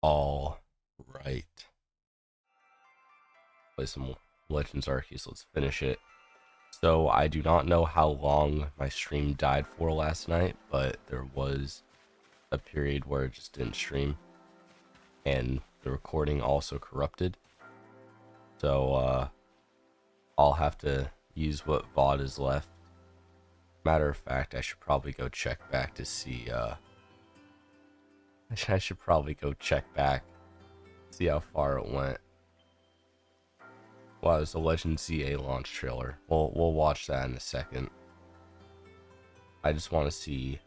All right. Play some Legends Arceus. Let's finish it. So I do not know how long my stream died for last night, but there was a period where it just didn't stream, and the recording also corrupted. So I'll have to use what VOD is left. Matter of fact, I should probably go check back to see. I should probably go check back, see how far it went. Wow, it's the Legend ZA launch trailer. We'll watch that in a second. I just want to see.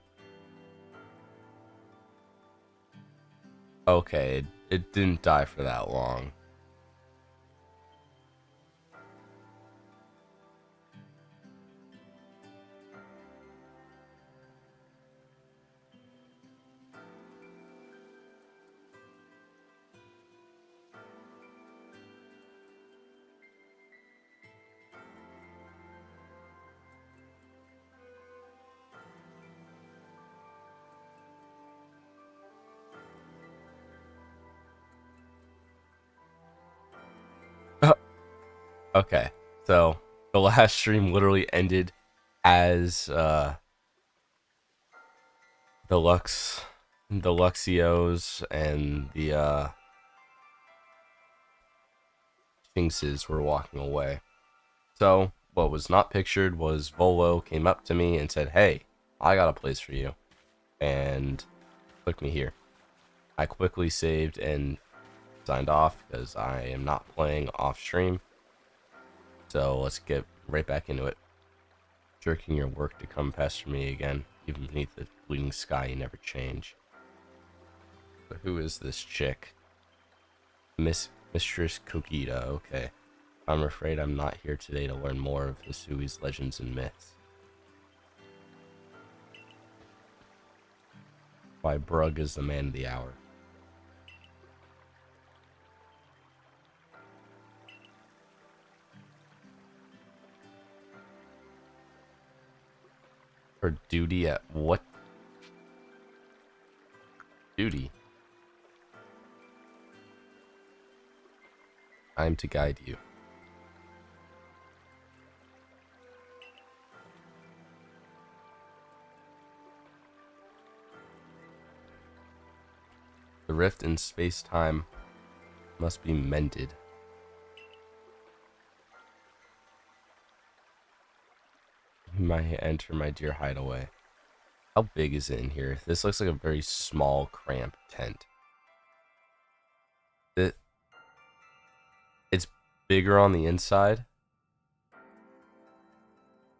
Okay, it didn't die for that long. Okay, so the last stream literally ended as the Luxios and the Sphinxes were walking away. So what was not pictured was Volo came up to me and said, "Hey, I got a place for you," and clicked me here. I quickly saved and signed off because I am not playing off stream. So let's get right back into it. Jerking your work to come pester me again, even beneath the bleeding sky you never change. But who is this chick? Mistress Kokita, okay. I'm afraid I'm not here today to learn more of Hisui's legends and myths. Why Brug is the man of the hour. For duty at what? Duty? I'm to guide you. The rift in space-time must be mended. You might enter my dear hideaway. How big is it in here? This looks like a very small, cramped tent. It's bigger on the inside.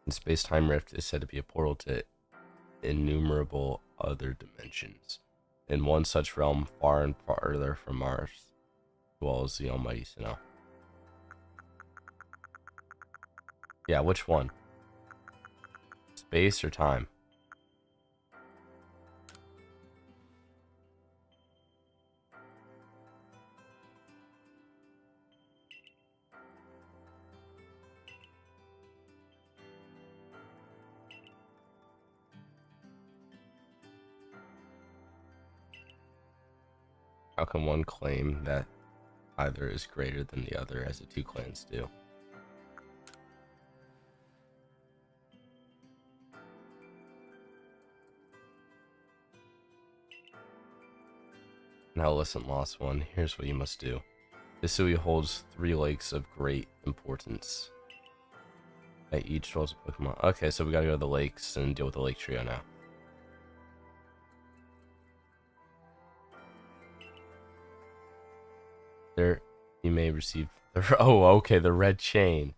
And space-time rift is said to be a portal to innumerable other dimensions. In one such realm, far and farther from ours, dwells the Almighty Sinnoh. Yeah, which one? Space or time? How can one claim that either is greater than the other as the two clans do? Now listen, Lost One, here's what you must do. Hisui holds 3 lakes of great importance. At each dwells a Pokemon. Okay, so we gotta go to the lakes and deal with the lake trio now. There, you may receive the oh, okay, the red chain.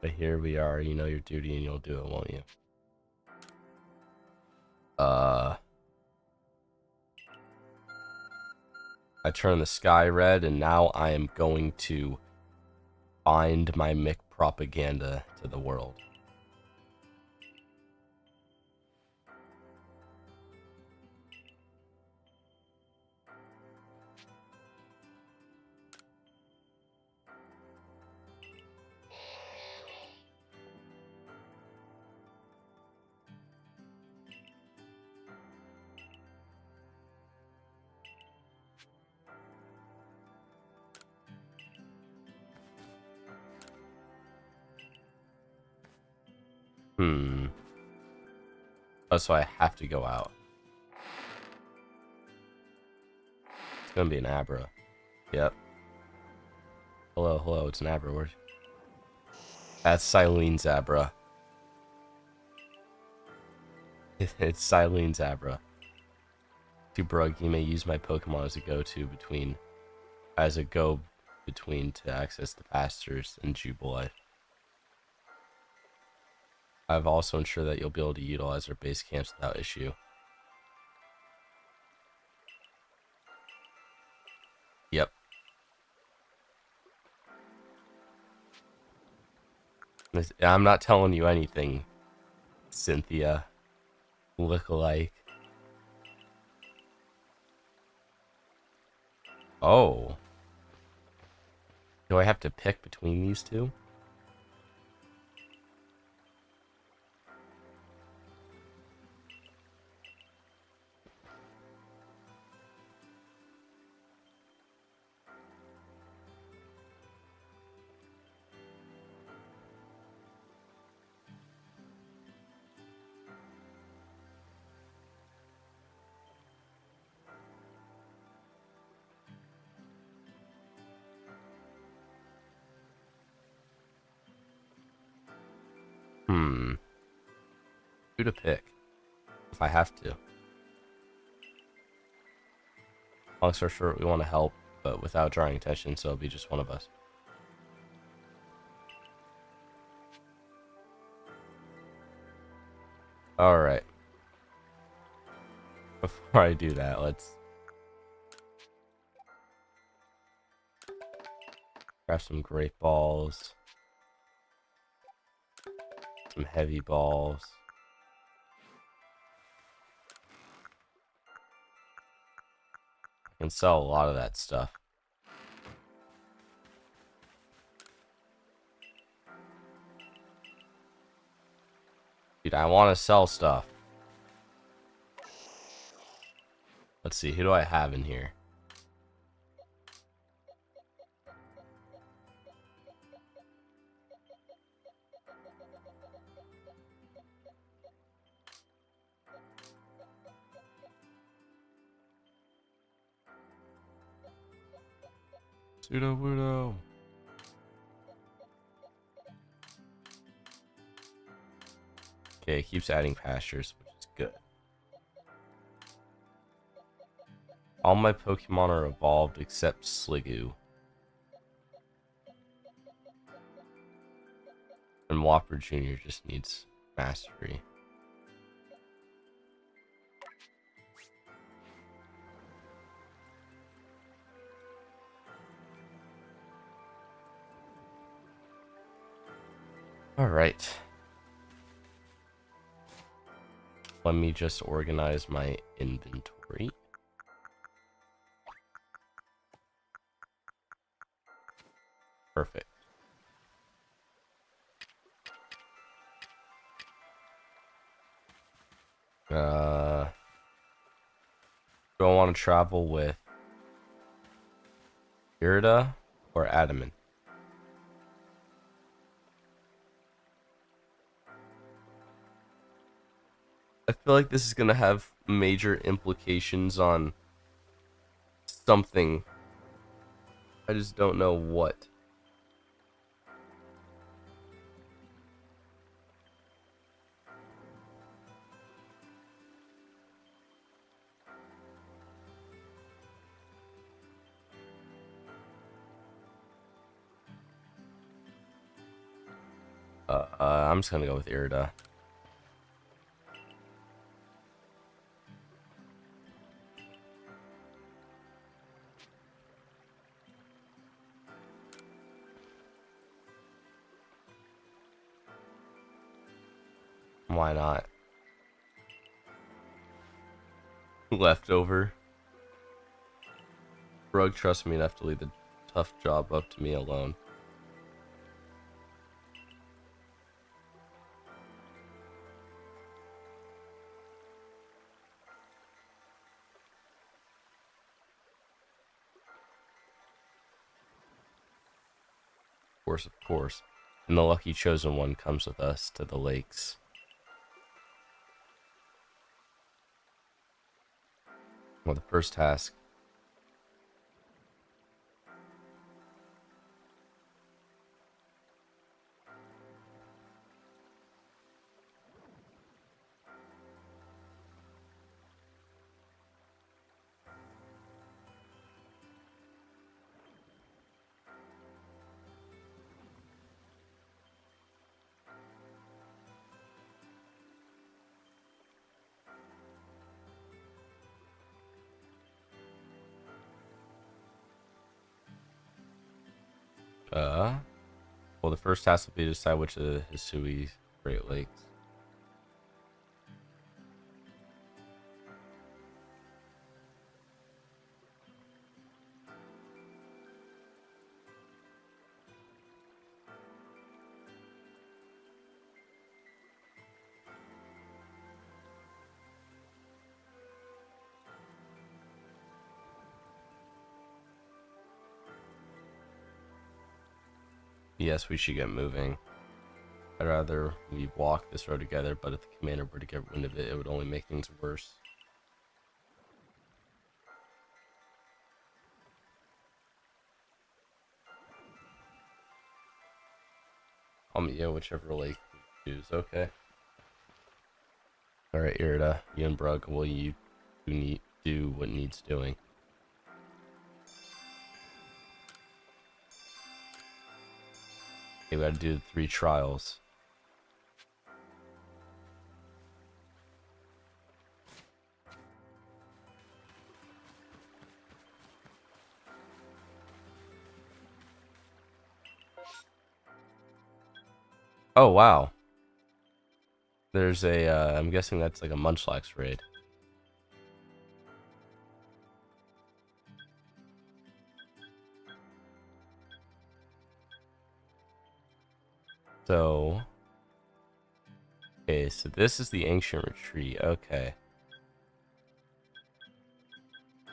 But here we are. You know your duty, and you'll do it, won't you? I turn the sky red, and now I am going to bind my Mick propaganda to the world. Hmm. Oh, so I have to go out. It's gonna be an Abra. Yep. Hello, hello, it's an Abra. That's Silene's Abra. It's Silene's Abra. To Brug, you may use my Pokemon as a go-between to access the pastures and Jubilife. I've also ensured that you'll be able to utilize our base camps without issue. Yep. I'm not telling you anything, Cynthia. Look-alike. Oh. Do I have to pick between these two? Hmm. Who to pick? If I have to. Long story short, we want to help, but without drawing attention, so it'll be just one of us. Alright. Before I do that, let's grab some great balls. Some heavy balls. I can sell a lot of that stuff. Dude, I want to sell stuff. Let's see, who do I have in here? Pseudo-Wudo. Okay, it keeps adding pastures, which is good. All my Pokemon are evolved except Sliggoo. And Whopper Jr. just needs mastery. Alright. Let me just organize my inventory. Perfect. Do I want to travel with Irida or Adamant? I feel like this is going to have major implications on something. I just don't know what. I'm just going to go with Irida. Why not? Leftover. Brug trusts me enough to leave the tough job up to me alone. Of course. And the lucky chosen one comes with us to the lakes. Well, the first task. Well, the first task will be to decide which of the Hisui Great Lakes. Yes, we should get moving. I'd rather we walk this road together, but if the commander were to get wind of it, it would only make things worse. I'll meet you whichever lake we choose, okay? Alright, Irida, you and Brug, will you do what needs doing? Okay, we gotta do the 3 trials. Oh, wow. There's a, I'm guessing that's like a Munchlax raid. So, okay, so this is the Ancient Retreat, okay.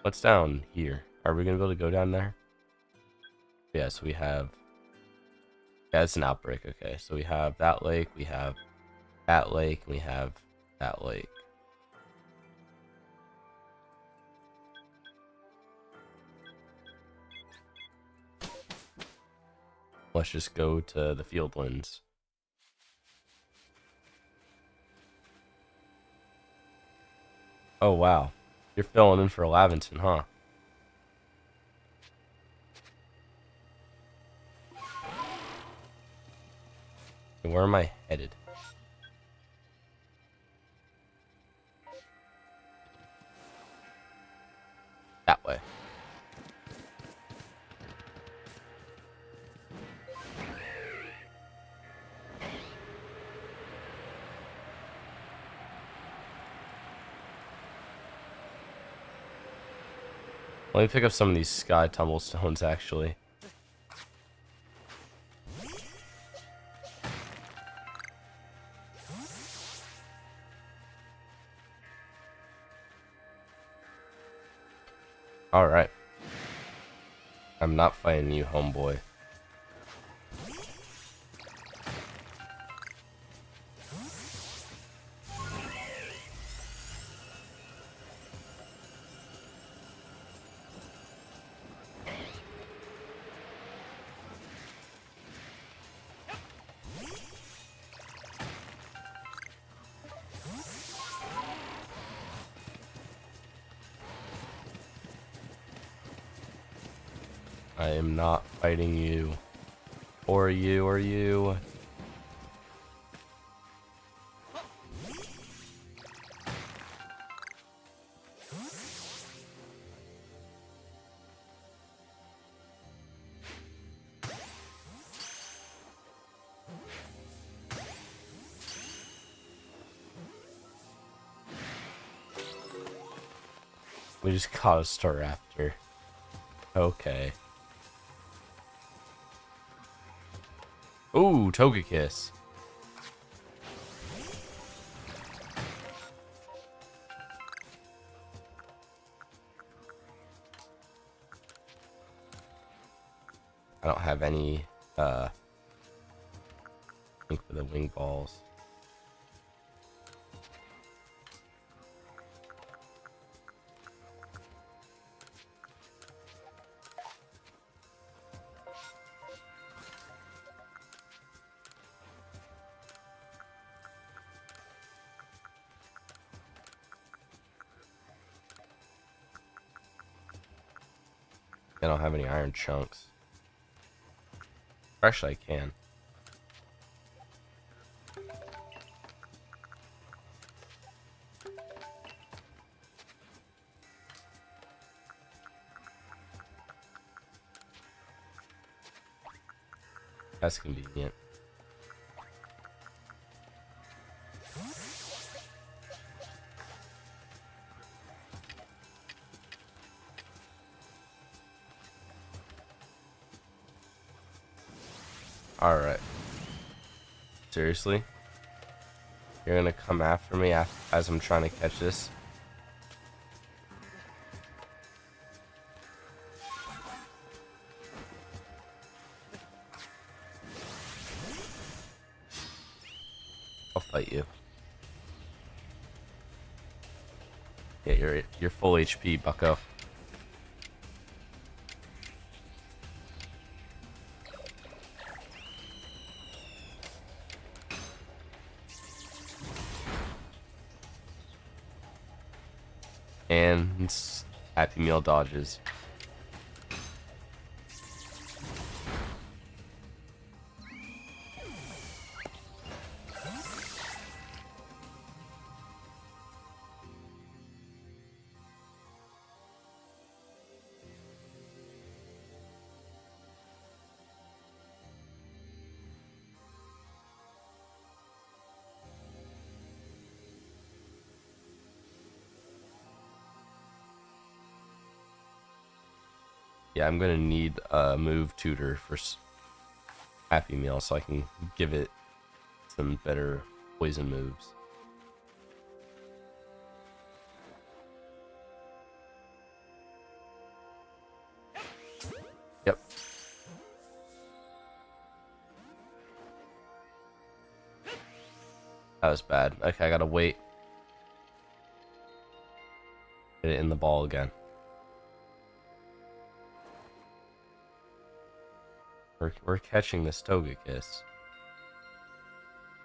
What's down here? Are we gonna be able to go down there? Yeah, so we have, yeah, it's an outbreak, okay. So we have that lake, we have that lake, we have that lake. Let's just go to the Fieldlands. Oh, wow. You're filling in for Laventon, huh? Where am I headed? That way. Let me pick up some of these sky tumblestones, actually. Alright. I'm not fighting you, homeboy. I am not fighting you. Or you, or you. We just caught a Staraptor. Okay. Ooh, Togekiss. I don't have any, ink for the wing balls. I don't have any iron chunks. Actually, I can. That's convenient. Alright. Seriously? You're gonna come after me as I'm trying to catch this? I'll fight you. Yeah, you're full HP, bucko. And Happy Meal dodges. Yeah, I'm gonna need a move tutor for Happy Meal so I can give it some better poison moves. Yep. That was bad. Okay, I gotta wait. Get it in the ball again. We're catching this Togekiss.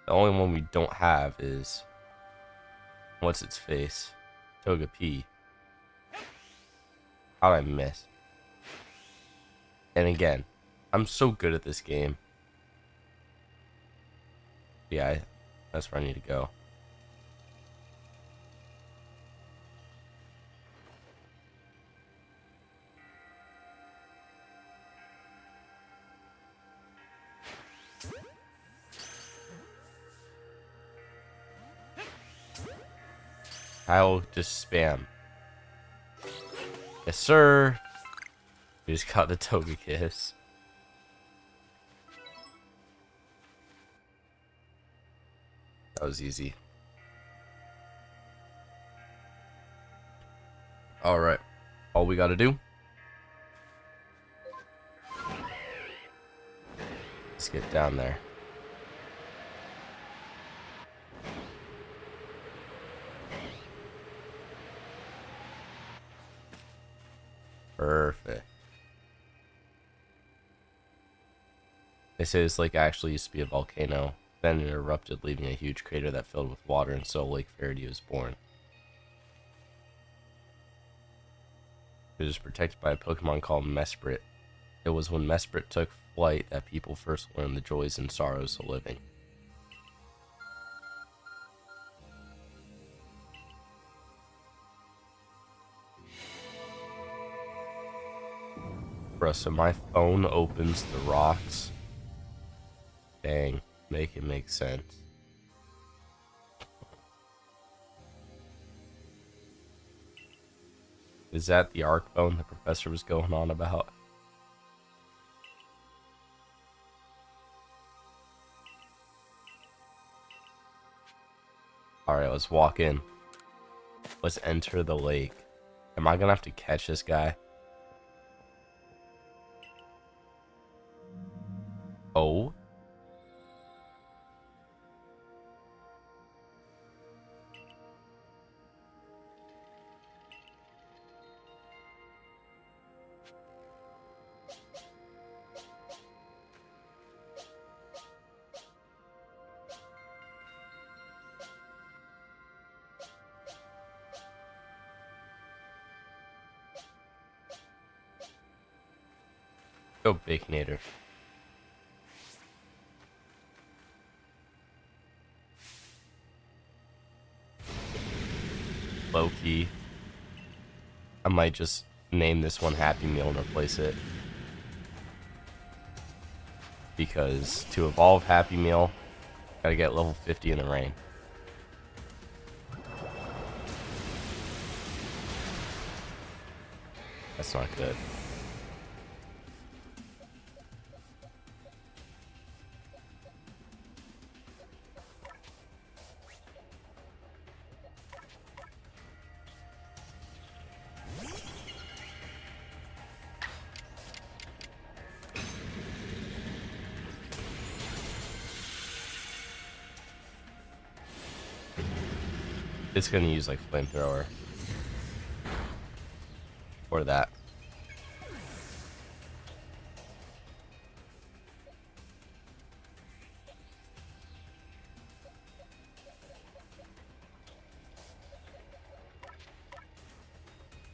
The only one we don't have is what's its face? Togepi. How'd I miss? And again, I'm so good at this game. Yeah, that's where I need to go. I'll just spam. Yes, sir. We just got the Togekiss. That was easy. Alright. All we gotta do. Let's get down there. Perfect. They say this lake actually used to be a volcano, then it erupted, leaving a huge crater that filled with water, and so Lake Faraday was born. It was protected by a Pokemon called Mesprit. It was when Mesprit took flight that people first learned the joys and sorrows of living. Bruh, so my phone opens the rocks. Dang, make it make sense. Is that the arc bone the professor was going on about? Alright, let's walk in. Let's enter the lake. Am I gonna have to catch this guy? Oh? Go Baconator. Low key. I might just name this one Happy Meal and replace it. Because to evolve Happy Meal, gotta get level 50 in the rain. That's not good. It's gonna use like flamethrower. Or that.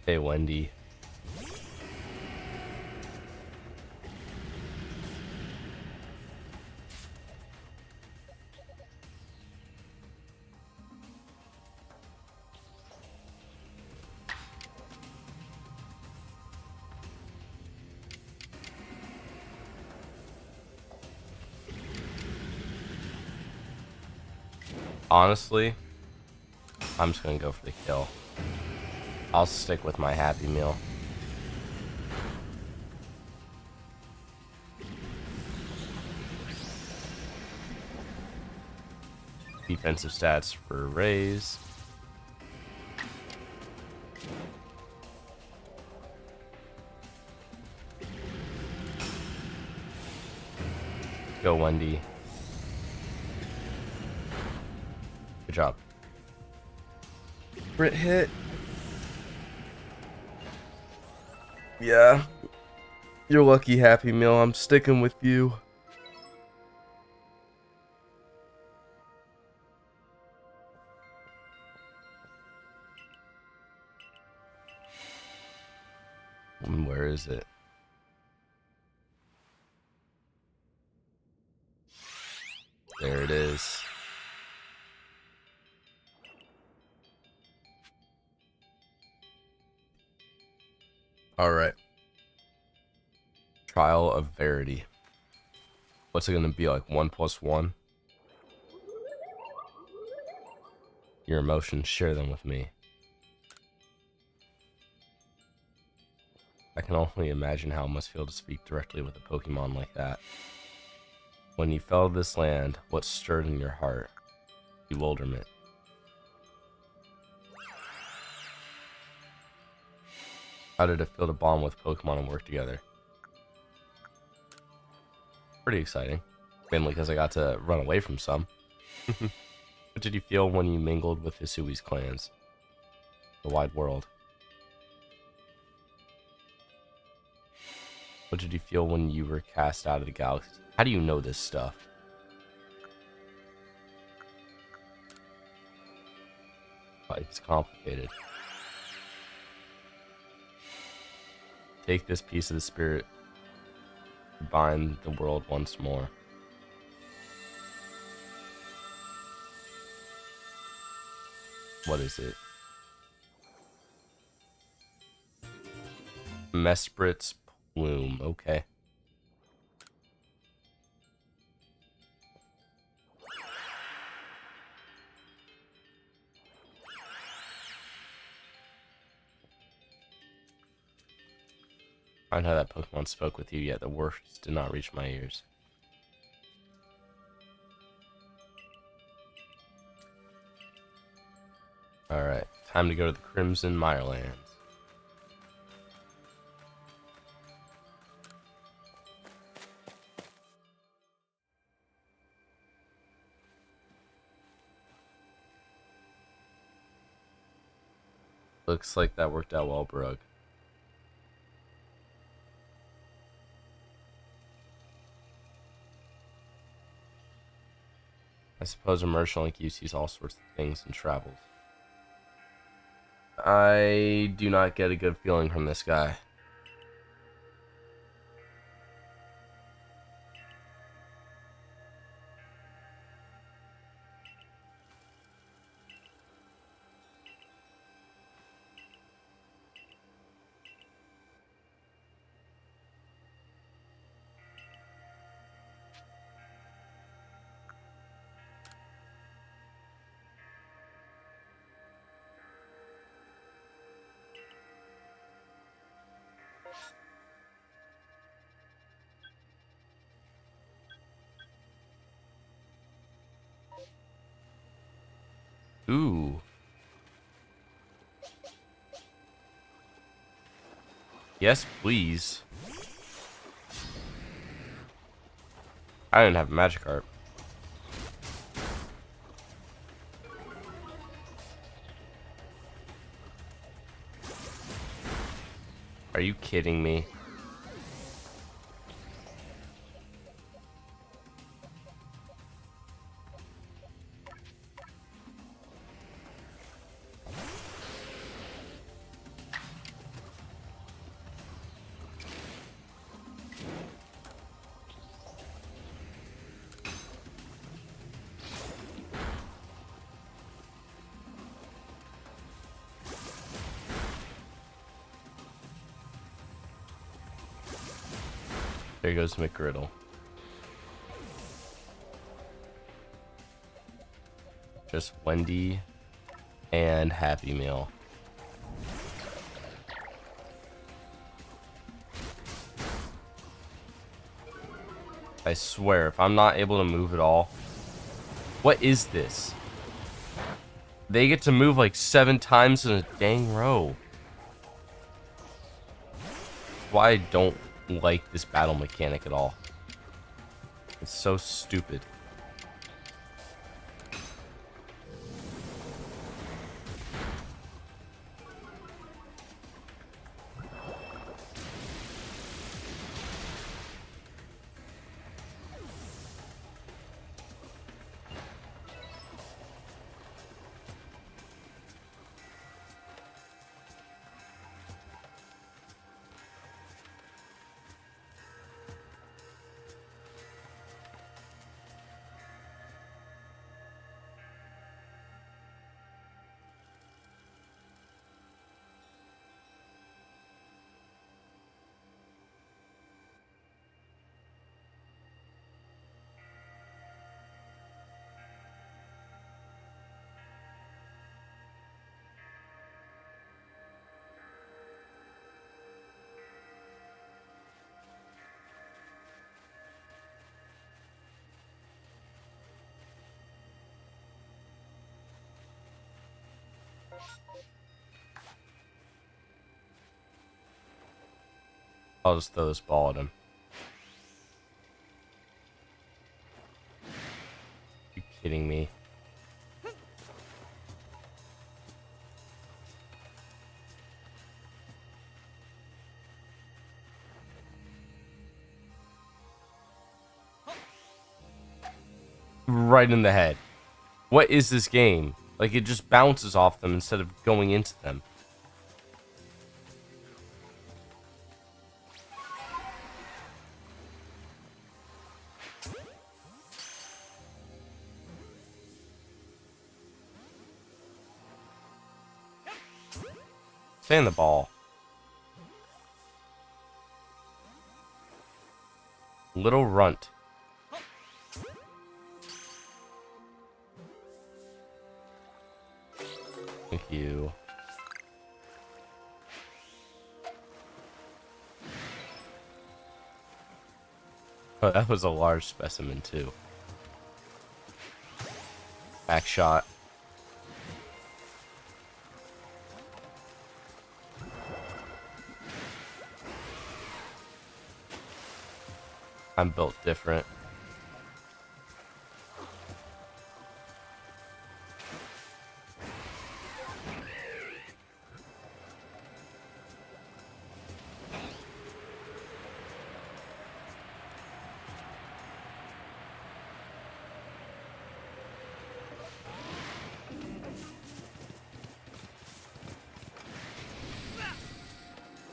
Hey, Wendy. Honestly, I'm just gonna go for the kill. I'll stick with my Happy Meal. Defensive stats for raise. Go, Wendy. Good job. Crit hit. Yeah. You're lucky, Happy Meal. I'm sticking with you. Where is it? There it is. Alright. Trial of Verity. What's it gonna be, like 1 + 1? Your emotions, share them with me. I can only imagine how it must feel to speak directly with a Pokemon like that. When you fell to this land, what stirred in your heart? Bewilderment. How did it feel to bond with Pokemon and work together? Pretty exciting. Mainly because I got to run away from some. What did you feel when you mingled with Hisui's clans? The wide world. What did you feel when you were cast out of the galaxy? How do you know this stuff? It's complicated. Take this piece of the spirit to bind the world once more. What is it? Mesprit's Plume. Okay. Find how that Pokemon spoke with you, yet the words did not reach my ears. Alright, time to go to the Crimson Mirelands. Looks like that worked out well, Brug. I suppose a merchant like you sees all sorts of things and travels. I do not get a good feeling from this guy. Ooh. Yes, please. I didn't have a magic art. Are you kidding me? There goes McGriddle. Just Wendy and Happy Meal. I swear, if I'm not able to move at all... What is this? They get to move like 7 times in a dang row. Why I don't like this battle mechanic at all. It's so stupid. I'll just throw this ball at him. You kidding me? Right in the head. What is this game? Like, it just bounces off them instead of going into them. Stay in the ball. Little runt. Thank you. Oh, that was a large specimen too. Back shot. I'm built different.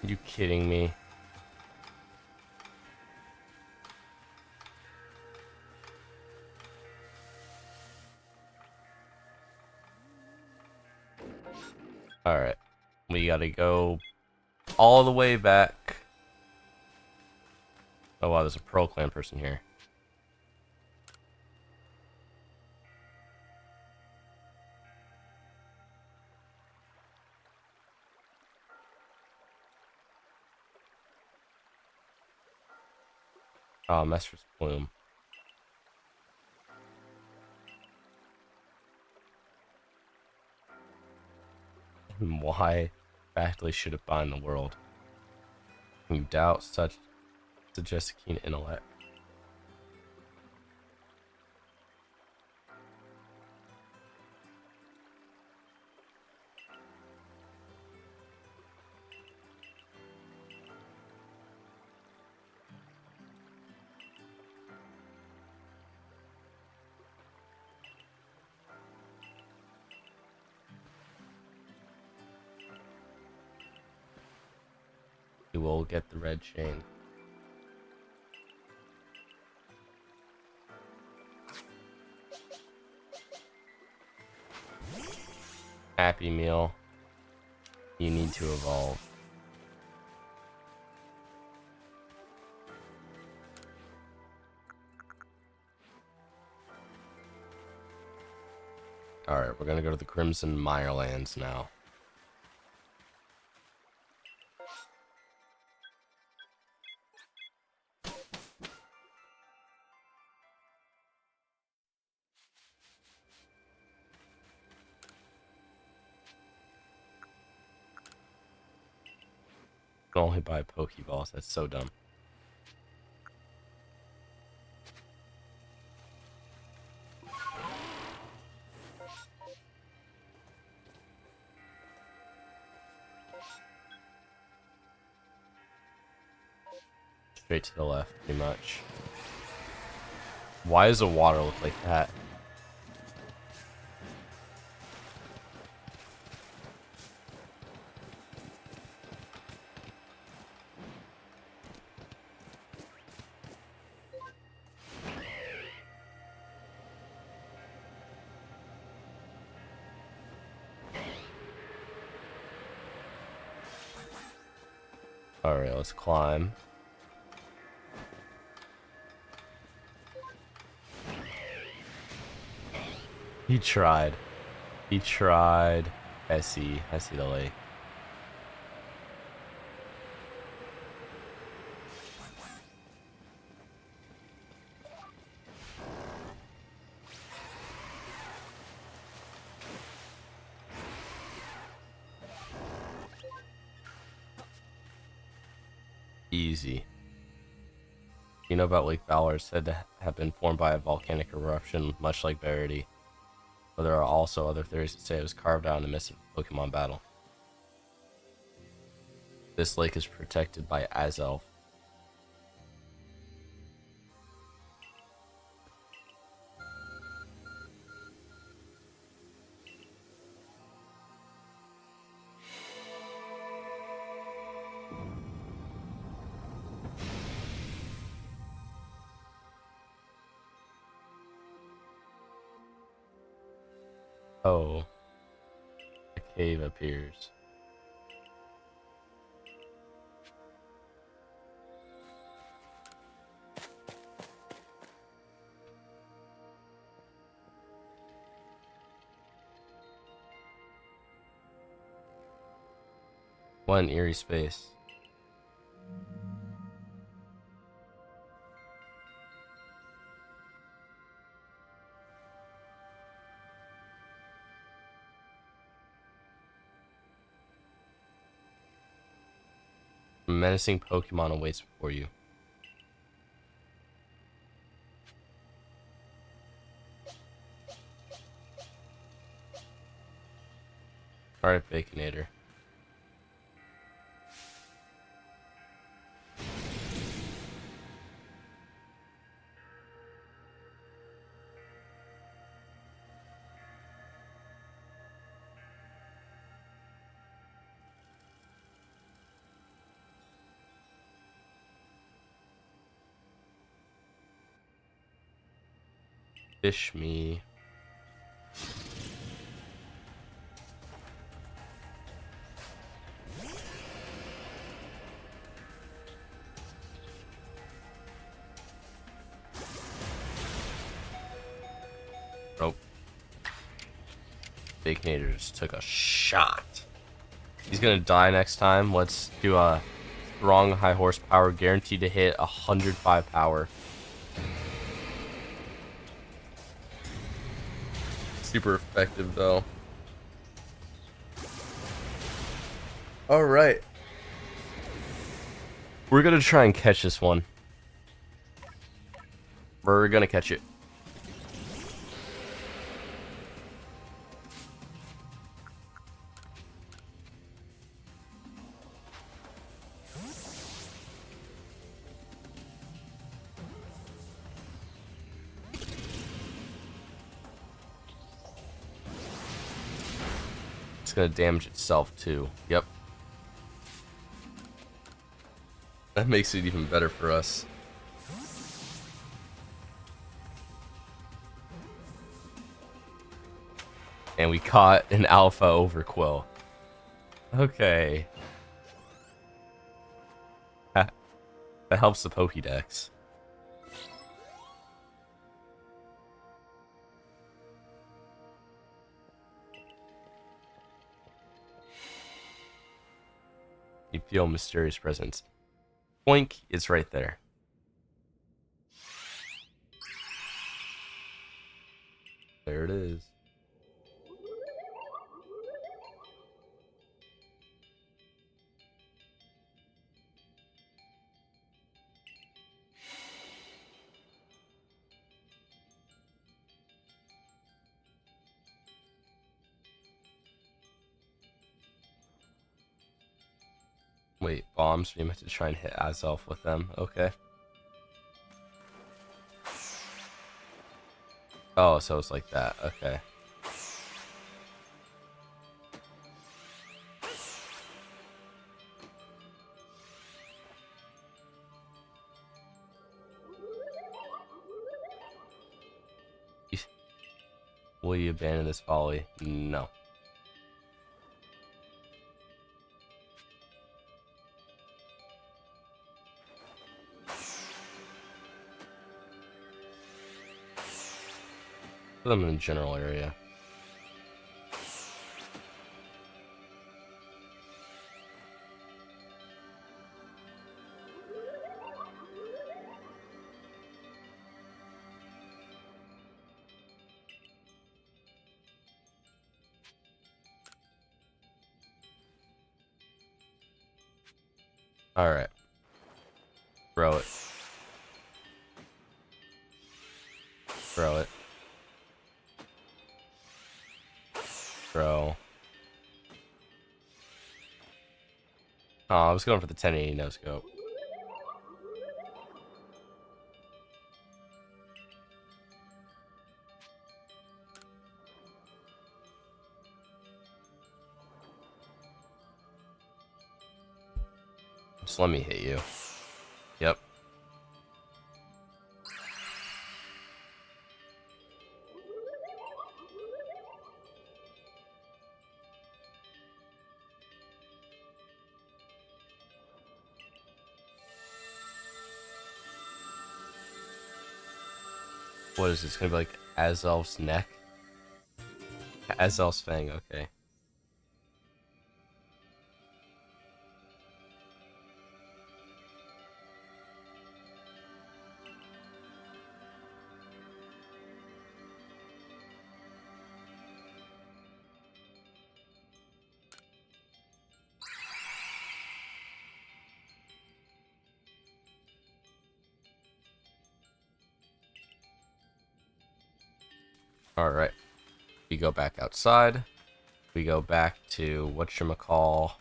You kidding me? Alright. We gotta go all the way back. Oh wow, there's a Pearl Clan person here. Oh, Mester's Plume. And why factly should it bind the world? You doubt such suggests a keen intellect. You will get the red chain. Happy Meal. You need to evolve. Alright, we're gonna go to the Crimson Mirelands now. Can only buy Pokeballs. That's so dumb. Straight to the left, pretty much. Why does the water look like that? Alright, let's climb. He tried. He tried. I see the lake. Easy. You know about Lake Valor, said to have been formed by a volcanic eruption, much like Verity. But there are also other theories that say it was carved out in the midst of a Pokemon battle. This lake is protected by Azelf. Oh, a cave appears. What an eerie space. A menacing Pokemon awaits before you. Alright, Baconator. Fish me. Nope. Baconator just took a shot. He's gonna die next time. Let's do a strong high horsepower, guaranteed to hit 105 power. Super effective though. All right. We're gonna try and catch this one. We're gonna catch it. It's gonna damage itself too. Yep. That makes it even better for us. And we caught an alpha overquill. Okay. That helps the Pokédex. You feel mysterious presence. Boink, it's right there. There it is. Wait, bombs? You meant to try and hit Azelf with them. Okay. Oh, so it's like that. Okay. Will you abandon this folly? No. Put them in the general area. Alright. Throw it. Throw it. Throw. Oh, I was going for the 1080 no scope. Just let me hit you. Yep. What is this? Gonna be like Azelf's neck? Azelf's fang, okay. Alright. We go back outside. We go back to whatchamacall,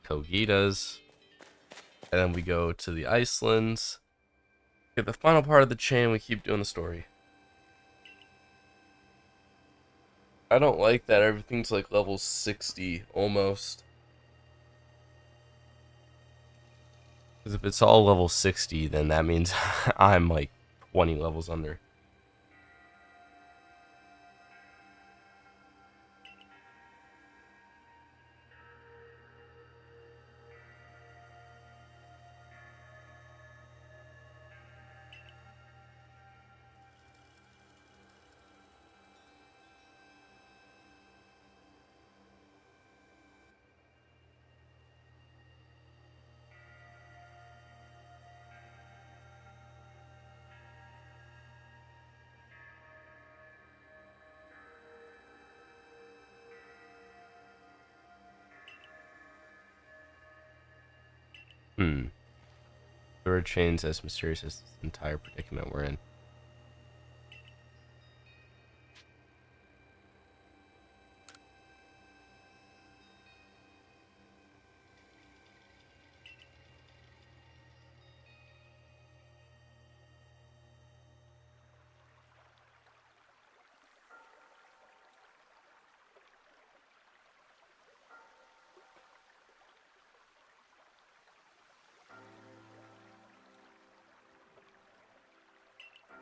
Kogita's. And then we go to the Icelands. Get the final part of the chain, we keep doing the story. I don't like that everything's like level 60 almost. Because if it's all level 60, then that means I'm like 20 levels under. Hmm. Third chains as mysterious as this entire predicament we're in.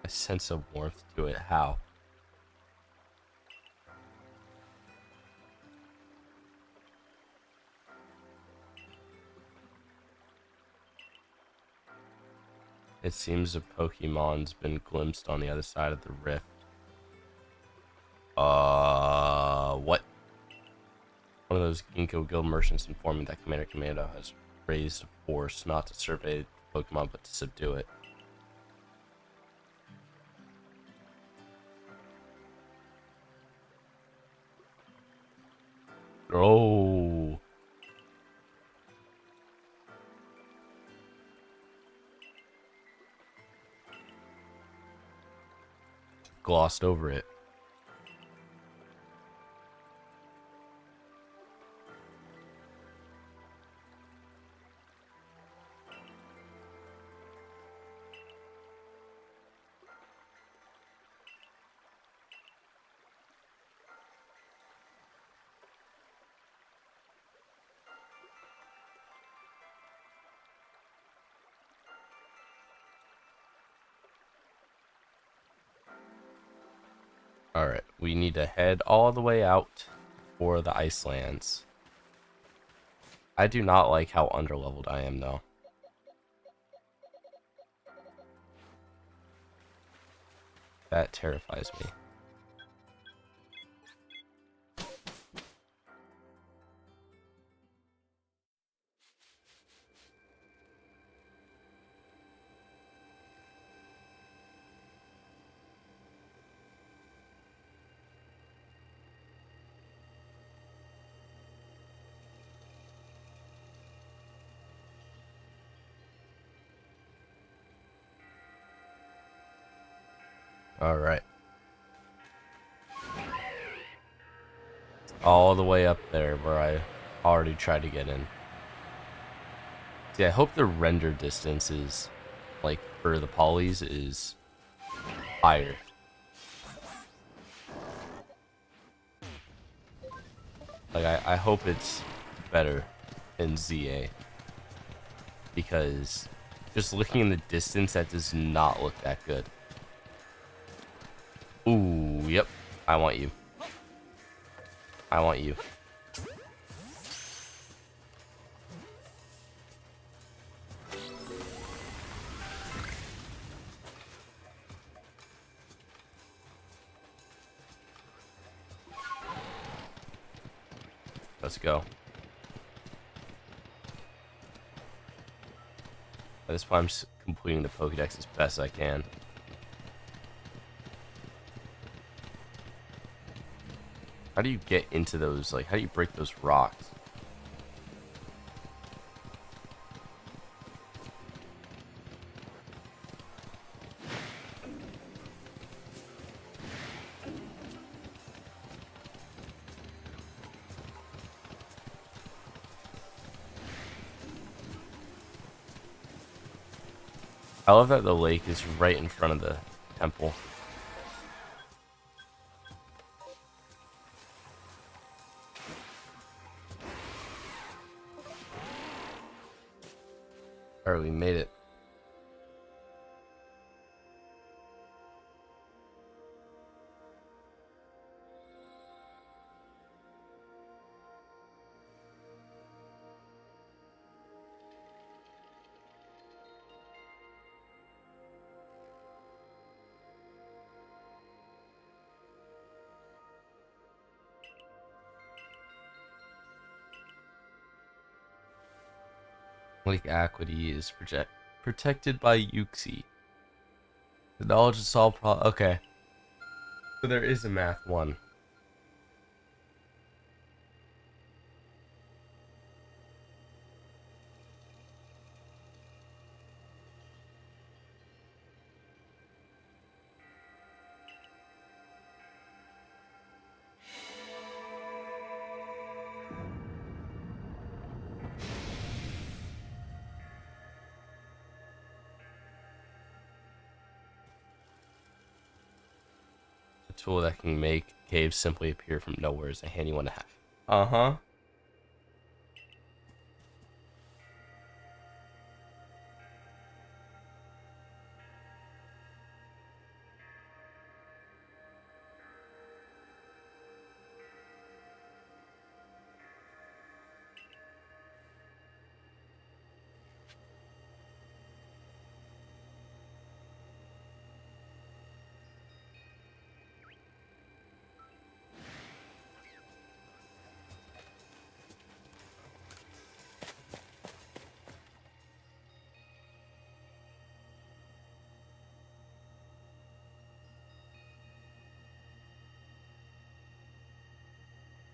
A sense of warmth to it. How? It seems a Pokemon's been glimpsed on the other side of the rift. What? One of those Ginkgo Guild merchants informed me that Commander Commando has raised a force not to survey the Pokemon but to subdue it. Oh. Glossed over it. Alright, we need to head all the way out for the Icelands. I do not like how underleveled I am, though. That terrifies me. Alright. All the way up there where I already tried to get in. See, I hope the render distance is, like, for the polys is higher. Like, I hope it's better in ZA. Because just looking in the distance, that does not look that good. Ooh, yep. I want you. I want you. Let's go. At this point, I'm completing the Pokédex as best I can. How do you get into those, like, how do you break those rocks? I love that the lake is right in front of the temple. Alright, we made it. Lake Aquity is protected by Yuxi. The knowledge to solve problem. Okay. So there is a math one. tool that can make caves simply appear from nowhere is a handy one to have. Uh-huh.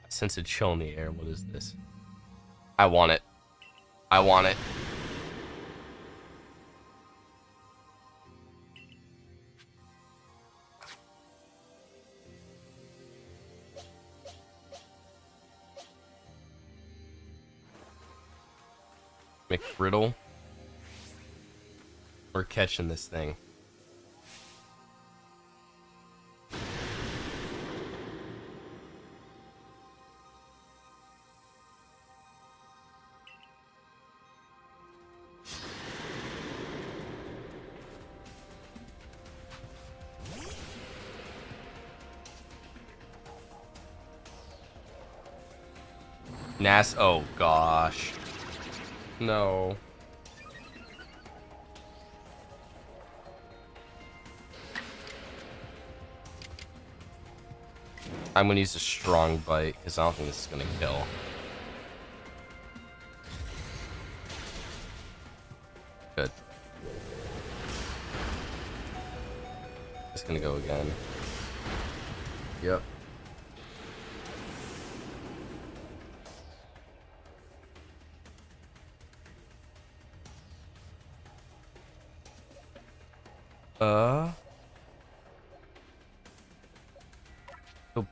I sense a chill in the air. What is this? I want it. I want it. McBriddle. We're catching this thing. Oh gosh. No. I'm gonna use a strong bite because I don't think this is gonna kill. Good. It's gonna go again. Yep. Oh,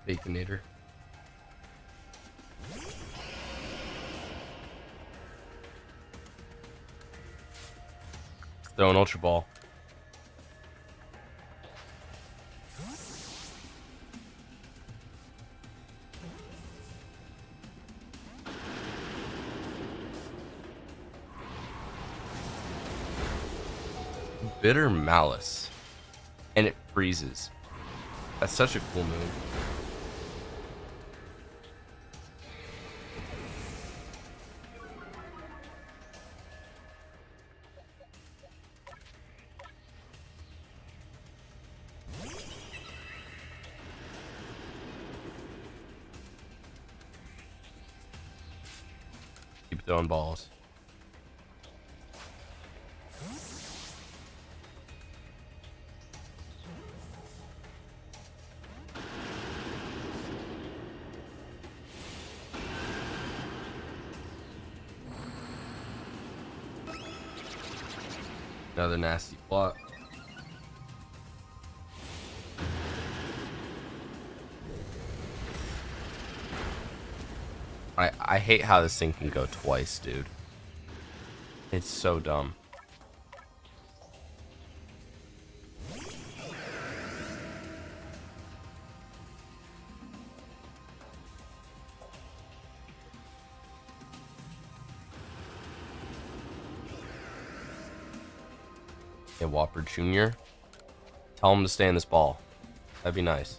Baconator. Throw an Ultra Ball. Bitter Malice. And it freezes. That's such a cool move. Keep throwing balls. Another nasty block. I hate how this thing can go twice, dude. It's so dumb. Hey, Whopper Jr. Tell him to stay in this ball. That'd be nice.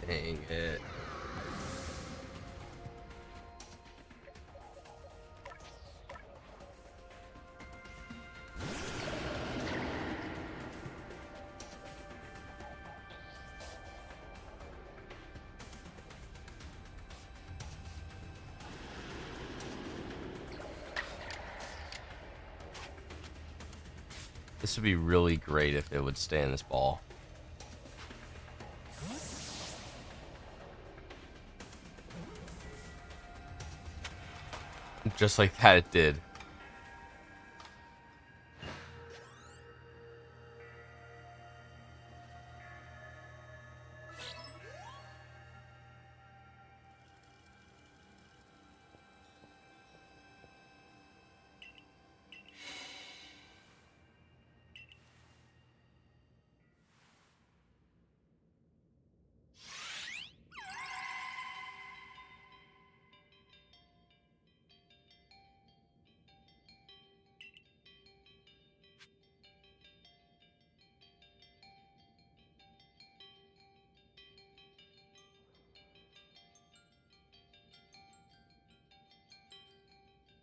Dang it. This would be really great if it would stay in this ball. Just like that it did.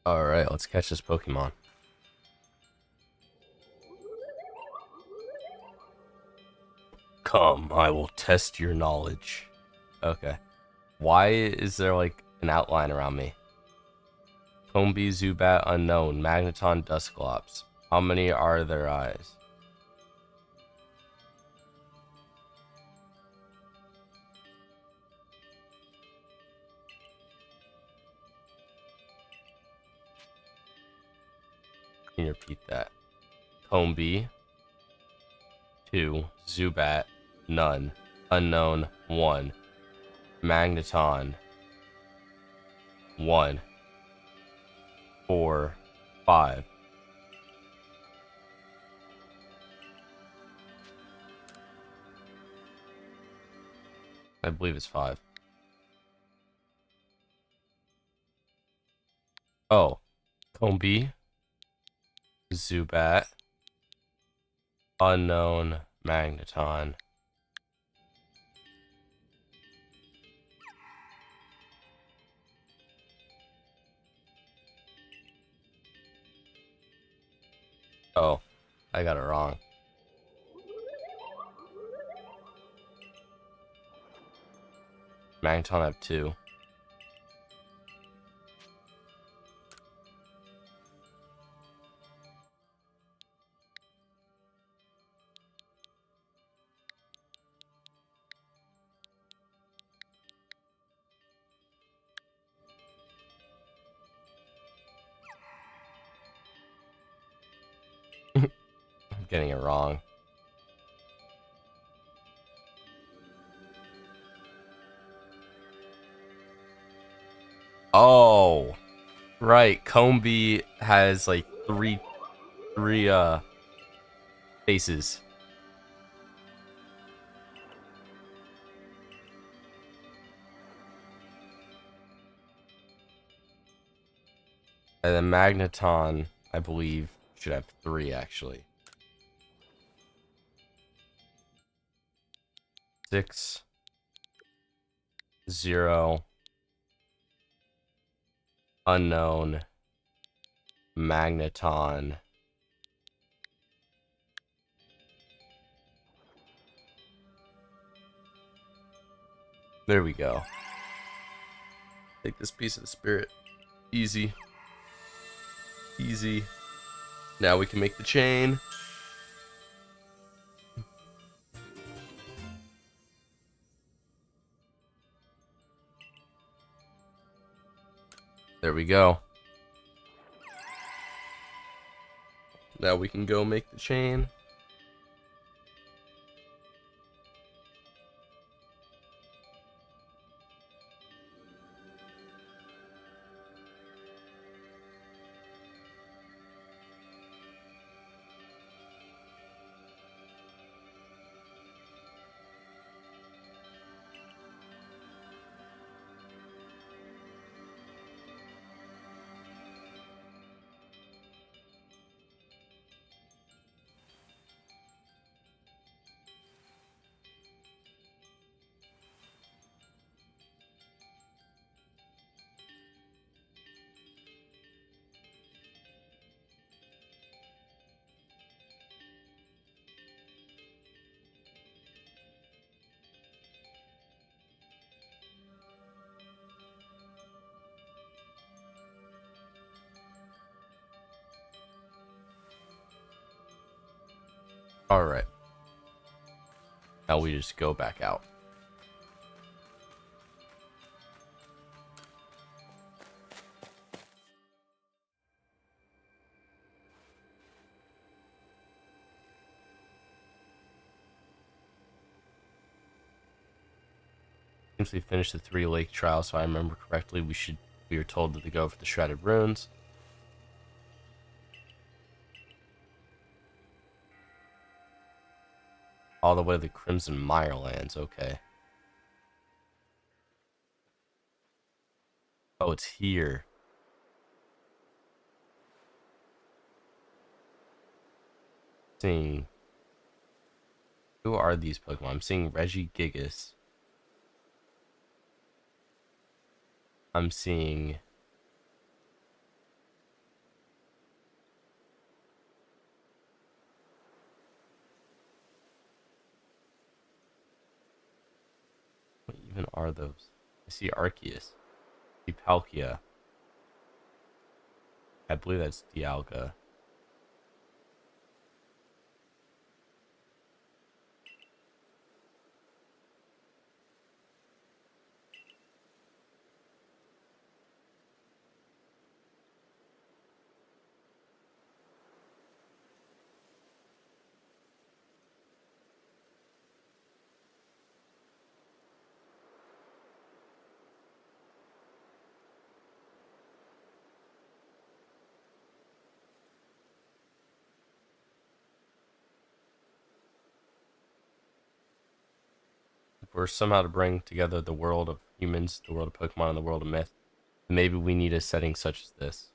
Alright, let's catch this Pokemon. Come, I will test your knowledge. Okay. Why is there like an outline around me? Combee, Zubat, unknown, Magneton, Dusclops. How many are their eyes? Can you repeat that? Combee, 2. Zubat, none. Unknown, 1. Magneton, 1. 4, 5. I believe it's 5. Oh, Combee, Zubat, unknown, Magneton. Oh, I got it wrong. Magneton have 2. I'm getting it wrong. Oh, right. Combee has like three faces. And then Magneton, I believe, should have 3 actually. 6, 0, unknown, Magneton. There we go. Take this piece of the spirit. Easy. Easy. Now we can make the chain. There we go. Now we can go make the chain. Alright. Now we just go back out. Since we finished the 3 lake trials, so I remember correctly, we were told to go for the shredded runes. All the way to the Crimson Mirelands, okay. Oh, it's here. Seeing. Who are these Pokemon? I'm seeing Regigigas. I'm seeing are those? I see arceus. I see palkia. I believe that's dialga. If we're somehow to bring together the world of humans, the world of Pokemon, and the world of myth, maybe we need a setting such as this.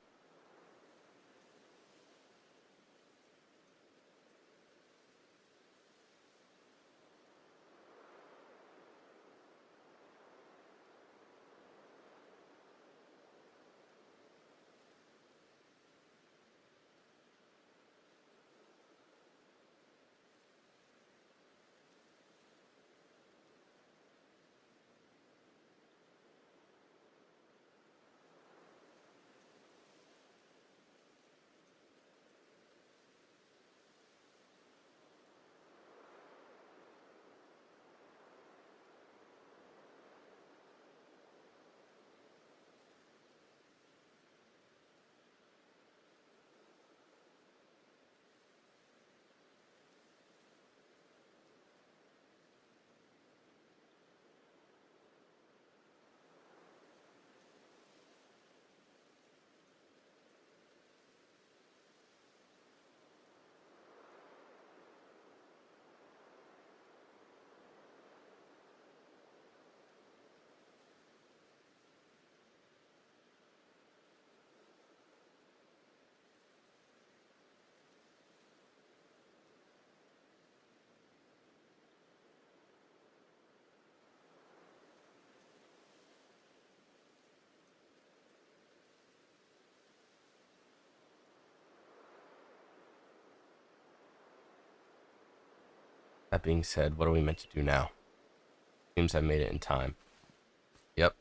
That being said, what are we meant to do now? Seems I made it in time. Yep.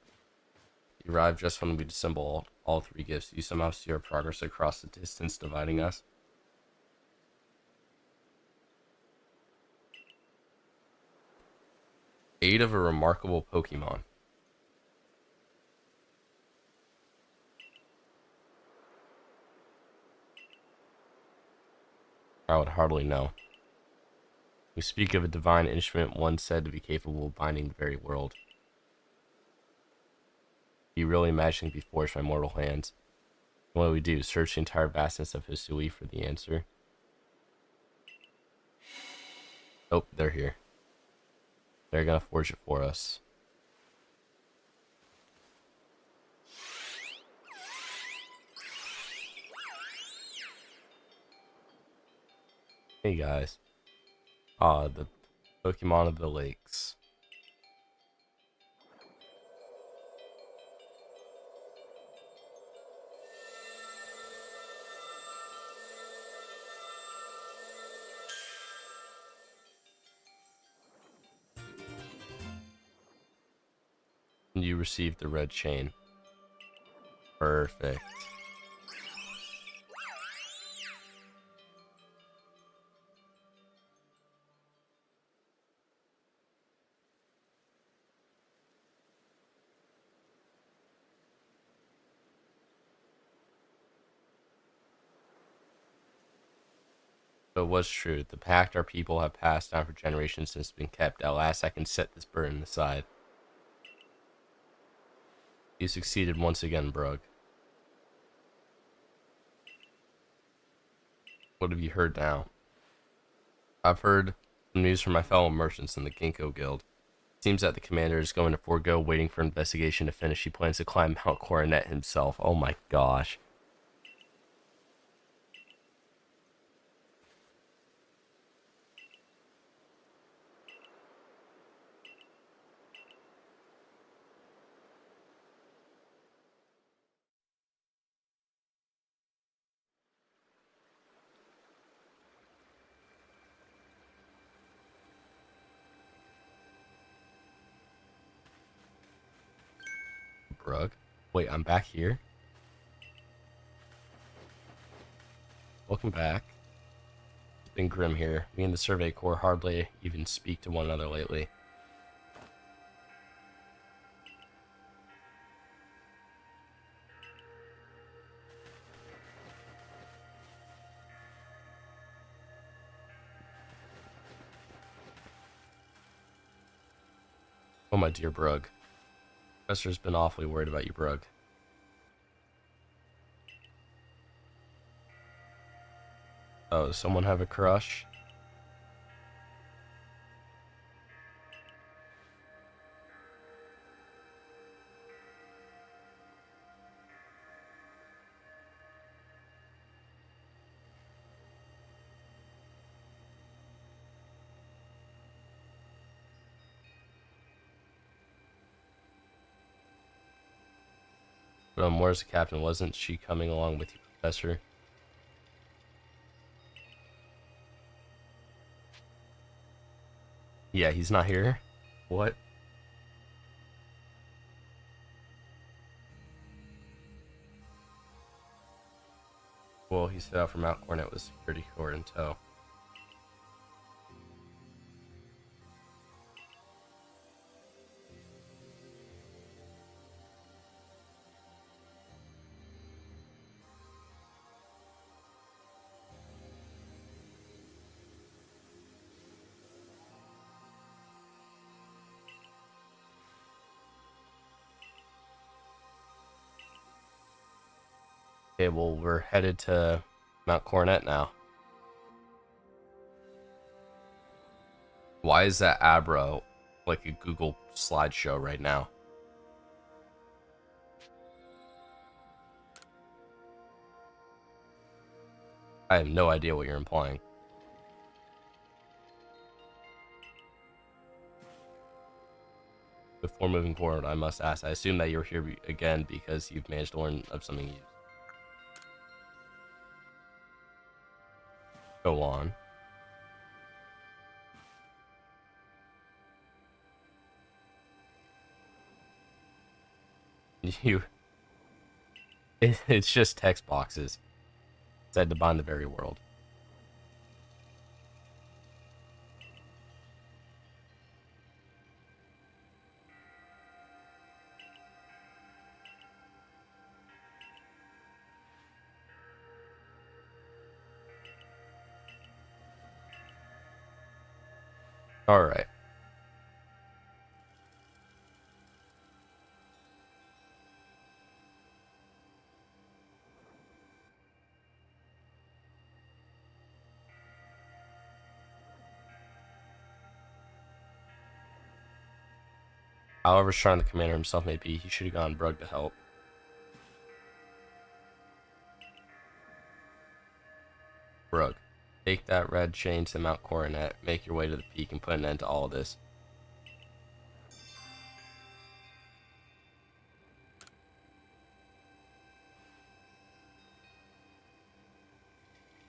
You arrived just when we assemble all three gifts. You somehow see our progress across the distance dividing us. Aid of a remarkable Pokemon. I would hardly know. We speak of a divine instrument, one said to be capable of binding the very world. Do you really imagine it can be forged by mortal hands? And what do we do? Search the entire vastness of Hisui for the answer? Oh, they're here. They're gonna forge it for us. Hey guys. The Pokemon of the lakes. And you received the red chain. Perfect. So it was true. The pact our people have passed down for generations has been kept. At last I can set this burden aside. You succeeded once again, Brug. What have you heard now? I've heard some news from my fellow merchants in the Ginkgo Guild. It seems that the commander is going to forego waiting for investigation to finish. He plans to climb Mount Coronet himself. Oh my gosh. Brug. Wait, I'm back here? Welcome back. It's been grim here. Me and the Survey Corps hardly even speak to one another lately. Oh, my dear Brug. Professor's been awfully worried about you, Brug. Oh, does someone have a crush? But where's the captain? Wasn't she coming along with you, Professor? Yeah, he's not here. What? Well, he set out for Mount Cornet with security corps in tow. Okay, well, we're headed to Mount Cornet now. Why is that Abra like a Google slideshow right now? I have no idea what you're implying. Before moving forward, I must ask, I assume that you're here again because you've managed to learn of something new. Go on. It's just text boxes said to bind the very world. All right. However strong the commander himself may be, he should have gone Brug to help. Brug, take that red chain to Mount Coronet, make your way to the peak, and put an end to all of this.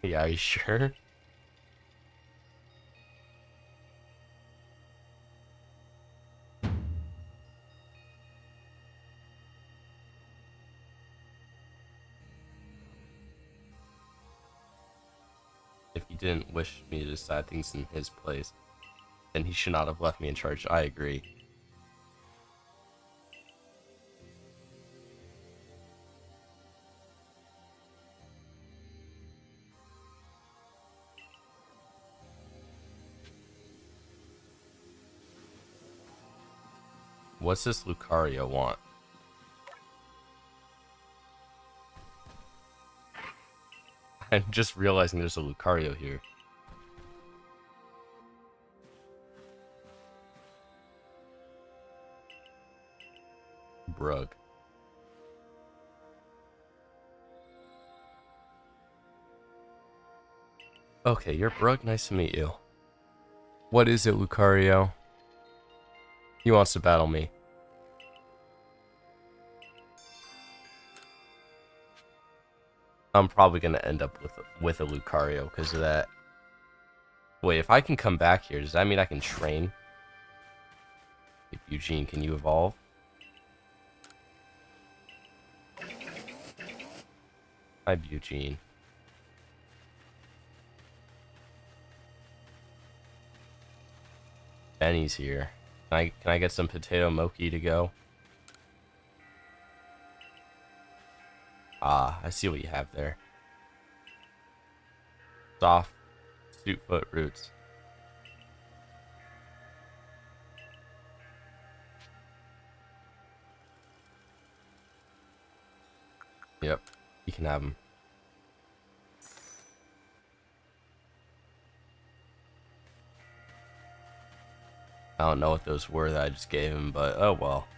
Yeah, are you sure? If he didn't wish me to decide things in his place, then he should not have left me in charge. I agree. What's this Lucario want? I'm just realizing there's a Lucario here. Brug. Okay, you're Brug. Nice to meet you. What is it, Lucario? He wants to battle me. I'm probably gonna end up with a Lucario because of that. Wait, if I can come back here, does that mean I can train? Eugene, can you evolve? Hi, Eugene. Benny's here. Can I get some potato mochi to go? Ah, I see what you have there. Soft foot roots. Yep, you can have them. I don't know what those were that I just gave him, but oh well.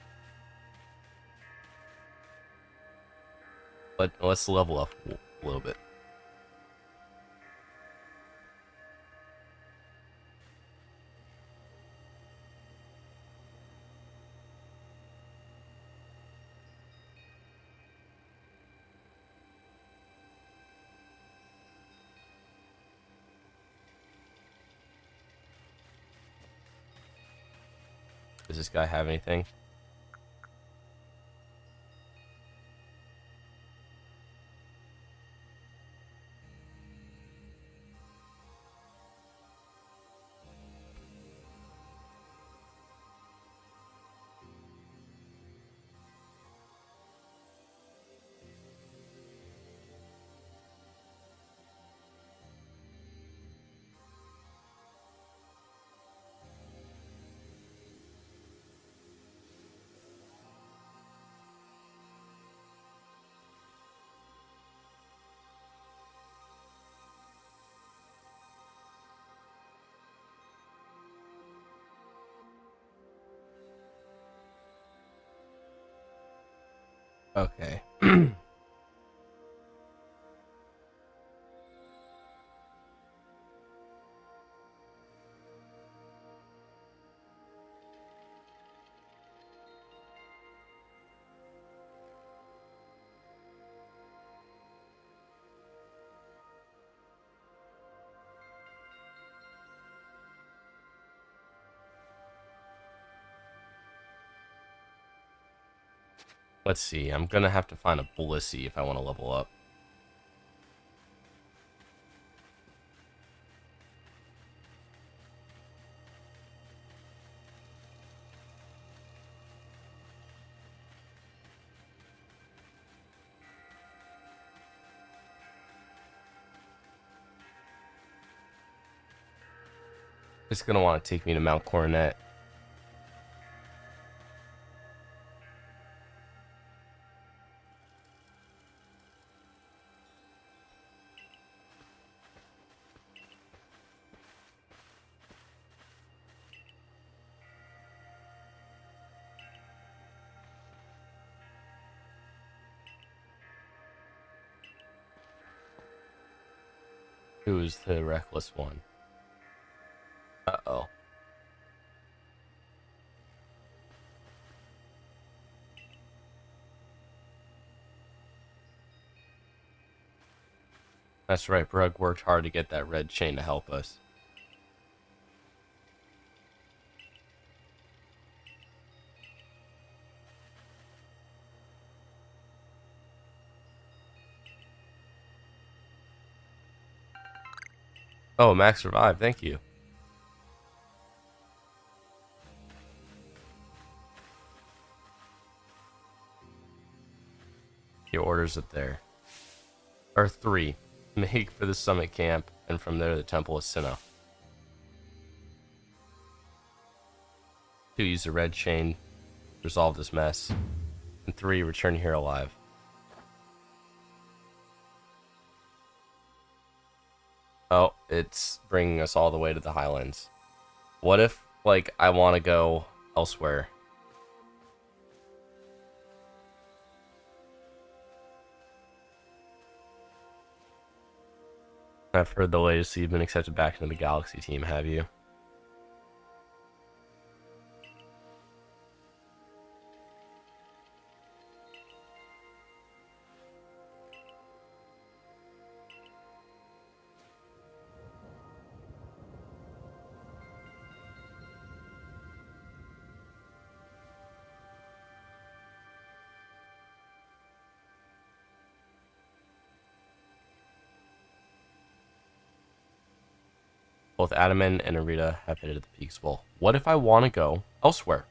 But let's level up a little bit. Does this guy have anything? Okay. Let's see. I'm gonna have to find a Blissey if I want to level up. It's gonna want to take me to Mount Coronet. Who's the reckless one? Uh-oh. That's right, Brug worked hard to get that red chain to help us. Oh, Max survived, thank you. Your orders up there. Or 3. Make for the summit camp, and from there the Temple of Sinnoh. 2. Use the red chain to resolve this mess. And 3. Return here alive. Oh, it's bringing us all the way to the Highlands. What if, like, I want to go elsewhere? I've heard the latest you've been accepted back into the Galaxy team, have you? Both Adaman and Arita have hit at the Peaks Bowl. What if I want to go elsewhere?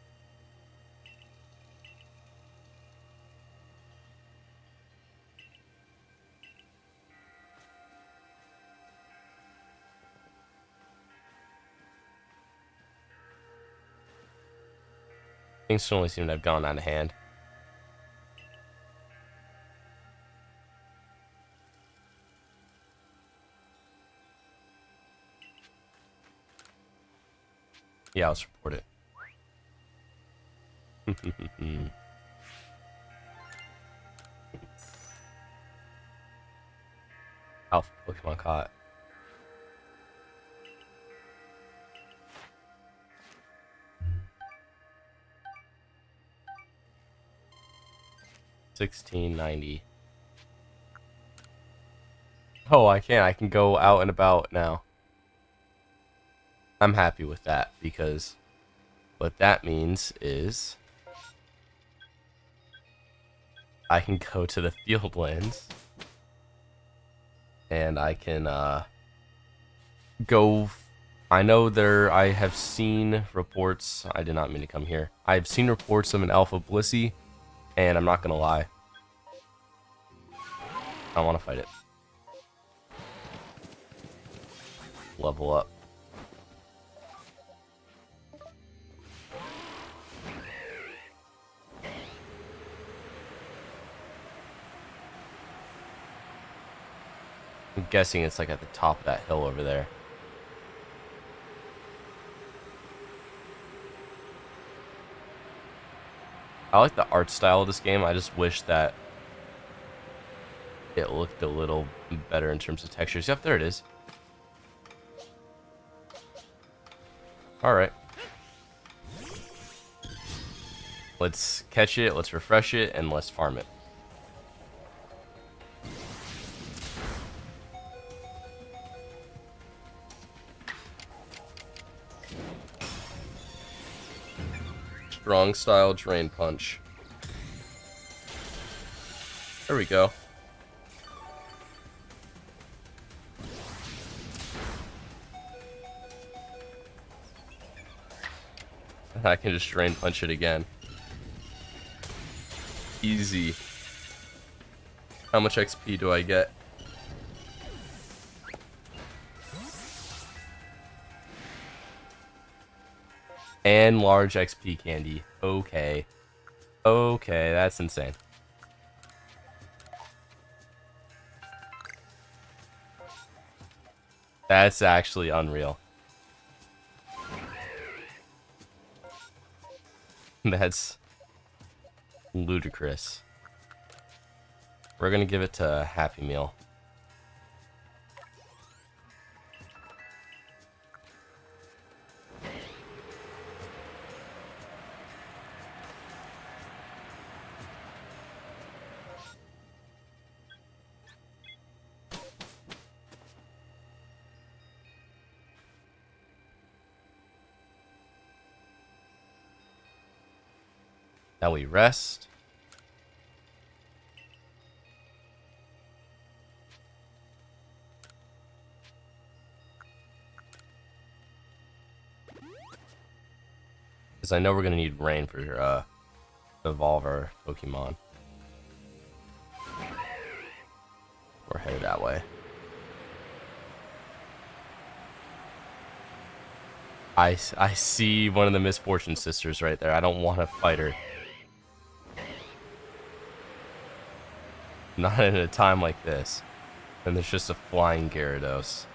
Things certainly seem to have gone out of hand. Yeah, let's report it. Alpha Pokemon caught. $16.90. Oh, I can. I can go out and about now. I'm happy with that because what that means is I can go to the Fieldlands and I can go. I know I have seen reports. I did not mean to come here. I've seen reports of an Alpha Blissey, and I'm not gonna lie, I want to fight it. Level up. I'm guessing it's like at the top of that hill over there. I like the art style of this game. I just wish that it looked a little better in terms of textures. Yep, there it is. Alright. Let's catch it, let's refresh it, and let's farm it. Strong style drain punch. There we go. And I can just drain punch it again. Easy. How much XP do I get? And large XP candy. Okay. Okay, that's insane. That's actually unreal. That's ludicrous. We're gonna give it to Happy Meal. Now we rest. Because I know we're going to need rain for to evolve our Pokemon. We're headed that way. I see one of the Misfortune Sisters right there. I don't want to fight her. Not in a time like this. And there's just a flying Gyarados.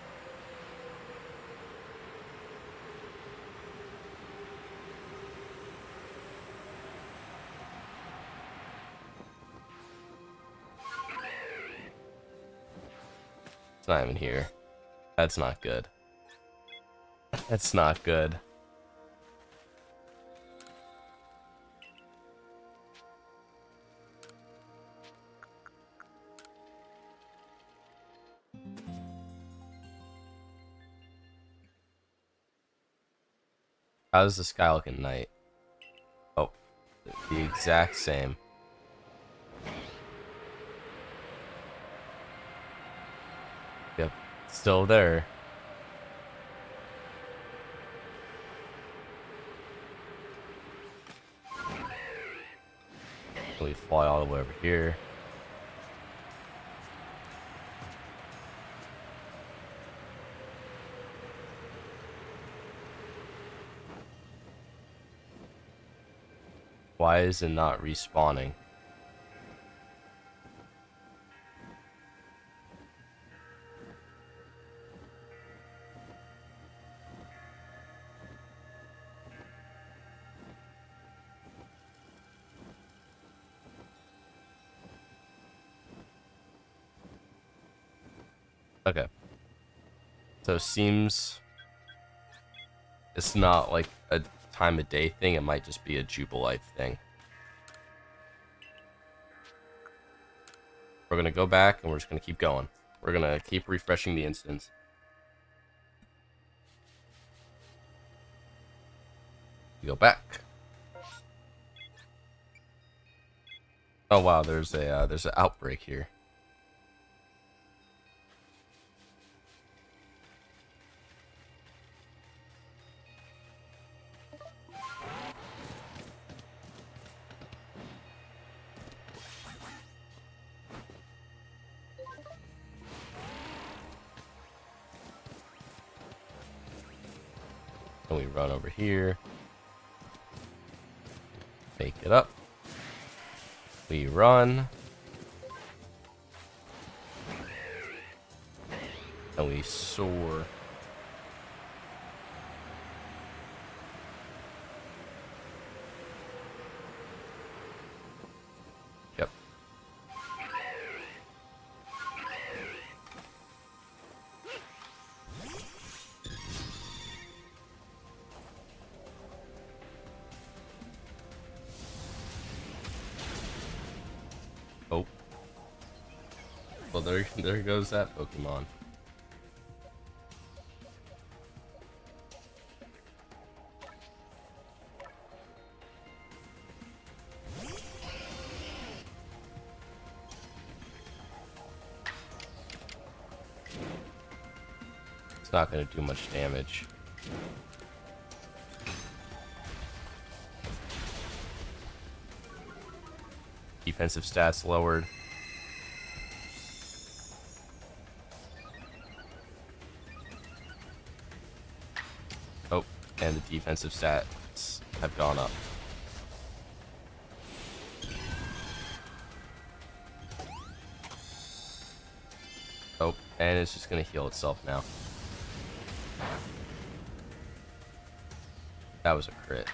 It's not even here. That's not good. That's not good. How does the sky look at night? Oh, the exact same. Yep, still there. fly all the way over here. Why is it not respawning? Okay. So it seems it's not like a time of day thing, it might just be a Jubilife thing. We're gonna go back and we're just gonna keep going. We're gonna keep refreshing the instance. We go back. Oh wow, there's an outbreak here. And we run over here. Make it up. We run. And we soar. Yep. Oh. Well, there goes that Pokemon. It's not going to do much damage. Defensive stats lowered. Oh, and the defensive stats have gone up. Oh, and it's just going to heal itself now. That was a crit.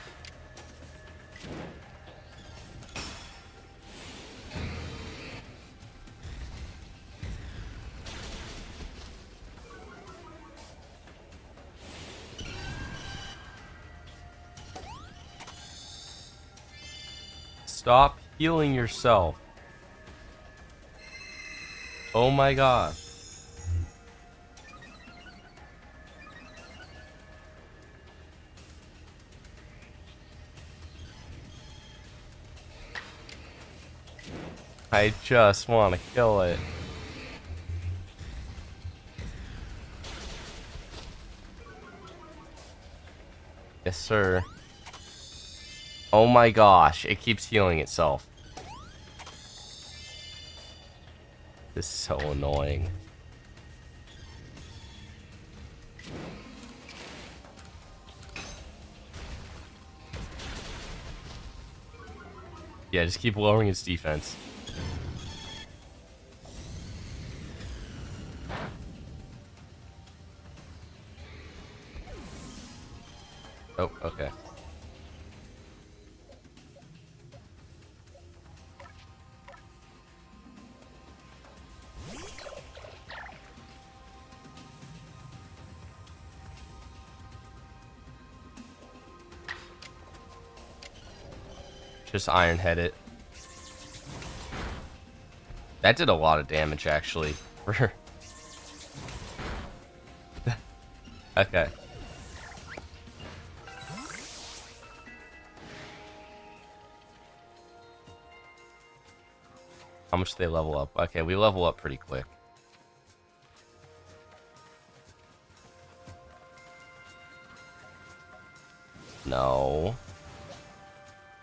Stop healing yourself. Oh my god. I just want to kill it. Yes, sir. Oh my gosh, it keeps healing itself. This is so annoying. Yeah, just keep lowering its defense. Oh, okay. Just Iron Head it. That did a lot of damage, actually. Okay. How much do they level up? Okay, we level up pretty quick. No.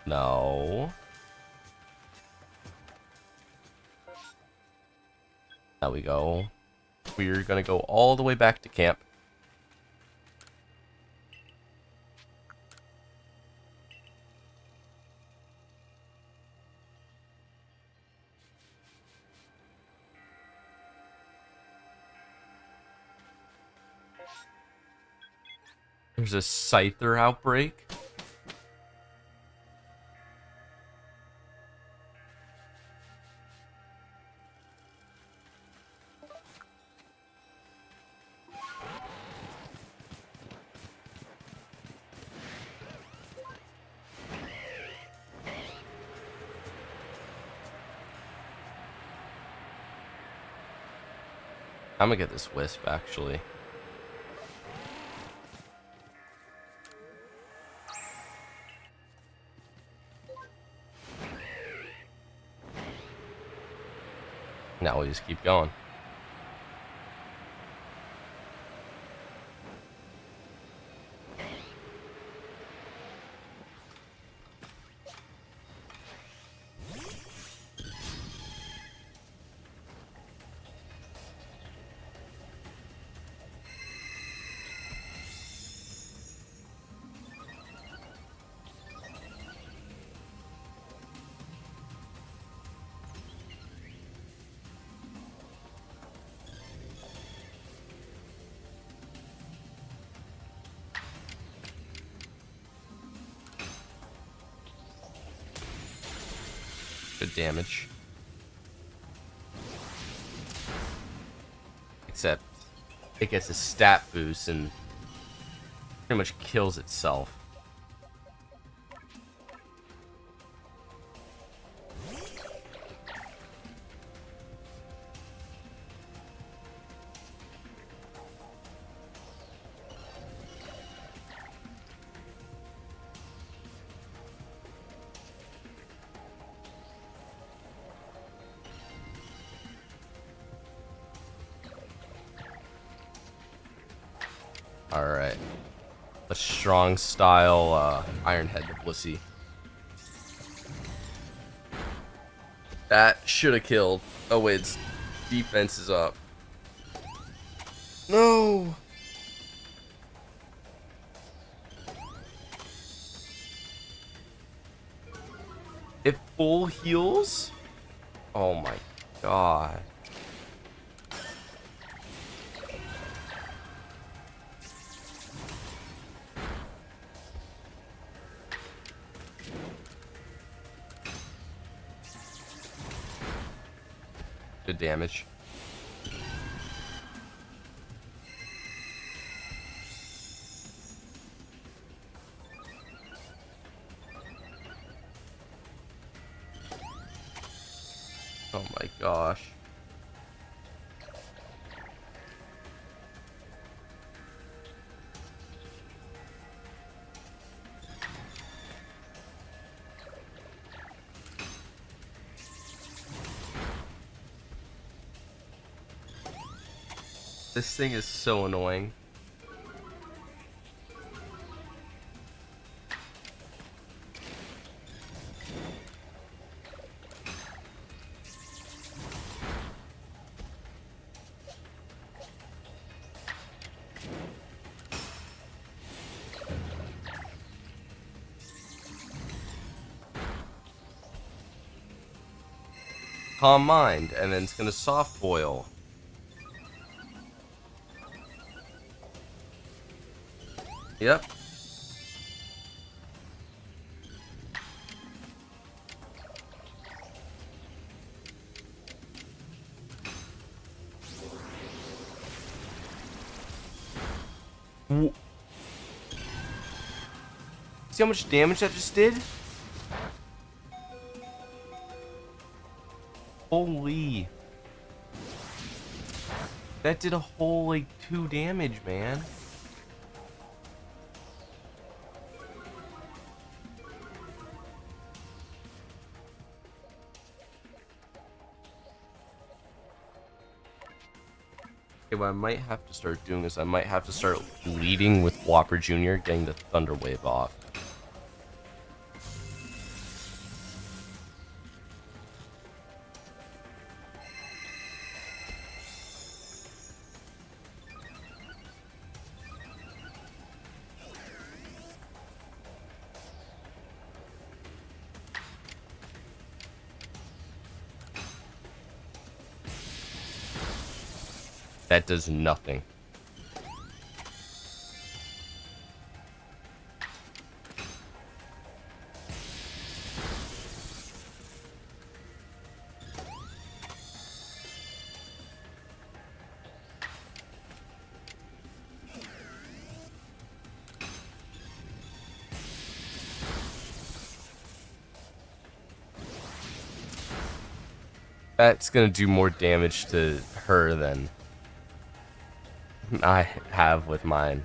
No. Now we go. We're gonna go all the way back to camp. There's a scyther outbreak. I'm gonna get this wisp actually. Now we just keep going. Good damage. Except it gets a stat boost and pretty much kills itself. Alright. A strong style Iron Head to Blissey. That should have killed. Oh wait, its defense is up. No! It full heals? Oh my god. Good damage. Oh my gosh. This thing is so annoying. Calm mind, and then it's gonna soft boil. Yep. See how much damage that just did? Holy. That did a whole, like, 2 damage, man. Okay, what I might have to start doing is I might have to start leading with Whopper Jr., getting the Thunder Wave off. That does nothing. That's gonna do more damage to her than I have with mine.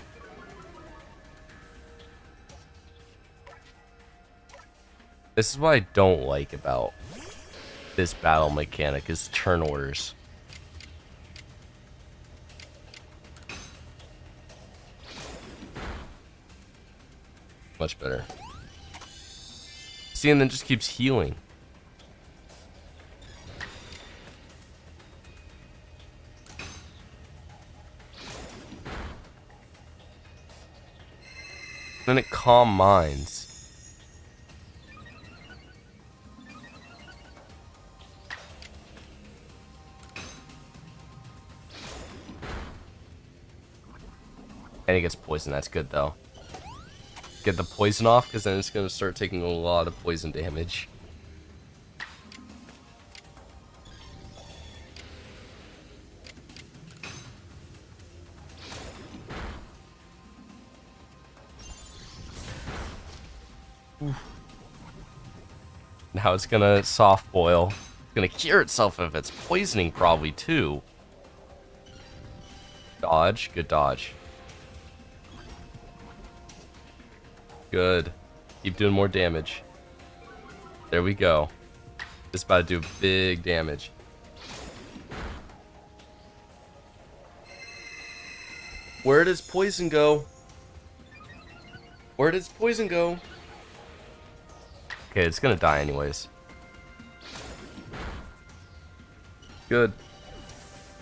This is what I don't like about this battle mechanic is turn orders. Much better. See, and then just keeps healing. Then it calm minds. And he gets poisoned. That's good though. Get the poison off, because then it's gonna start taking a lot of poison damage. Oof. Now it's gonna soft boil. It's gonna cure itself if it's poisoning, probably too. Dodge, good dodge. Good. Keep doing more damage. There we go. This is about to do big damage. Where does poison go? Where does poison go? Okay, it's gonna die anyways. Good.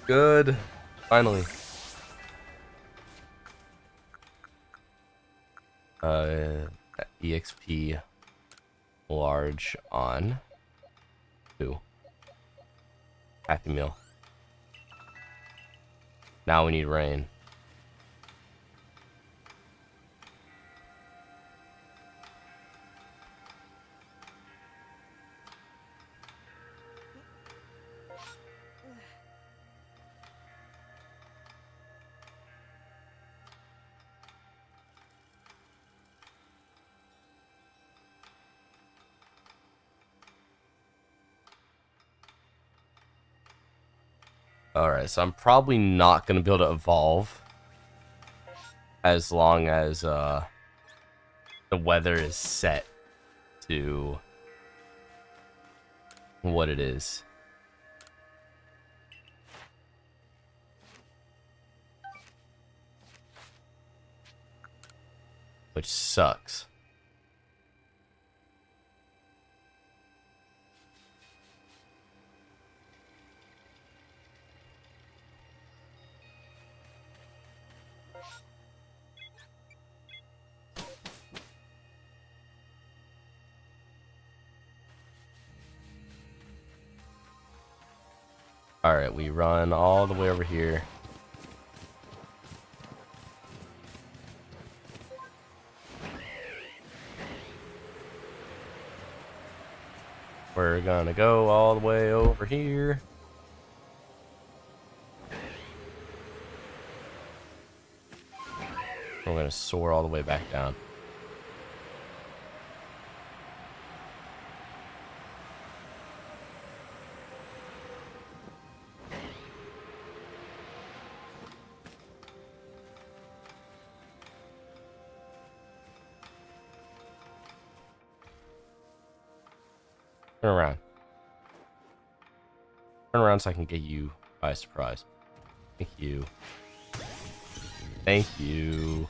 Good. Finally. EXP large on 2. Happy Meal. Now we need rain. Alright, so I'm probably not going to be able to evolve as long as the weather is set to what it is. Which sucks. Alright, we run all the way over here. We're gonna go all the way over here. We're gonna soar all the way back down. Turn around. Turn around so I can get you by surprise. Thank you. Thank you.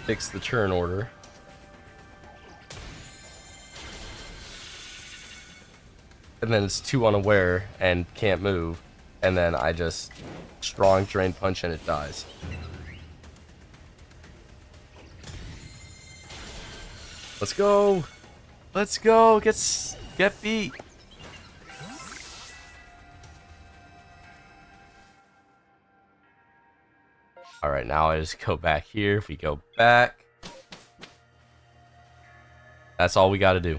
Fix the turn order. And then it's 2 unaware and can't move. And then I just strong drain punch and it dies. Let's go. Let's go. Get beat. All right, now I just go back here. If we go back, that's all we got to do.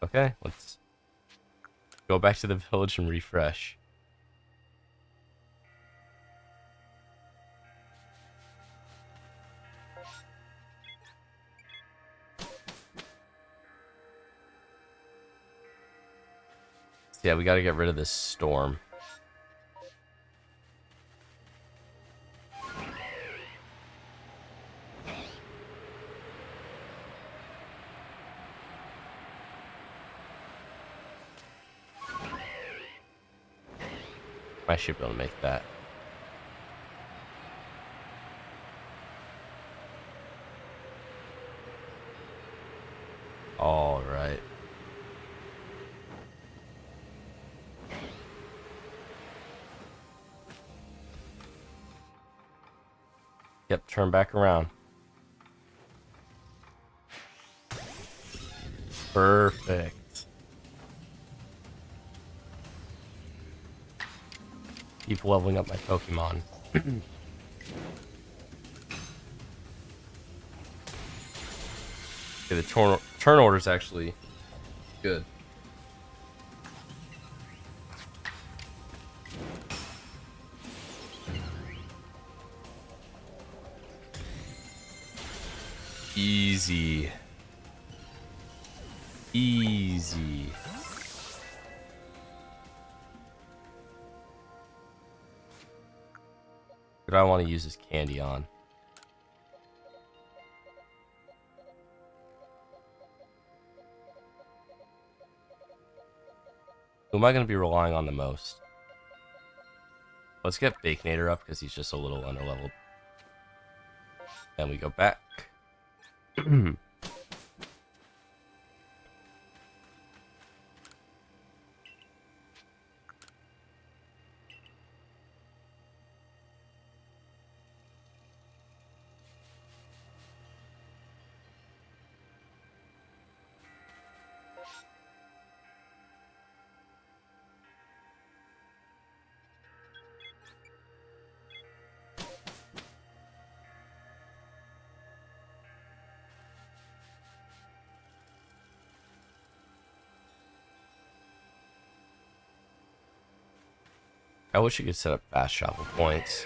Okay, let's go back to the village and refresh. Yeah, we got to get rid of this storm. I should be able to make that. All right. Yep, turn back around. Perfect. Keep leveling up my Pokemon. Okay, the turn order is actually good. Easy. Easy. What do I want to use this candy on? Who am I going to be relying on the most? Let's get Baconator up because he's just a little underleveled. Then we go back. I wish you could set up fast travel points.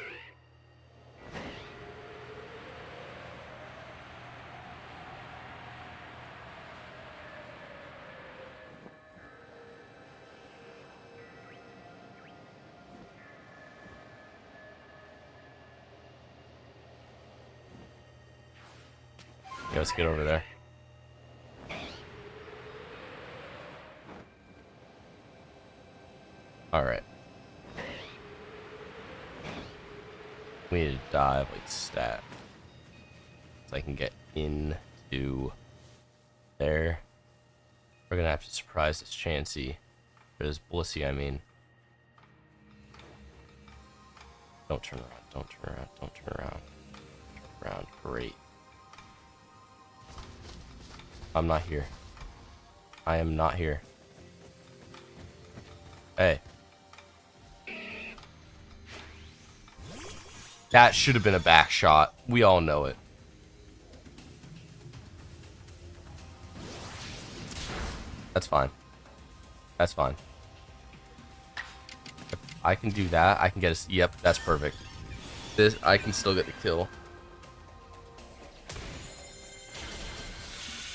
Yeah, let's get over there. Alright. We need to dive like stat. So I can get into there. We're gonna have to surprise this Chansey. Or this Blissey, I mean. Don't turn around, don't turn around, don't turn around. Turn around, great. I'm not here. I am not here. Hey. That should have been a back shot. We all know it. That's fine. That's fine. If I can do that, I can get a... Yep, that's perfect. This, I can still get the kill.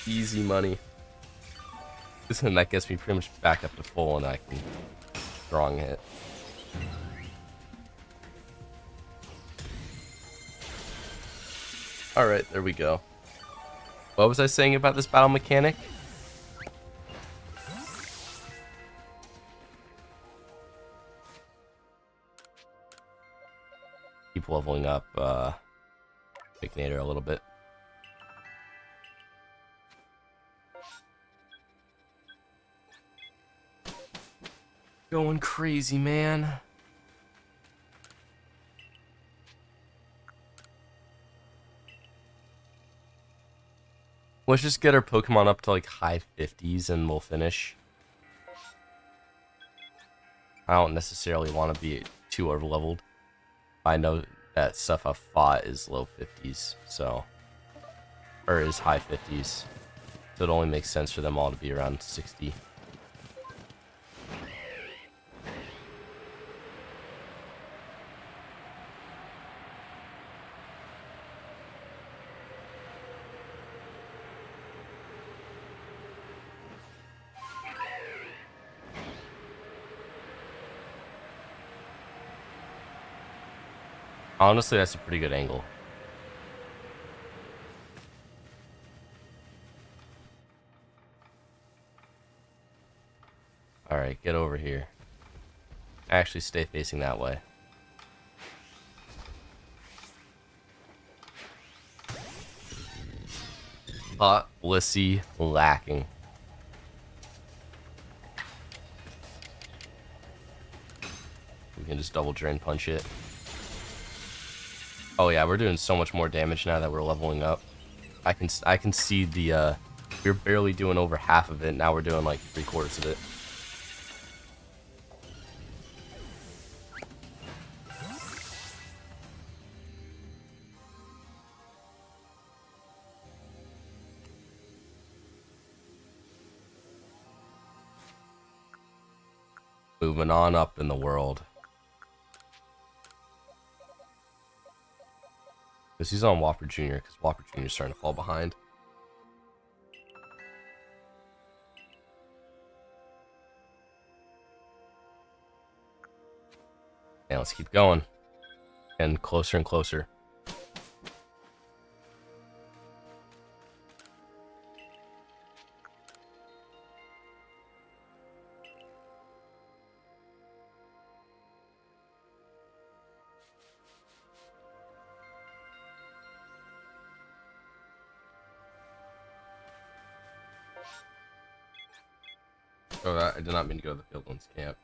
Easy money. And that gets me pretty much back up to full, and I can strong hit. Alright, there we go. What was I saying about this battle mechanic? Keep leveling up Baconator a little bit. Going crazy, man. Let's just get our Pokemon up to like high 50s and we'll finish. I don't necessarily want to be too overleveled. I know that stuff I've fought is low 50s, so... Or is high 50s. So it only makes sense for them all to be around 60. Honestly, that's a pretty good angle. Alright, get over here. Actually, stay facing that way. Hot, blissy, lacking. We can just double drain punch it. Oh yeah, we're doing so much more damage now that we're leveling up. I can see the we're barely doing over half of it. Now we're doing like 3/4 of it. Moving on up in the world. Because he's on Whopper Jr. because Whopper Jr. is starting to fall behind. Yeah, let's keep going. And closer and closer. Oh, I did not mean to go to the Fieldlands camp.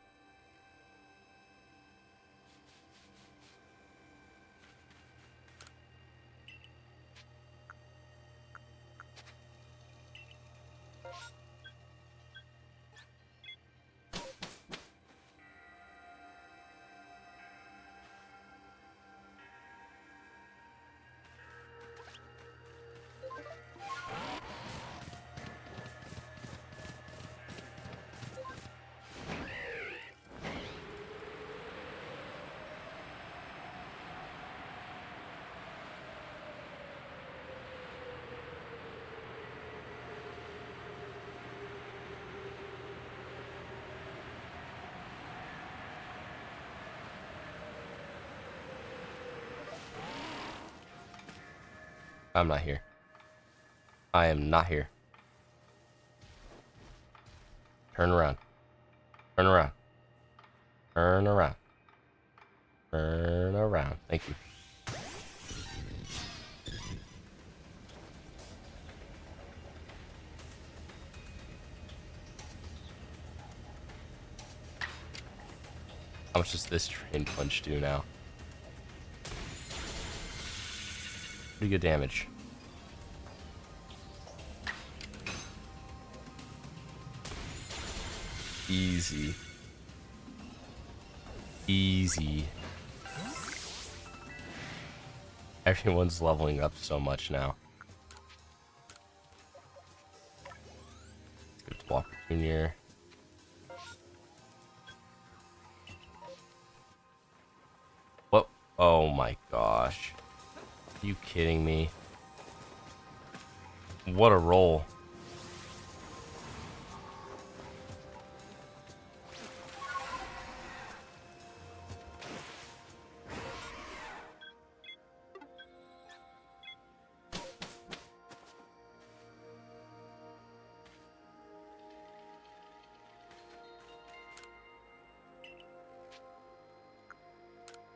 I'm not here. I am not here. Turn around. Turn around. Turn around. Turn around. Thank you. How much does this drain punch do now? Pretty good damage. Easy. Easy. Everyone's leveling up so much now. Let's go to Whopper Jr. What? Oh my gosh. Are you kidding me? What a roll.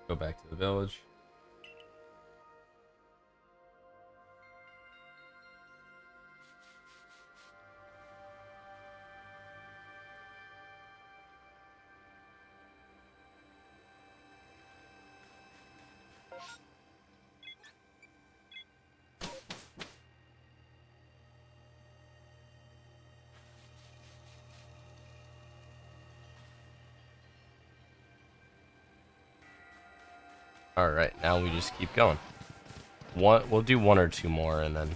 Go back to the village. Alright, now we just keep going. We'll do one or two more, and then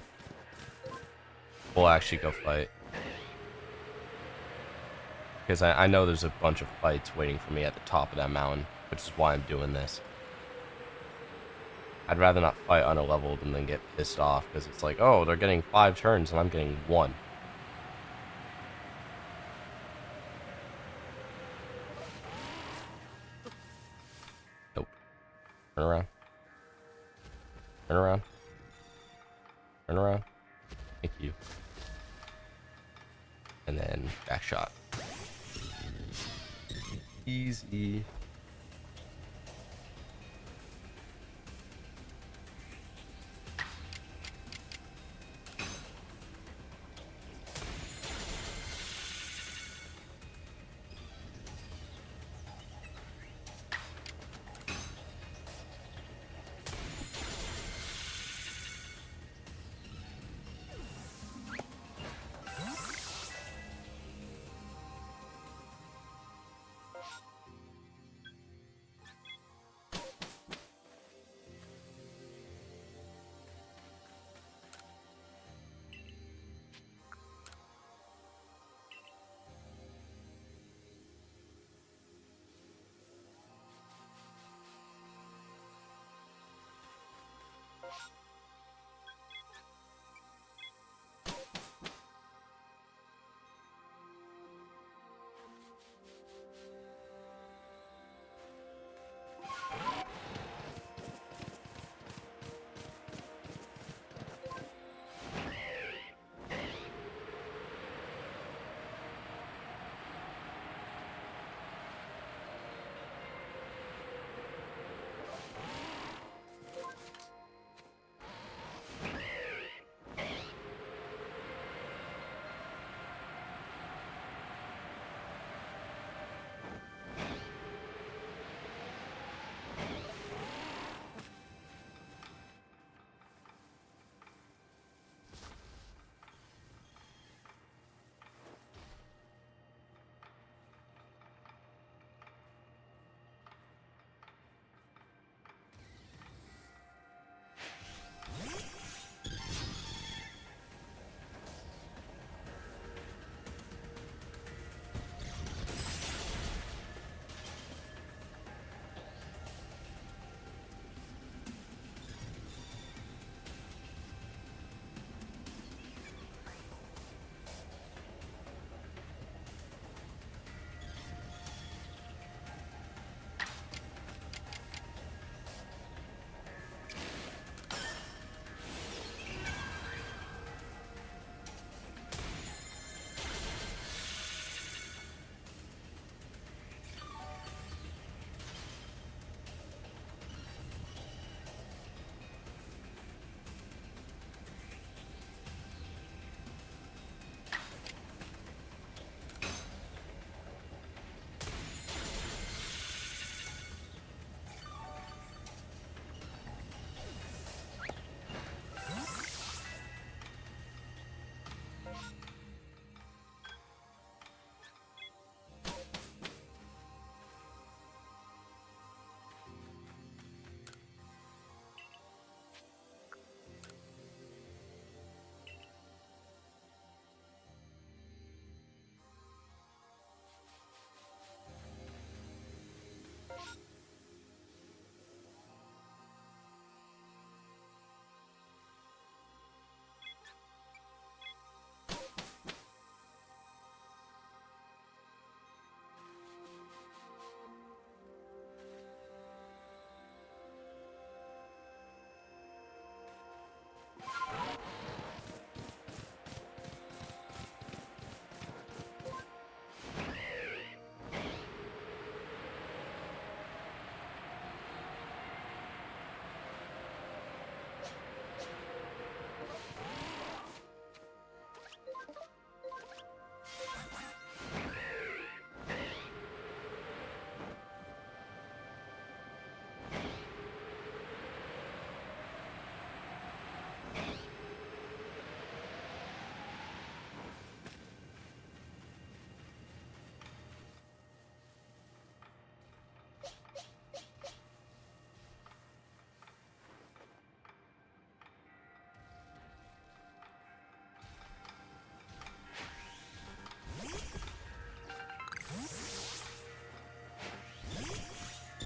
we'll actually go fight. Because I know there's a bunch of fights waiting for me at the top of that mountain, which is why I'm doing this. I'd rather not fight on a level than then get pissed off, because it's like, oh, they're getting 5 turns and I'm getting 1. Nope. Turn around. Turn around. Turn around. Thank you. And then back shot. Easy.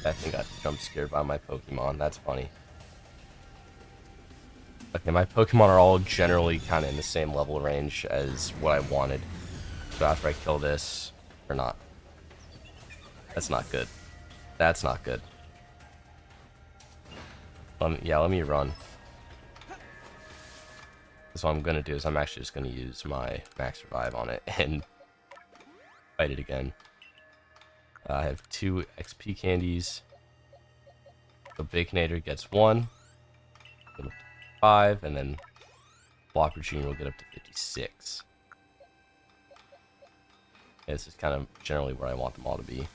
That thing got jump scared by my Pokemon. That's funny. Okay, my Pokemon are all generally kind of in the same level range as what I wanted. So after I kill this, or not. That's not good. That's not good. Let me run. So what I'm going to do is I'm actually just going to use my Max Revive on it and fight it again. I have 2 XP candies. So Baconator gets 1. Get up to 5, and then Whopper Jr. will get up to 56. Yeah, this is kind of generally where I want them all to be.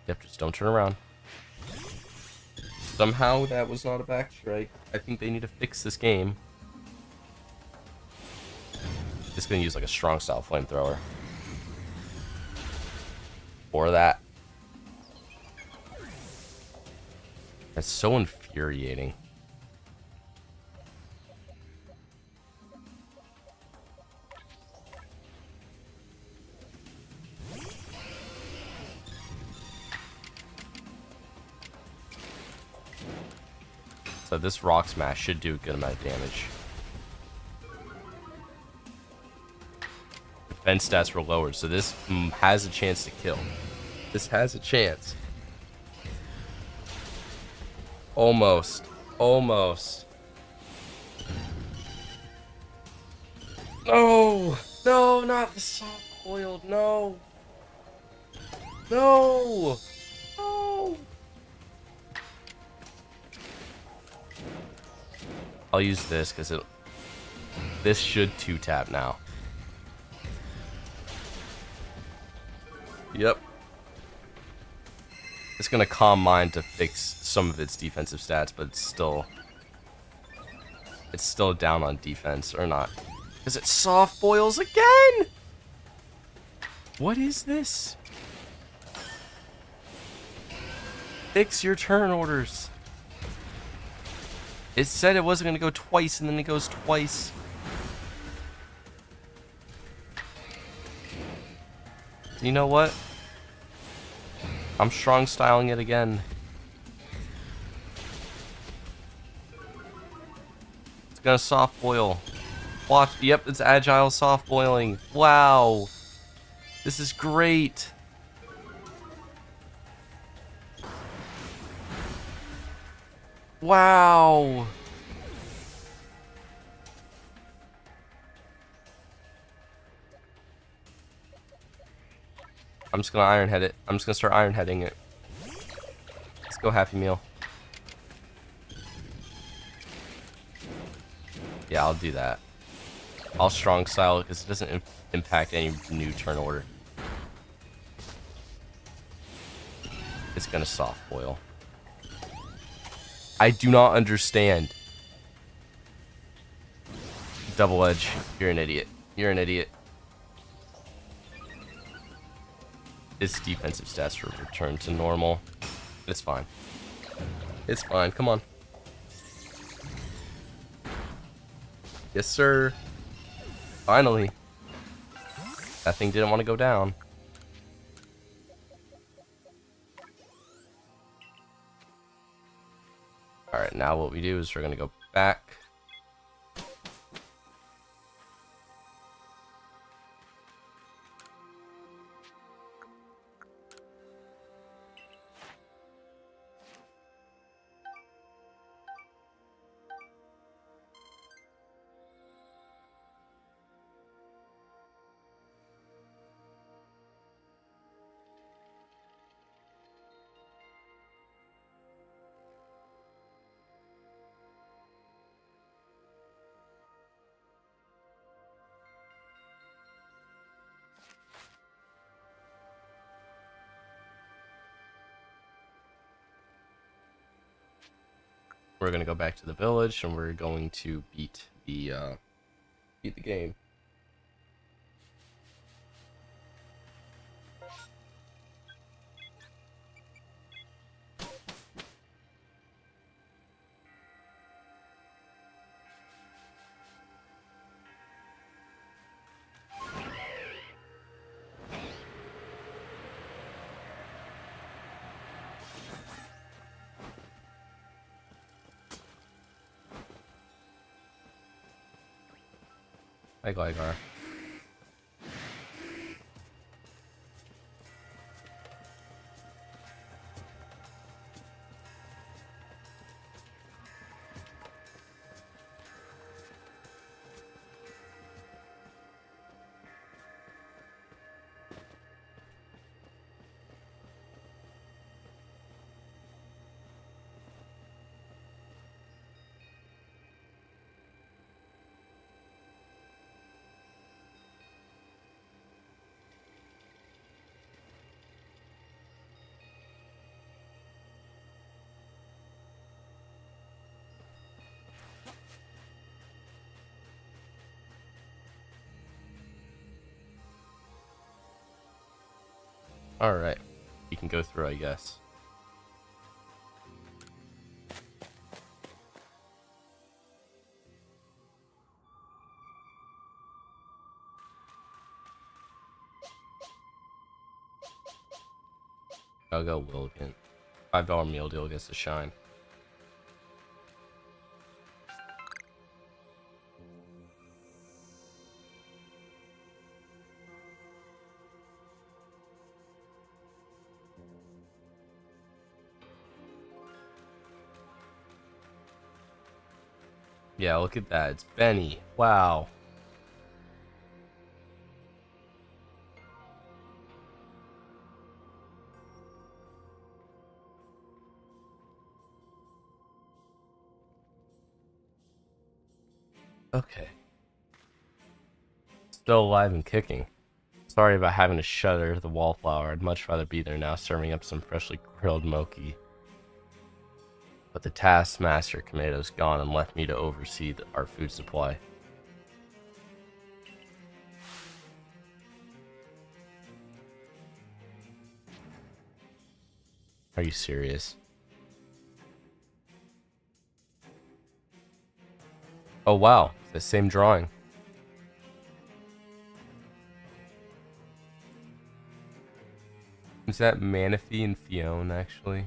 Yep, just don't turn around. Somehow that was not a back strike. I think they need to fix this game. Just gonna use like a strong style flamethrower. Or that. That's so infuriating. So this Rock Smash should do a good amount of damage. Defense stats were lowered, so this has a chance to kill. This has a chance. Almost. Almost. No! No, not the soft boiled. No! No! No! I'll use this because this should 2-tap now. Yep. It's gonna calm mine to fix some of its defensive stats, but it's still down on defense, or not. Because it soft boils again! What is this? Fix your turn orders. It said it wasn't gonna go twice, and then it goes twice. You know what? I'm strong styling it again. It's gonna soft boil. Watch. Yep, it's agile soft boiling. Wow. This is great. Wow. I'm just gonna Iron Head it. I'm just gonna start Iron Heading it. Let's go Happy Meal. Yeah, I'll do that. I'll strong style it because it doesn't impact any new turn order. It's gonna soft boil. I do not understand. Double Edge, you're an idiot. You're an idiot. Its defensive stats were returned to normal. It's fine. It's fine. Come on. Yes, sir. Finally. That thing didn't want to go down. Alright, now what we do is we're going to go back. We're gonna go back to the village and we're going to beat the game. Hi, Gligar. Alright. You can go through, I guess. I'll go Willigan. $5 meal deal gets a shine. Yeah, look at that. It's Benny. Wow. Okay. Still alive and kicking. Sorry about having to shutter the wallflower. I'd much rather be there now serving up some freshly grilled mochi. But the taskmaster Kameto's gone and left me to oversee our food supply. Are you serious? Oh wow, it's the same drawing. Is that Manaphy and Fiona actually?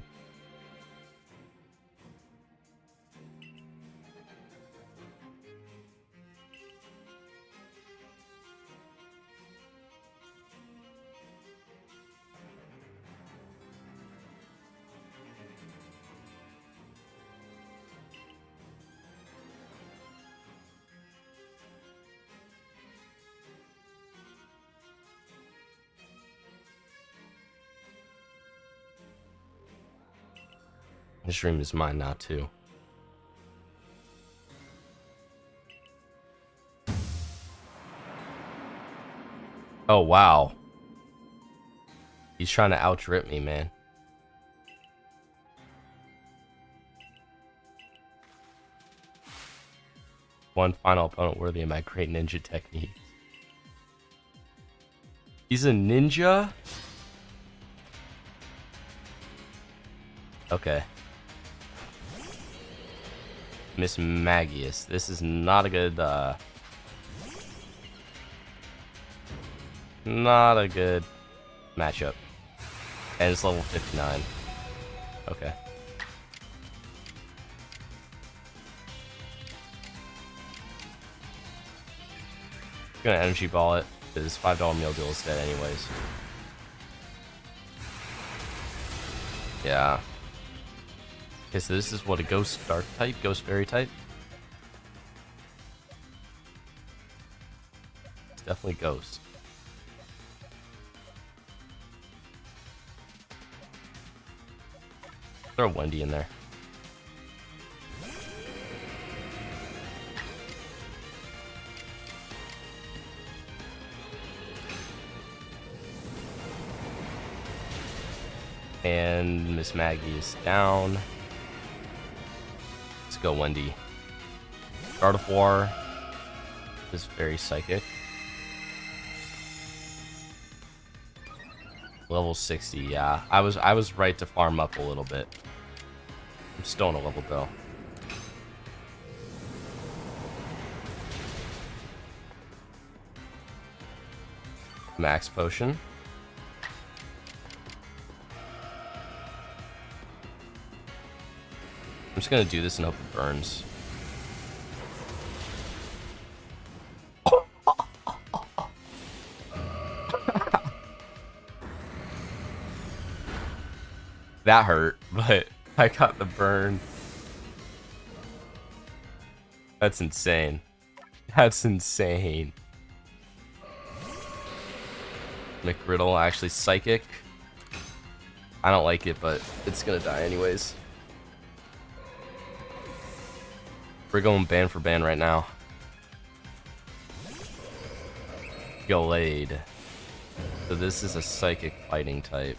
This room is mine now too. Oh wow. He's trying to outdrip me, man. One final opponent worthy of my great ninja techniques. He's a ninja? Okay. Miss Magius. This is not a good, not a good matchup. And it's level 59. Okay. Gonna energy ball it. His $5 meal deal is dead anyways. Yeah. Okay, so this is what, a ghost dark type? Ghost fairy type? It's definitely ghost. Throw Wendy in there. And Miss Maggie is down. Let's go, Wendy. Gardevoir is very psychic. Level 60, yeah. I was right to farm up a little bit. I'm still in a level though. Max potion. I'm just gonna do this and hope it burns. That hurt, but I got the burn. That's insane. That's insane. McGriddle actually psychic. I don't like it, but it's gonna die anyways. We're going band for band right now. Gallade. So this is a psychic fighting type.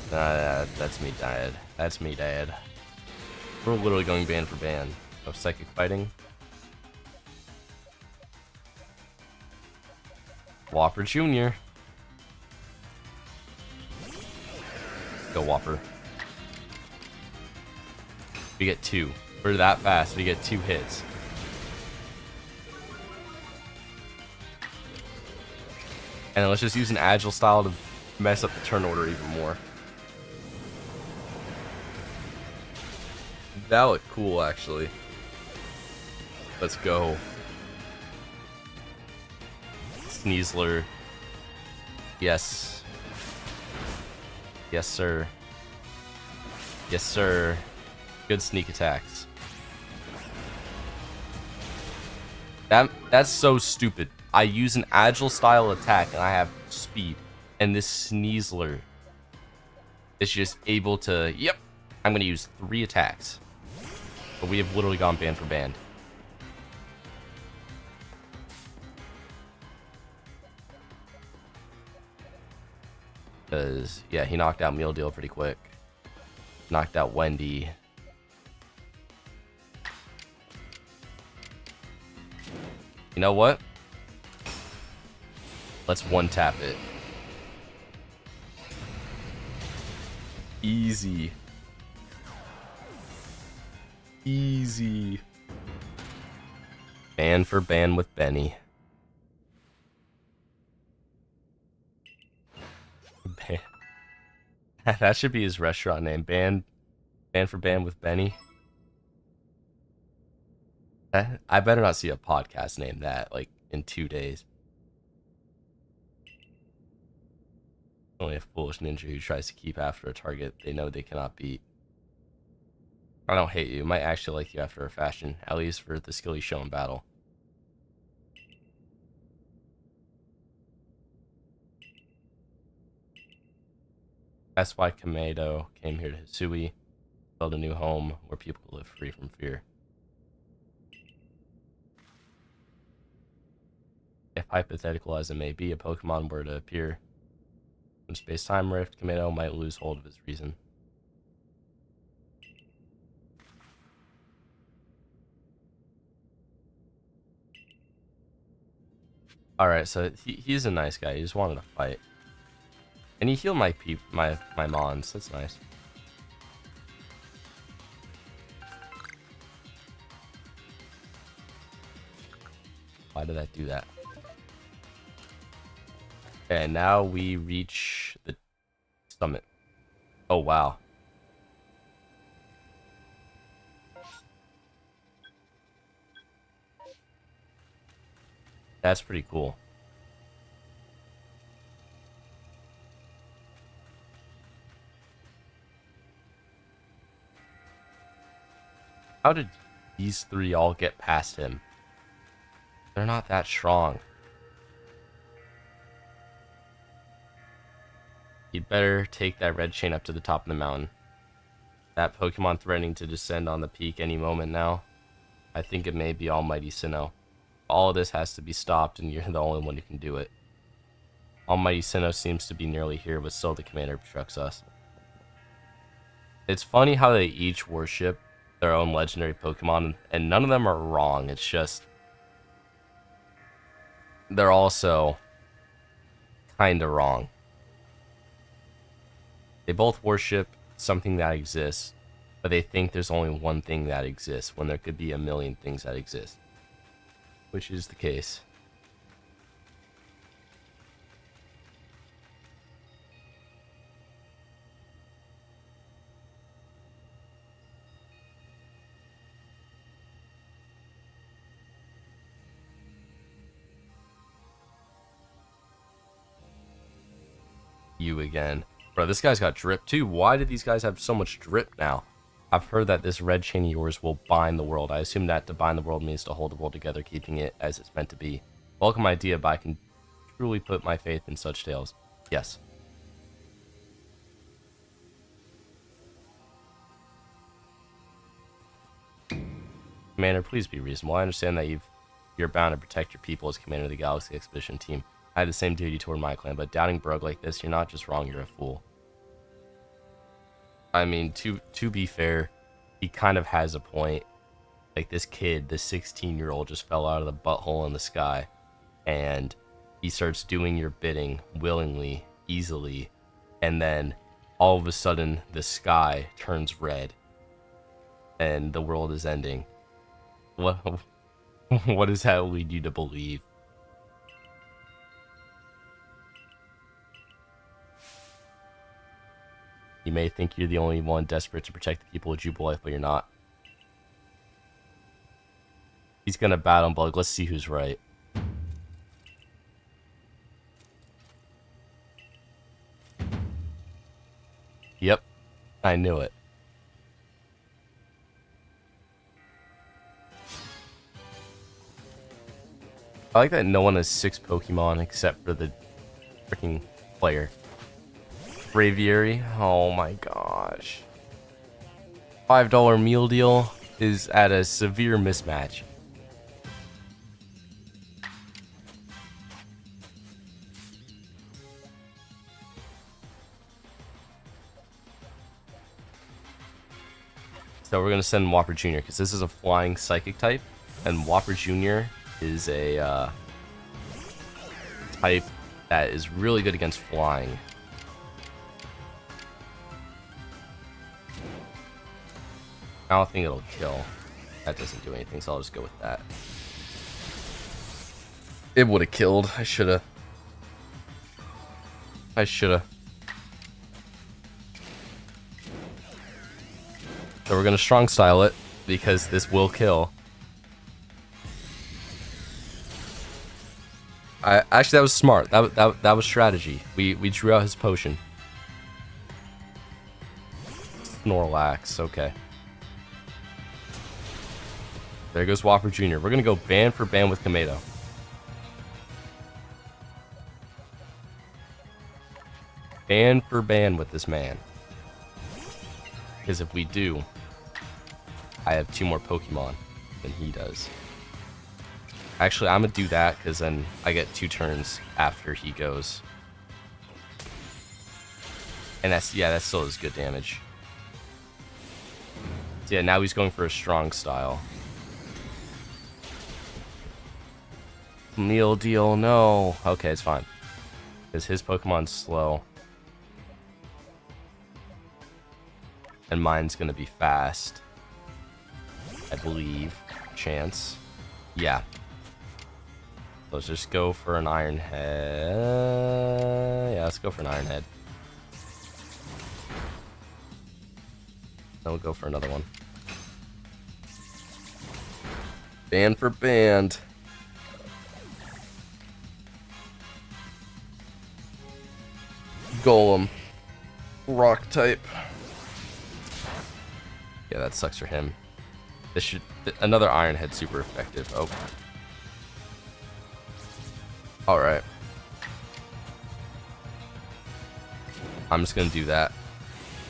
That's me, Dad. That's me, Dad. We're literally going band for band of psychic fighting. Whopper Jr. Go Whopper. We get 2. We're that fast. We get 2 hits. And then let's just use an agile style to mess up the turn order even more. That looked cool, actually. Let's go. Sneasler. Yes. Yes, sir. Yes, sir. Good sneak attacks. That's so stupid. I use an agile style attack and I have speed. And this Sneasler is just able to, yep, I'm going to use 3 attacks. But we have literally gone band for band. Because, yeah, he knocked out Meal Deal pretty quick. Knocked out Wendy. You know what? Let's one-tap it. Easy. Easy. Band for band with Benny. That should be his restaurant name. Band for band with Benny. I better not see a podcast named that, like, in 2 days. Only a foolish ninja who tries to keep after a target they know they cannot beat. I don't hate you. Might actually like you after a fashion, at least for the skill you show in battle. That's why Kamado came here to Hisui, build a new home where people live free from fear. If hypothetical as it may be, a Pokemon were to appear from space-time rift, Kamado might lose hold of his reason. Alright, so he's a nice guy. He just wanted to fight. And he healed my mons. That's nice. Why did that do that? Okay, now we reach the summit. Oh, wow. That's pretty cool. How did these 3 all get past him? They're not that strong. You'd better take that red chain up to the top of the mountain. That Pokemon threatening to descend on the peak any moment now. I think it may be Almighty Sinnoh. All of this has to be stopped, and you're the only one who can do it. Almighty Sinnoh seems to be nearly here, but still the commander obstructs us. It's funny how they each worship their own legendary Pokemon, and none of them are wrong. It's just they're also kinda wrong. They both worship something that exists, but they think there's only one thing that exists when there could be a million things that exist. Which is the case. You again. Bro, this guy's got drip too. Why did these guys have so much drip now? I've heard that this red chain of yours will bind the world. I assume that to bind the world means to hold the world together, keeping it as it's meant to be. Welcome idea, but I can truly put my faith in such tales. Yes. Commander, please be reasonable. I understand that you're bound to protect your people as commander of the Galaxy Expedition team. I had the same duty toward my clan, but doubting Brug like this, you're not just wrong, you're a fool. I mean, to be fair, he kind of has a point. Like, this kid, this 16-year-old just fell out of the butthole in the sky, and he starts doing your bidding willingly, easily, and then all of a sudden the sky turns red and the world is ending. What does that lead you to believe? You may think you're the only one desperate to protect the people of Jubilife, but you're not. He's gonna battle Bug. Let's see who's right. Yep, I knew it. I like that no one has 6 Pokemon except for the freaking player. Braviary, oh my gosh. $5 meal deal is at a severe mismatch. So we're going to send Whopper Jr. because this is a flying psychic type, and Whopper Jr. is a type that is really good against flying. I don't think it'll kill. That doesn't do anything, so I'll just go with that. It would have killed. I should have. So we're going to strong style it because this will kill. Actually, that was smart. That was strategy. We drew out his potion. Snorlax, okay. There goes Whopper Jr. We're going to go ban for ban with Kamado. Ban for ban with this man. Because if we do, I have 2 more Pokemon than he does. Actually, I'm going to do that because then I get 2 turns after he goes. And that still is good damage. So yeah, now he's going for a strong style. Meal deal, no. Okay, it's fine. Because his Pokemon's slow. And mine's going to be fast. I believe. Chance. Yeah. Let's just go for an Iron Head. Yeah, let's go for an Iron Head. Then we'll go for another one. Band for band. Golem. Rock type. Yeah, that sucks for him. This should... Another Iron Head super effective. Oh. Alright. I'm just gonna do that.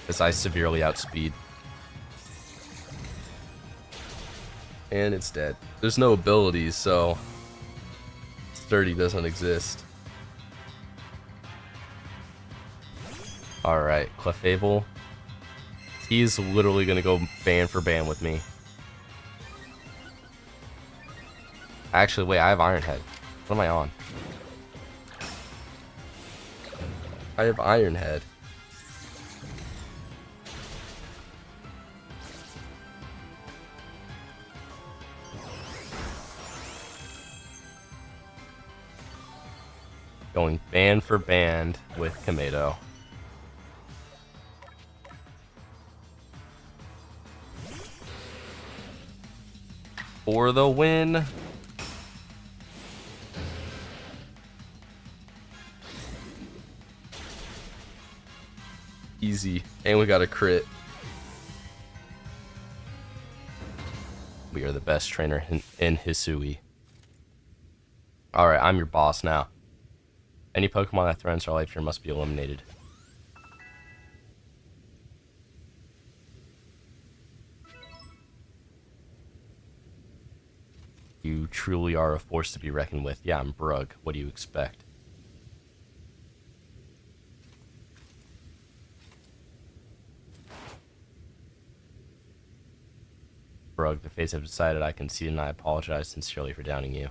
Because I severely outspeed. And it's dead. There's no abilities, so... Sturdy doesn't exist. Alright, Clefable. He's literally gonna go ban for ban with me. Actually, wait, I have Iron Head. What am I on? I have Iron Head. Going band for band with Kamado. For the win. Easy. And we got a crit. We are the best trainer in Hisui. Alright, I'm your boss now. Any Pokemon that threatens our life here must be eliminated. You truly are a force to be reckoned with. Yeah, I'm Brug. What do you expect? Brug, the fates have decided I concede and I apologize sincerely for downing you.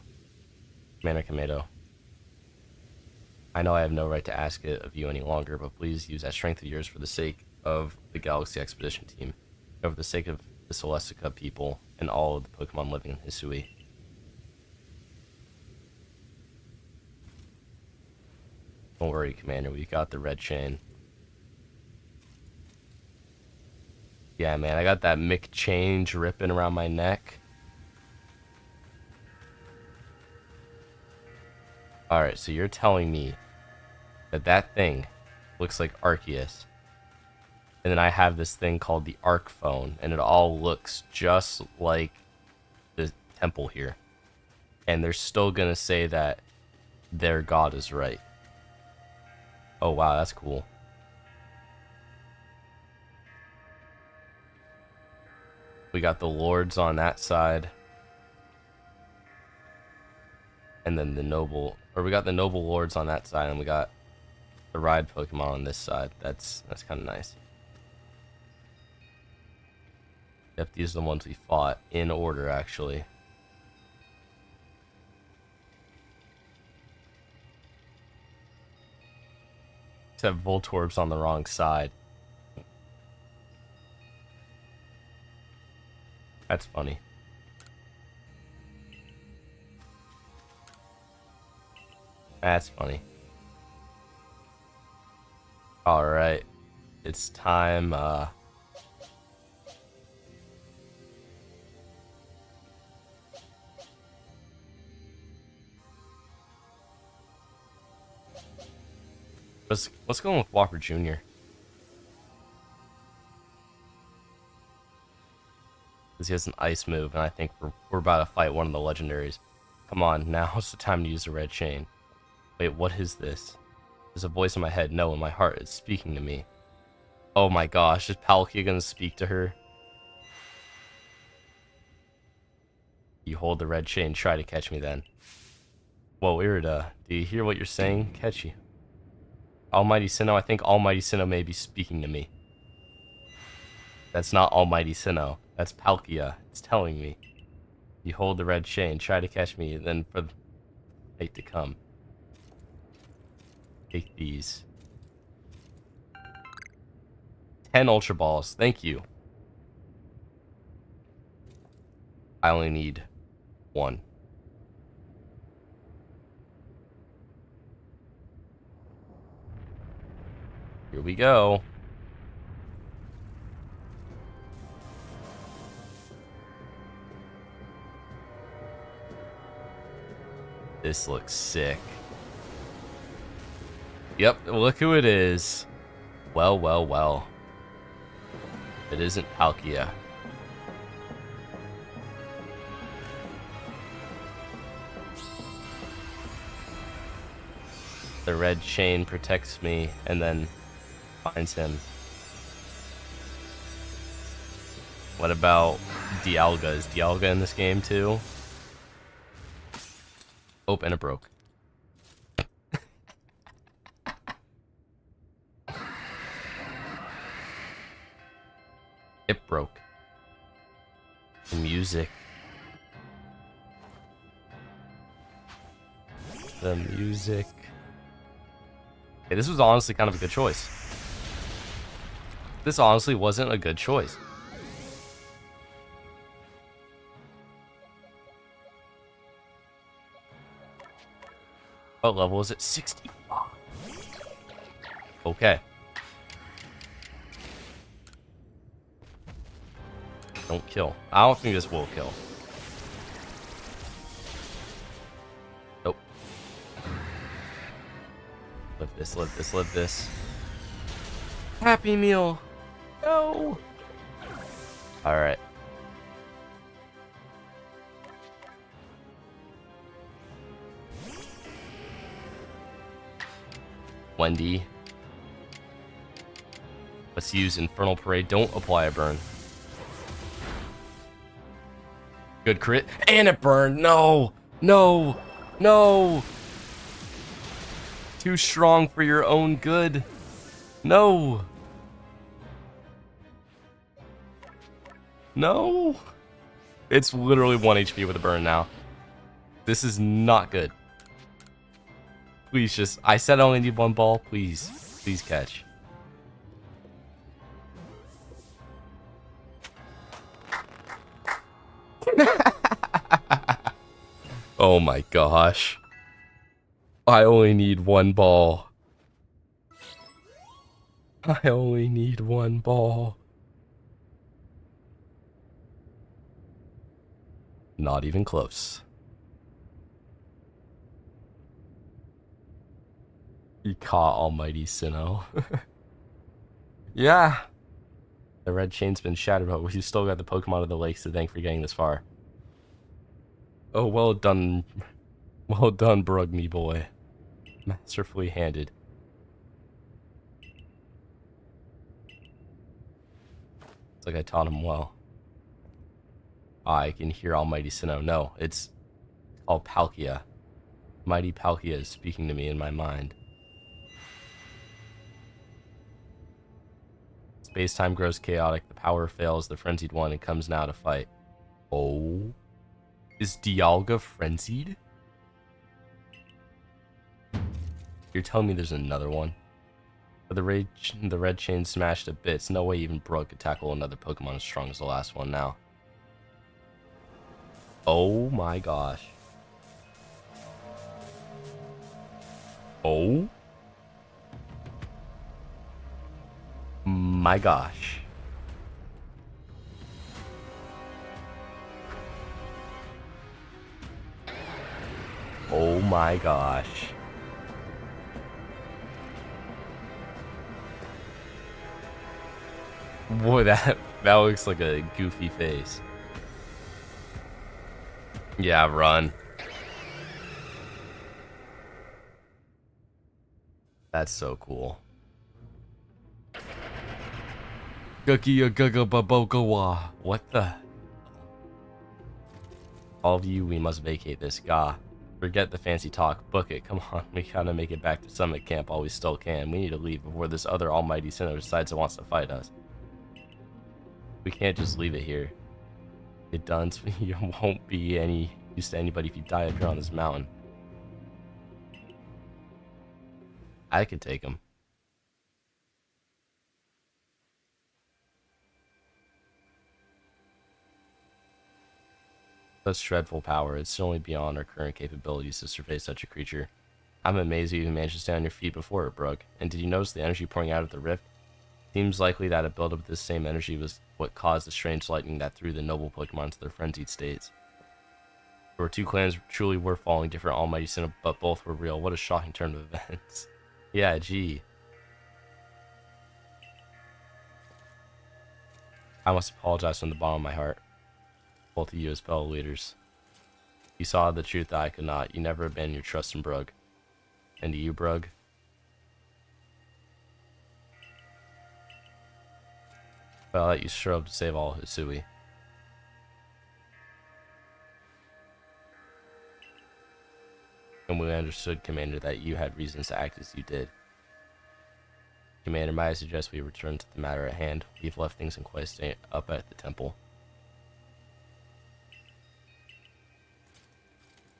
Commander Kamado. I know I have no right to ask it of you any longer, but please use that strength of yours for the sake of the Galaxy Expedition Team, and for the sake of the Celestica people, and all of the Pokemon living in Hisui. Don't worry, Commander, we got the red chain. Yeah, man, I got that Mick chain dripping around my neck. Alright, so you're telling me that that thing looks like Arceus. And then I have this thing called the Arc Phone, and it all looks just like the temple here. And they're still gonna say that their god is right. Oh wow, that's cool. We got the lords on that side. And then the noble, or we got the noble lords on that side, and we got the ride Pokemon on this side. That's kind of nice. Yep, these are the ones we fought in order, actually. Except Voltorb's on the wrong side. That's funny. That's funny. Alright. It's time, Let's go with Whopper Jr. Because he has an ice move, and I think we're about to fight one of the legendaries. Come on, now's the time to use the red chain. Wait, what is this? There's a voice in my head, no, in my heart, it's speaking to me. Oh my gosh, is Palkia gonna speak to her? You hold the red chain, try to catch me then. Whoa, Irida, do you hear what you're saying? Catch you. Almighty Sinnoh, I think Almighty Sinnoh may be speaking to me. That's not Almighty Sinnoh. That's Palkia. It's telling me. You hold the red chain, try to catch me, then for the fate to come. Take these. 10 Ultra Balls. Thank you. I only need 1. Here we go. This looks sick. Yep, look who it is. Well, well, well. It isn't Palkia. The red chain protects me and then finds him. What about Dialga? Is Dialga in this game too? Oh, and it broke. It broke. The music. The music. Okay, this was honestly kind of a good choice. This honestly wasn't a good choice. What level is it? 60. Okay. Don't kill. I don't think this will kill. Nope. Live this, live this, live this. Happy Meal! No! Alright. Wendy. Let's use Infernal Parade. Don't apply a burn. Good crit. And it burned. No! No! No! Too strong for your own good. No! No! It's literally 1 HP with a burn now. This is not good. Please just... I said I only need 1 ball. Please. Please catch. Oh my gosh. I only need 1 ball. I only need 1 ball. Not even close. He caught Almighty Sinnoh. Yeah. The red chain's been shattered, but we still got the Pokemon of the Lakes to thank for getting this far. Oh, well done. Well done, Brug, me boy. Masterfully handed. It's like I taught him well. I can hear Almighty Sinnoh. No, it's called Palkia. Mighty Palkia is speaking to me in my mind. Space-time grows chaotic, the power fails, the frenzied one, and comes now to fight. Oh? Is Dialga frenzied? You're telling me there's another one? But the red chain smashed to bits. No way even Brug could tackle another Pokemon as strong as the last one now. Oh my gosh. Oh my gosh. Oh my gosh. Boy, that looks like a goofy face. Yeah, run. That's so cool. What the? All of you, we must vacate this. Gah. Forget the fancy talk. Book it. Come on. We gotta make it back to Summit Camp while we still can. We need to leave before this other Almighty Sinnoh decides it wants to fight us. We can't just leave it here. It done. You won't be any use to anybody if you die up here on this mountain. I could take him. Such dreadful power. It's only beyond our current capabilities to survey such a creature. I'm amazed you even managed to stay on your feet before it, Brug. And did you notice the energy pouring out of the rift? Seems likely that a buildup of this same energy was what caused the strange lightning that threw the noble Pokemon to their frenzied states. There were 2 clans truly were following different Almighty Sinnoh, but both were real. What a shocking turn of events. Yeah, gee. I must apologize from the bottom of my heart. Both of you as fellow leaders. You saw the truth that I could not. You never abandoned your trust in Brug. And to you, Brug, well, that you strove to save all Hisui. And we understood, Commander, that you had reasons to act as you did. Commander, might I suggest we return to the matter at hand? We've left things in quite a state up at the temple.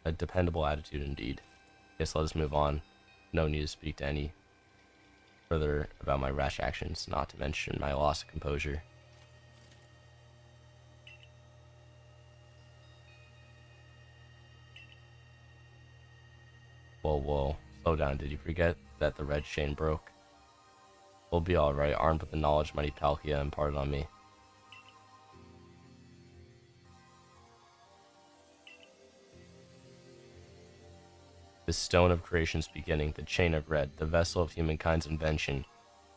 A dependable attitude indeed. Yes, let us move on. No need to speak to any further about my rash actions, not to mention my loss of composure. Whoa. Slow down. Did you forget that the red chain broke? We'll be alright, armed with the knowledge mighty Palkia imparted on me. The stone of creation's beginning, the chain of red, the vessel of humankind's invention.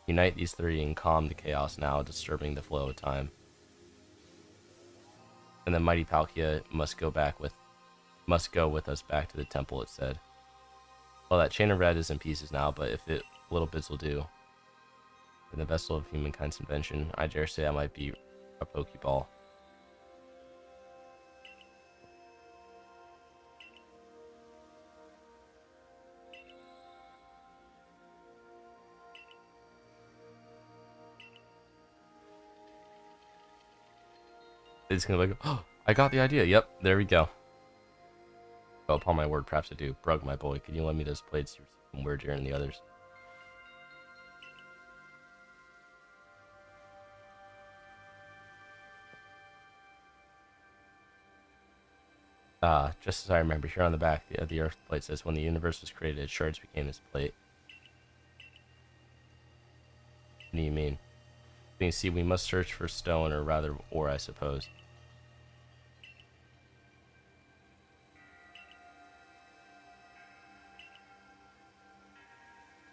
Unite these three and calm the chaos now, disturbing the flow of time. And the mighty Palkia must go with us back to the temple, it said. Well, that chain of red is in pieces now, but if it little bits will do. In the vessel of humankind's invention, I dare say I might be a Pokeball. It's gonna be like, oh, I got the idea. Yep, there we go. Oh, upon my word, perhaps I do. Brug, my boy, can you lend me those plates? You're weird here than the others. Just as I remember, here on the back of the Earth plate says, when the universe was created, shards became this plate. What do you mean? You see, we must search for stone, or rather ore, I suppose.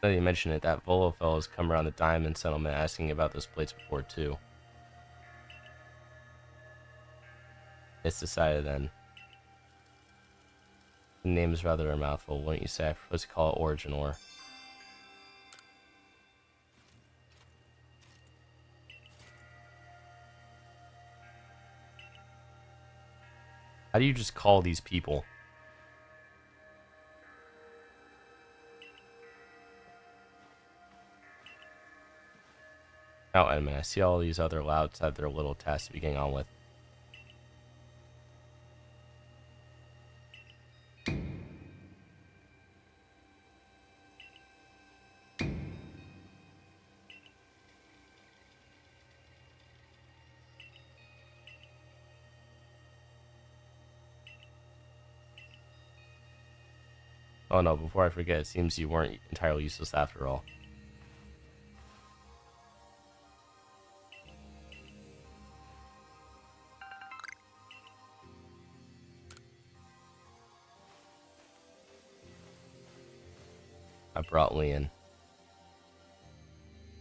Now that you mention it, that Volo fellow has come around the diamond settlement asking about those plates before, too. It's decided then. The name is rather a mouthful, wouldn't you say? I propose to call it Origin Ore. How do you just call these people? Oh, and I see all these other louds have their little tasks to be getting on with. Oh no, before I forget, it seems you weren't entirely useless after all. I brought Leon.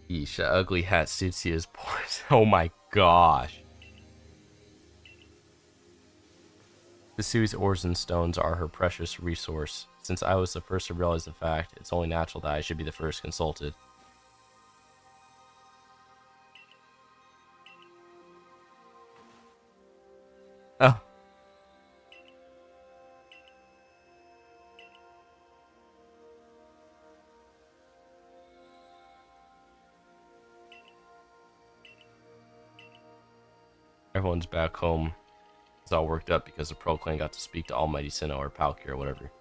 Yeesh, that ugly hat suits you as pores. Oh my gosh. The series ores and stones are her precious resource. Since I was the first to realize the fact, it's only natural that I should be the first consulted. Oh. Everyone's back home. It's all worked up because the Pro Clan got to speak to Almighty Sinnoh or Palkia or whatever.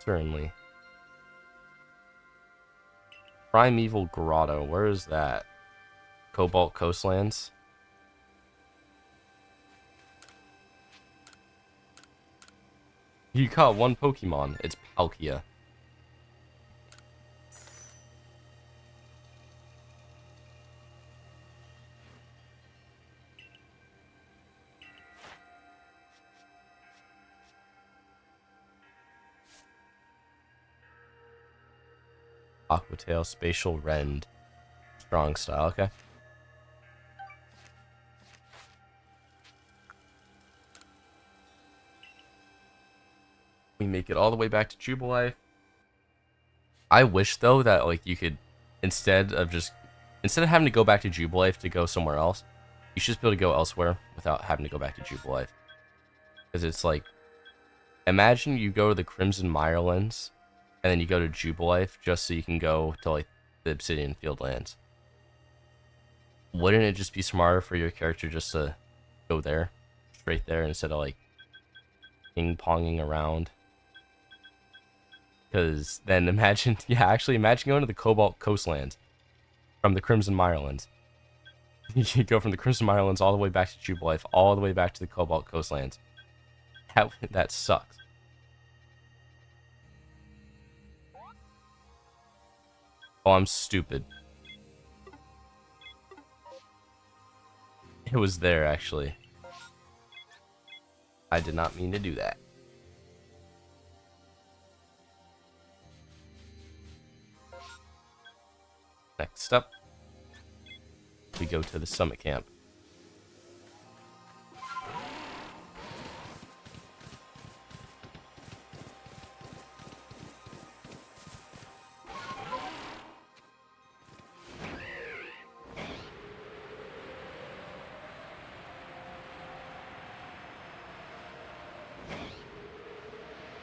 Certainly. Primeval Grotto, where is that? Cobalt Coastlands? You caught one Pokemon. It's Palkia. Aquatail, Spatial Rend. Strong style, okay. We make it all the way back to Jubilife. I wish though that like you could instead of having to go back to Jubilife to go somewhere else, you should just be able to go elsewhere without having to go back to Jubilife. Because it's like, imagine you go to the Crimson Mirelands and then you go to Jubilife just so you can go to like the Obsidian Fieldlands. Wouldn't it just be smarter for your character just to go there, straight there, instead of like ping-ponging around? Because then imagine, yeah, actually imagine going to the Cobalt Coastlands from the Crimson Mirelands. You go from the Crimson Mirelands all the way back to Jubilife, all the way back to the Cobalt Coastlands. That sucks. Oh, I'm stupid. It was there, actually. I did not mean to do that. Next up, we go to the summit camp.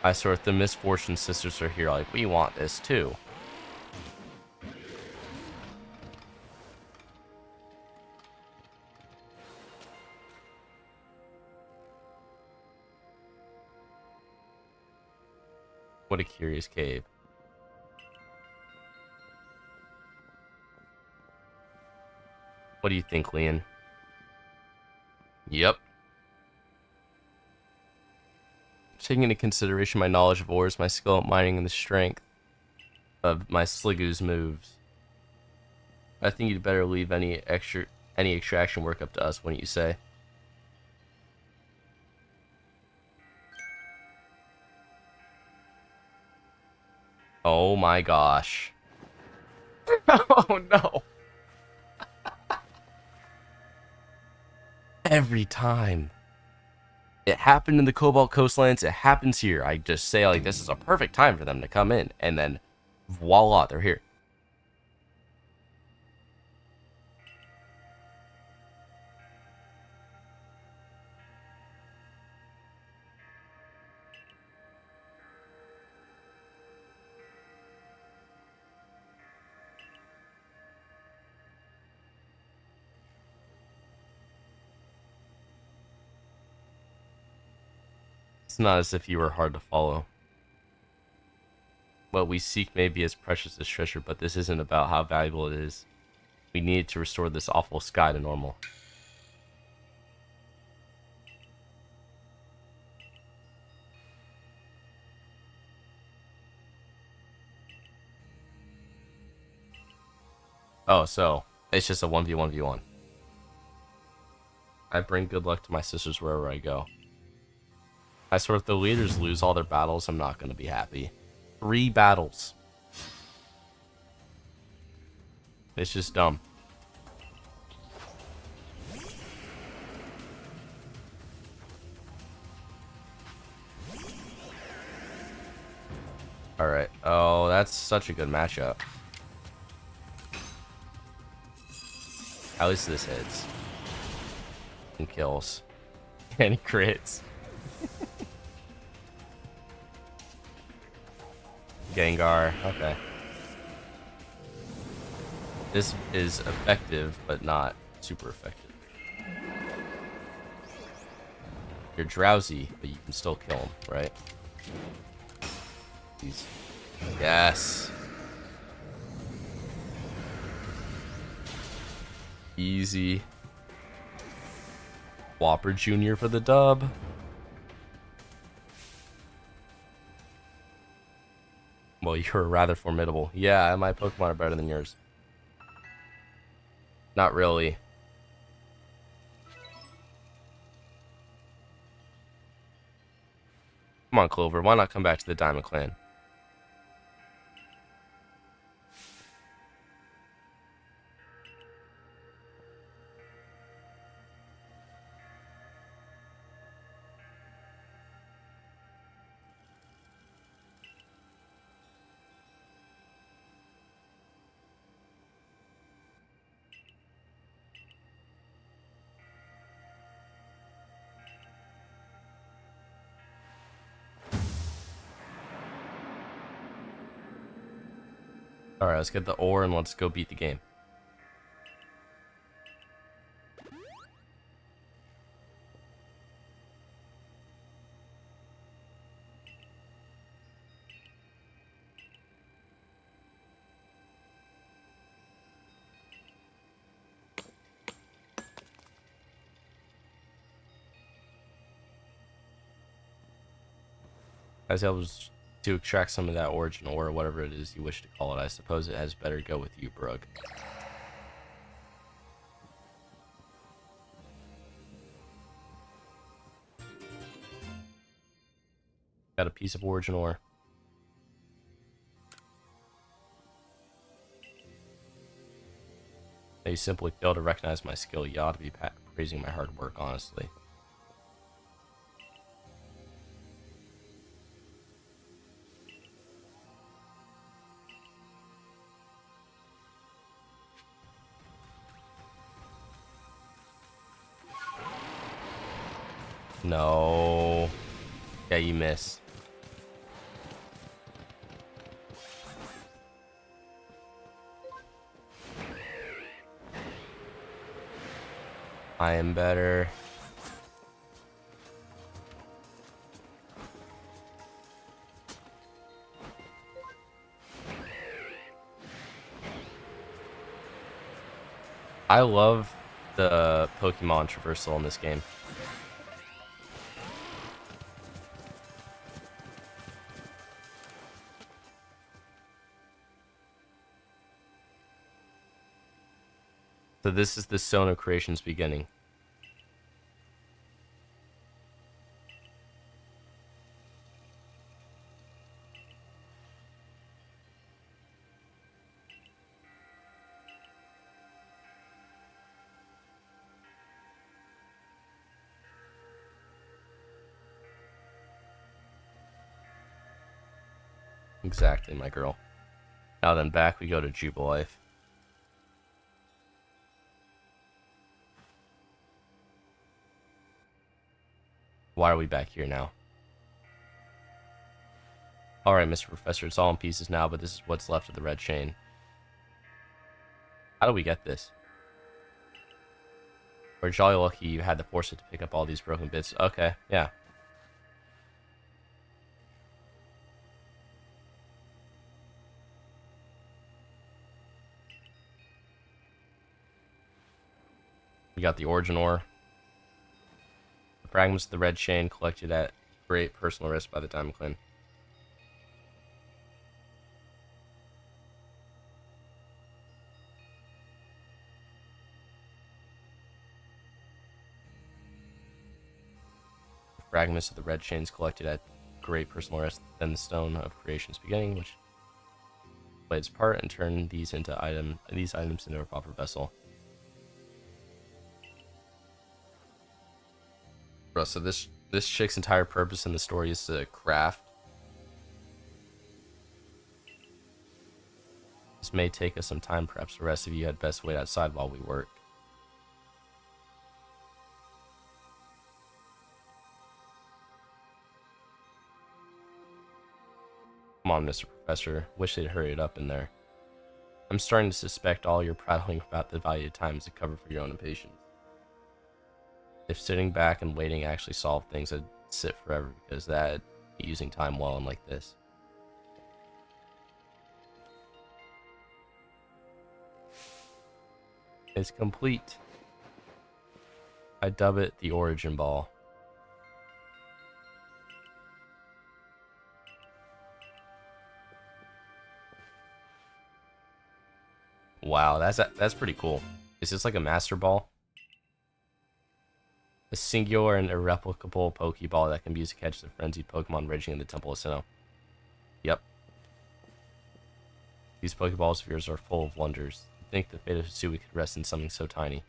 I sort the Misfortune Sisters are here, like, we want this too. What a curious cave. What do you think, Leon? Yep. Taking into consideration my knowledge of ores, my skill at mining, and the strength of my Sligoo's moves, I think you'd better leave any extraction work up to us, wouldn't you say? Oh my gosh. Oh no. Every time. It happened in the Cobalt Coastlands, it happens here. I just say, like, this is a perfect time for them to come in, and then voila, they're here. It's not as if you were hard to follow. What we seek may be as precious as treasure, but this isn't about how valuable it is. We need to restore this awful sky to normal. Oh, so it's just a 1v1v1. I bring good luck to my sisters wherever I go. I swear if the leaders lose all their battles, I'm not going to be happy. 3 battles. It's just dumb. Alright. Oh, that's such a good matchup. At least this hits. And kills. And he crits. Gengar. Okay. This is effective, but not super effective. You're drowsy, but you can still kill him, right? Easy. Yes. Easy. Whopper Jr. for the dub. Well, you're rather formidable. Yeah, my Pokemon are better than yours. Not really. Come on, Clover. Why not come back to the Diamond Clan? Alright, let's get the ore and let's go beat the game. As I was to extract some of that origin ore, or whatever it is you wish to call it, I suppose it has better go with you, Brug. Got a piece of origin ore. They simply fail to recognize my skill. You ought to be praising my hard work, honestly. No. Yeah, you miss. I am better. I love the Pokemon traversal in this game. So this is the Zone of Creation's beginning. Exactly, my girl. Now then, back we go to Jubilife. Why are we back here now? Alright, Mr. Professor, it's all in pieces now, but this is what's left of the red chain. How do we get this? We're jolly lucky you had the foresight to pick up all these broken bits. Okay, yeah. We got the origin ore. The fragments of the red chain collected at great personal risk by the Diamond Clan. Fragments of the red chains collected at great personal risk, then the Stone of Creation's beginning, which played its part and turned these items into a proper vessel. Bro, so this chick's entire purpose in the story is to craft. This may take us some time, perhaps the rest of you had best wait outside while we work. Come on, Mr. Professor. Wish they'd hurry it up in there. I'm starting to suspect all your prattling about the value of time is a cover for your own impatience. If sitting back and waiting actually solved things, I'd sit forever because that'd be using time well and like this. It's complete. I dub it the Origin Ball. Wow, that's pretty cool. Is this like a Master Ball? A singular and irreplicable Pokeball that can be used to catch the frenzied Pokemon raging in the Temple of Sinnoh. Yep. These Pokeballs of yours are full of wonders. You'd think the fate of Hisui could rest in something so tiny.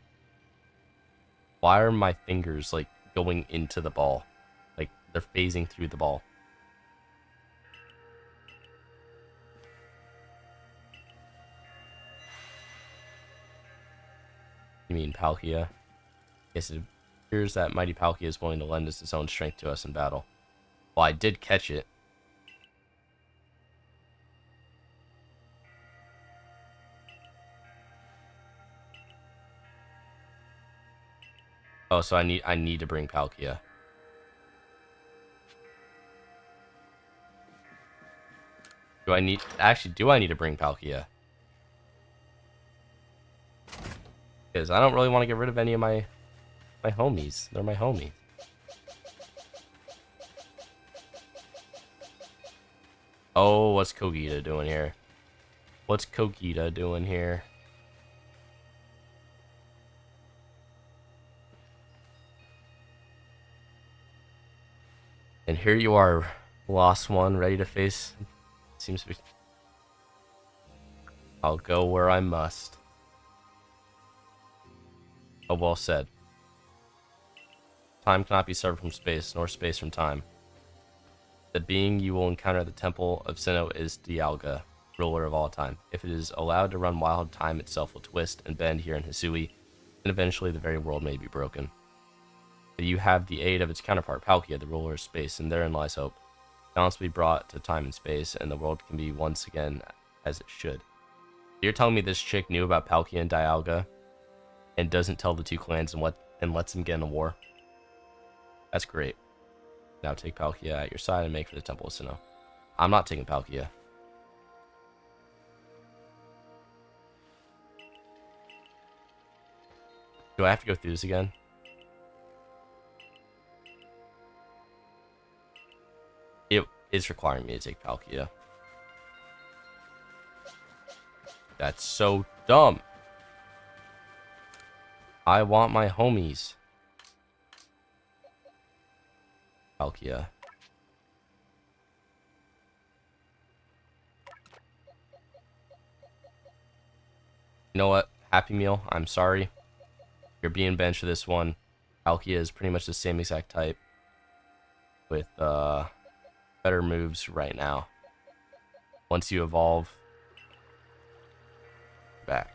Why are my fingers, like, going into the ball? Like, they're phasing through the ball. You mean Palkia? Yes, it appears that mighty Palkia is willing to lend its own strength to us in battle. Well, I did catch it. Oh, so I need to bring Palkia. Do I need to bring Palkia? Because I don't really want to get rid of any of my homies. They're my homies. Oh, what's Kogita doing here? What's Kogita doing here? And here you are, lost one, ready to face. Seems to be. I'll go where I must. Oh, well said. Time cannot be severed from space, nor space from time. The being you will encounter at the Temple of Sinnoh is Dialga, ruler of all time. If it is allowed to run wild, time itself will twist and bend here in Hisui, and eventually the very world may be broken. But you have the aid of its counterpart, Palkia, the ruler of space, and therein lies hope. Balance will be brought to time and space, and the world can be once again as it should. You're telling me this chick knew about Palkia and Dialga, and doesn't tell the two clans and lets them get in a war? That's great. Now take Palkia at your side and make for the Temple of Sinnoh. I'm not taking Palkia. Do I have to go through this again? It is requiring me to take Palkia. That's so dumb. I want my homies. Palkia. You know what? Happy Meal, I'm sorry. You're being benched for this one. Palkia is pretty much the same exact type, with better moves right now. Once you evolve, back.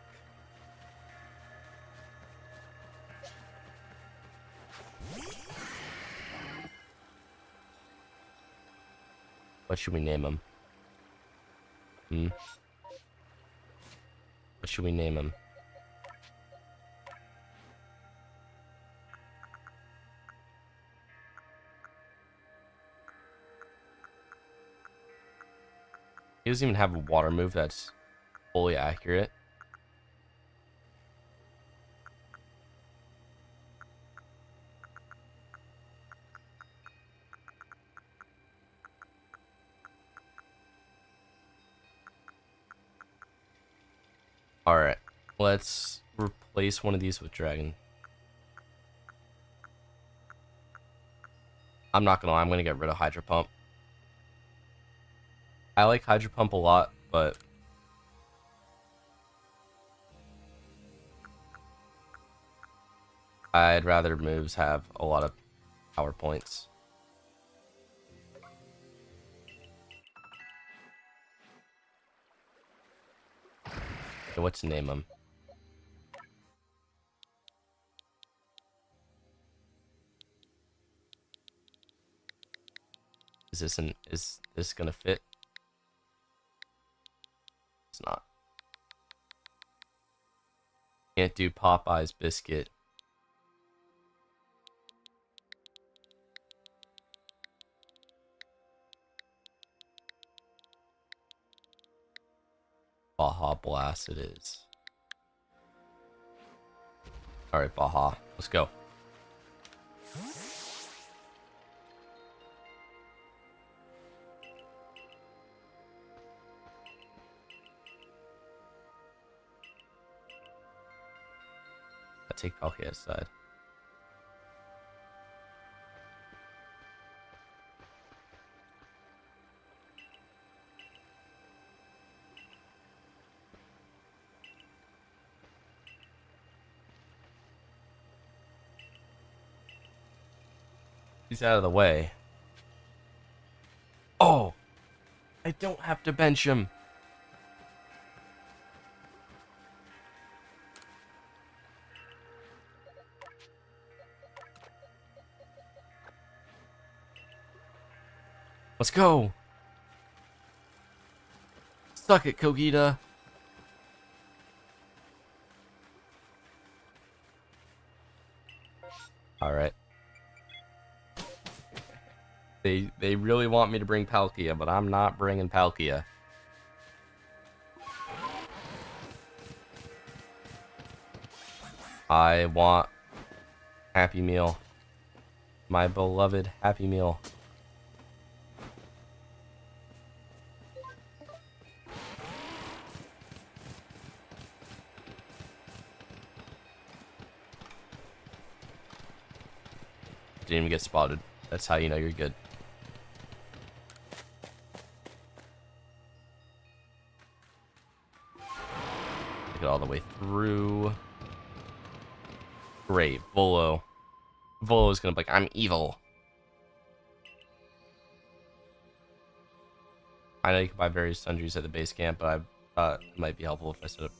What should we name him? What should we name him? He doesn't even have a water move that's fully accurate. Alright, let's replace one of these with Dragon. I'm not gonna lie, I'm gonna get rid of Hydro Pump. I like Hydro Pump a lot, but I'd rather moves have a lot of power points. So what to name him? Is this gonna fit? It's not. Can't do Popeye's biscuit. Baja Blast it is. Alright, Baja. Let's go. I take Palkia aside. He's out of the way. Oh! I don't have to bench him. Let's go. Suck it, Kogita. All right. They really want me to bring Palkia, but I'm not bringing Palkia. I want Happy Meal. My beloved Happy Meal. Didn't even get spotted. That's how you know you're good. Take it all the way through. Great. Volo. Volo is gonna be like, I'm evil. I know you can buy various sundries at the base camp, but I thought it might be helpful if I set up.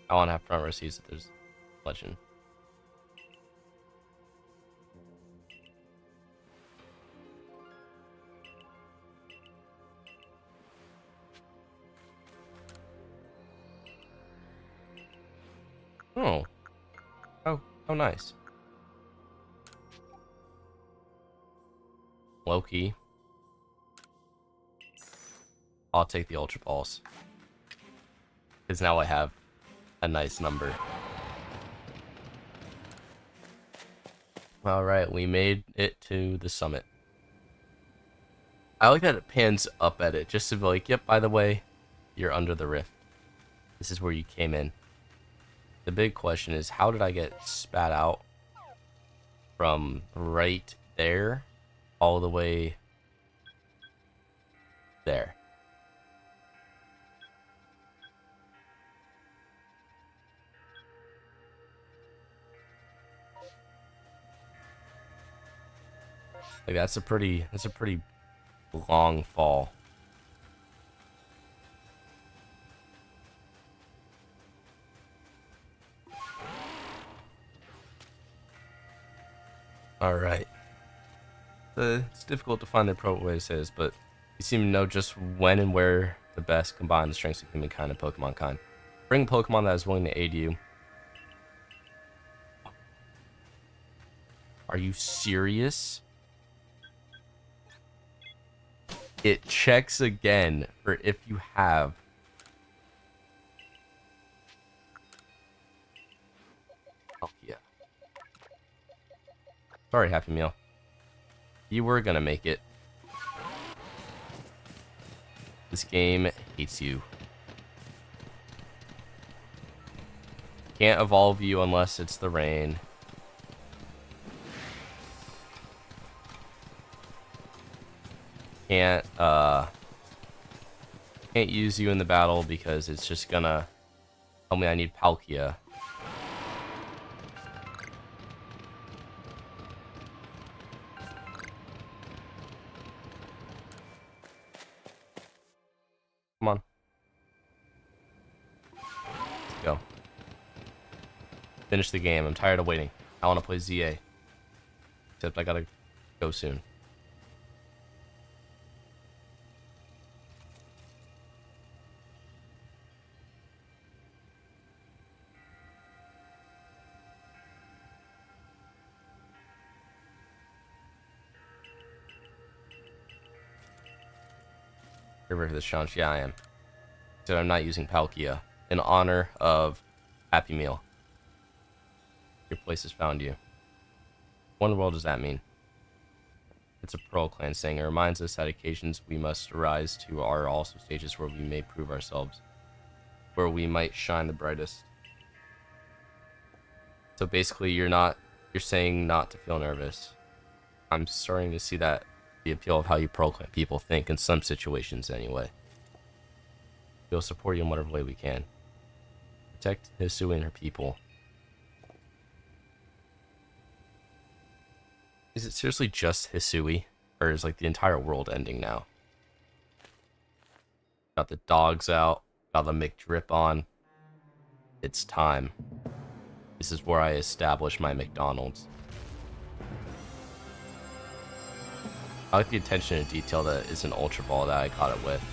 I want to have front row seats if there's legend. Oh. Oh, nice. Low-key. I'll take the Ultra Balls. Because now I have a nice number. Alright, we made it to the summit. I like that it pans up at it, just to be like, yep, by the way, you're under the rift. This is where you came in. The big question is, how did I get spat out from right there all the way there? Like that's a pretty long fall. Alright. It's difficult to find the appropriate way to say this, but you seem to know just when and where to best combine the strengths of humankind and Pokemon kind. Bring a Pokemon that is willing to aid you. Are you serious? It checks again for if you have. Oh, yeah. Sorry, Happy Meal. You were gonna make it. This game hates you. Can't evolve you unless it's the rain. Can't use you in the battle because it's just gonna tell me I need Palkia. Come on. Let's go. Finish the game. I'm tired of waiting. I want to play ZA. Except I gotta go soon. River for this challenge. Yeah, I am. So I'm not using Palkia in honor of Happy Meal. Your place has found you. What in the world does that mean? It's a Pearl Clan saying. It reminds us that occasions we must rise to are also stages where we may prove ourselves, where we might shine the brightest. So basically, you're saying not to feel nervous. I'm starting to see that the appeal of how you Pearl Clan people think in some situations anyway. We'll support you in whatever way we can. Protect Hisui and her people. Is it seriously just Hisui? Or is like the entire world ending now? Got the dogs out. Got the McDrip on. It's time. This is where I establish my McDonald's. I like the attention to detail that is an Ultra Ball that I caught it with.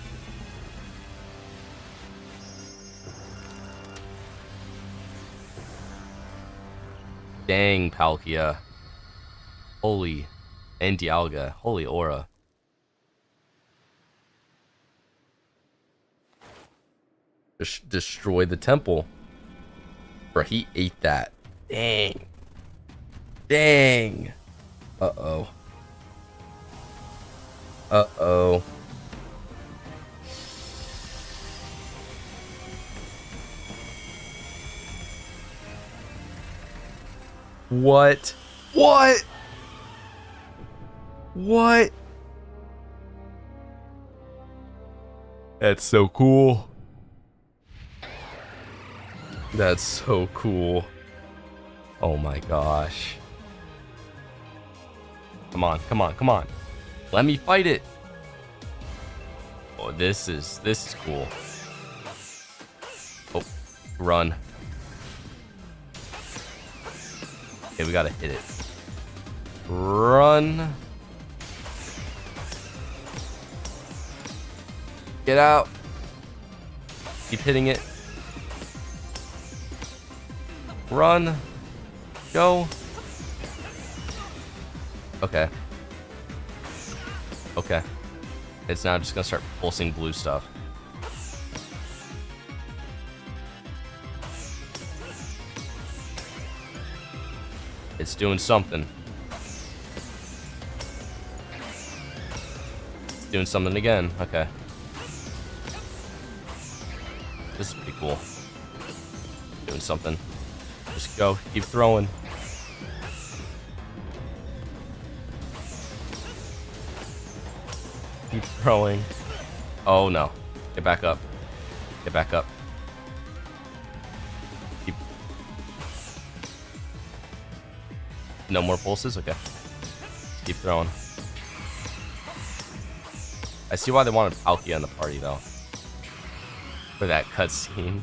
Dang, Palkia. Holy. And Dialga. Holy aura. Destroy the temple. Bro, he ate that. Dang. Dang. Uh-oh. Uh-oh. What? What? What? That's so cool. That's so cool. Oh my gosh. Come on, come on, come on. Let me fight it. Oh, this is cool. Oh, run. Okay, we gotta hit it. Run. Get out. Keep hitting it. Run. Go. Okay. Okay. It's now just gonna start pulsing blue stuff. It's doing something. It's doing something again. Okay. This is pretty cool. Doing something. Just go. Keep throwing. Keep throwing. Oh no. Get back up. Get back up. Keep. No more pulses? Okay. Keep throwing. I see why they wanted Palkia in the party though. For that cutscene.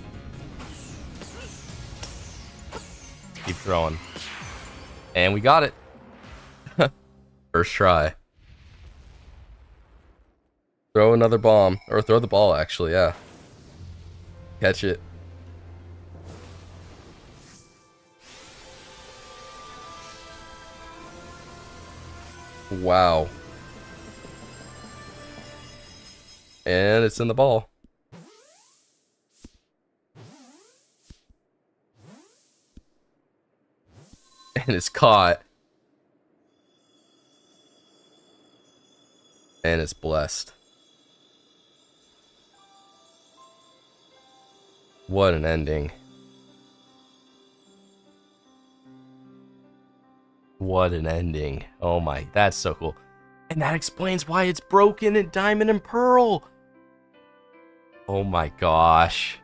Keep throwing. And we got it. First try. Throw another bomb. Or throw the ball, actually, yeah. Catch it. Wow. And it's in the ball. And it's caught. And it's blessed. What an ending. What an ending. Oh my, that's so cool. And that explains why it's broken in Diamond and Pearl. Oh my gosh.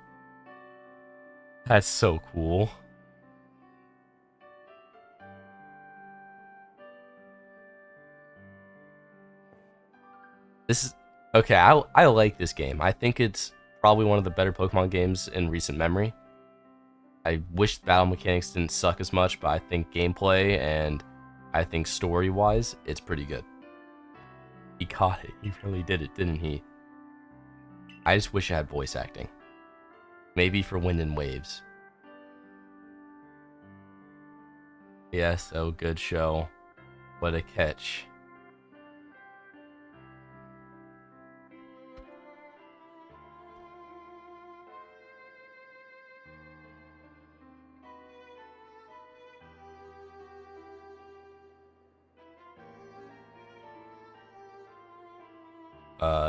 That's so cool. This is okay. I like this game. I think it's probably one of the better Pokemon games in recent memory. I wish battle mechanics didn't suck as much, but I think gameplay and I think story-wise, it's pretty good. He caught it. He really did it, didn't he? I just wish I had voice acting. Maybe for Wind and Waves. Yes, oh good show. What a catch.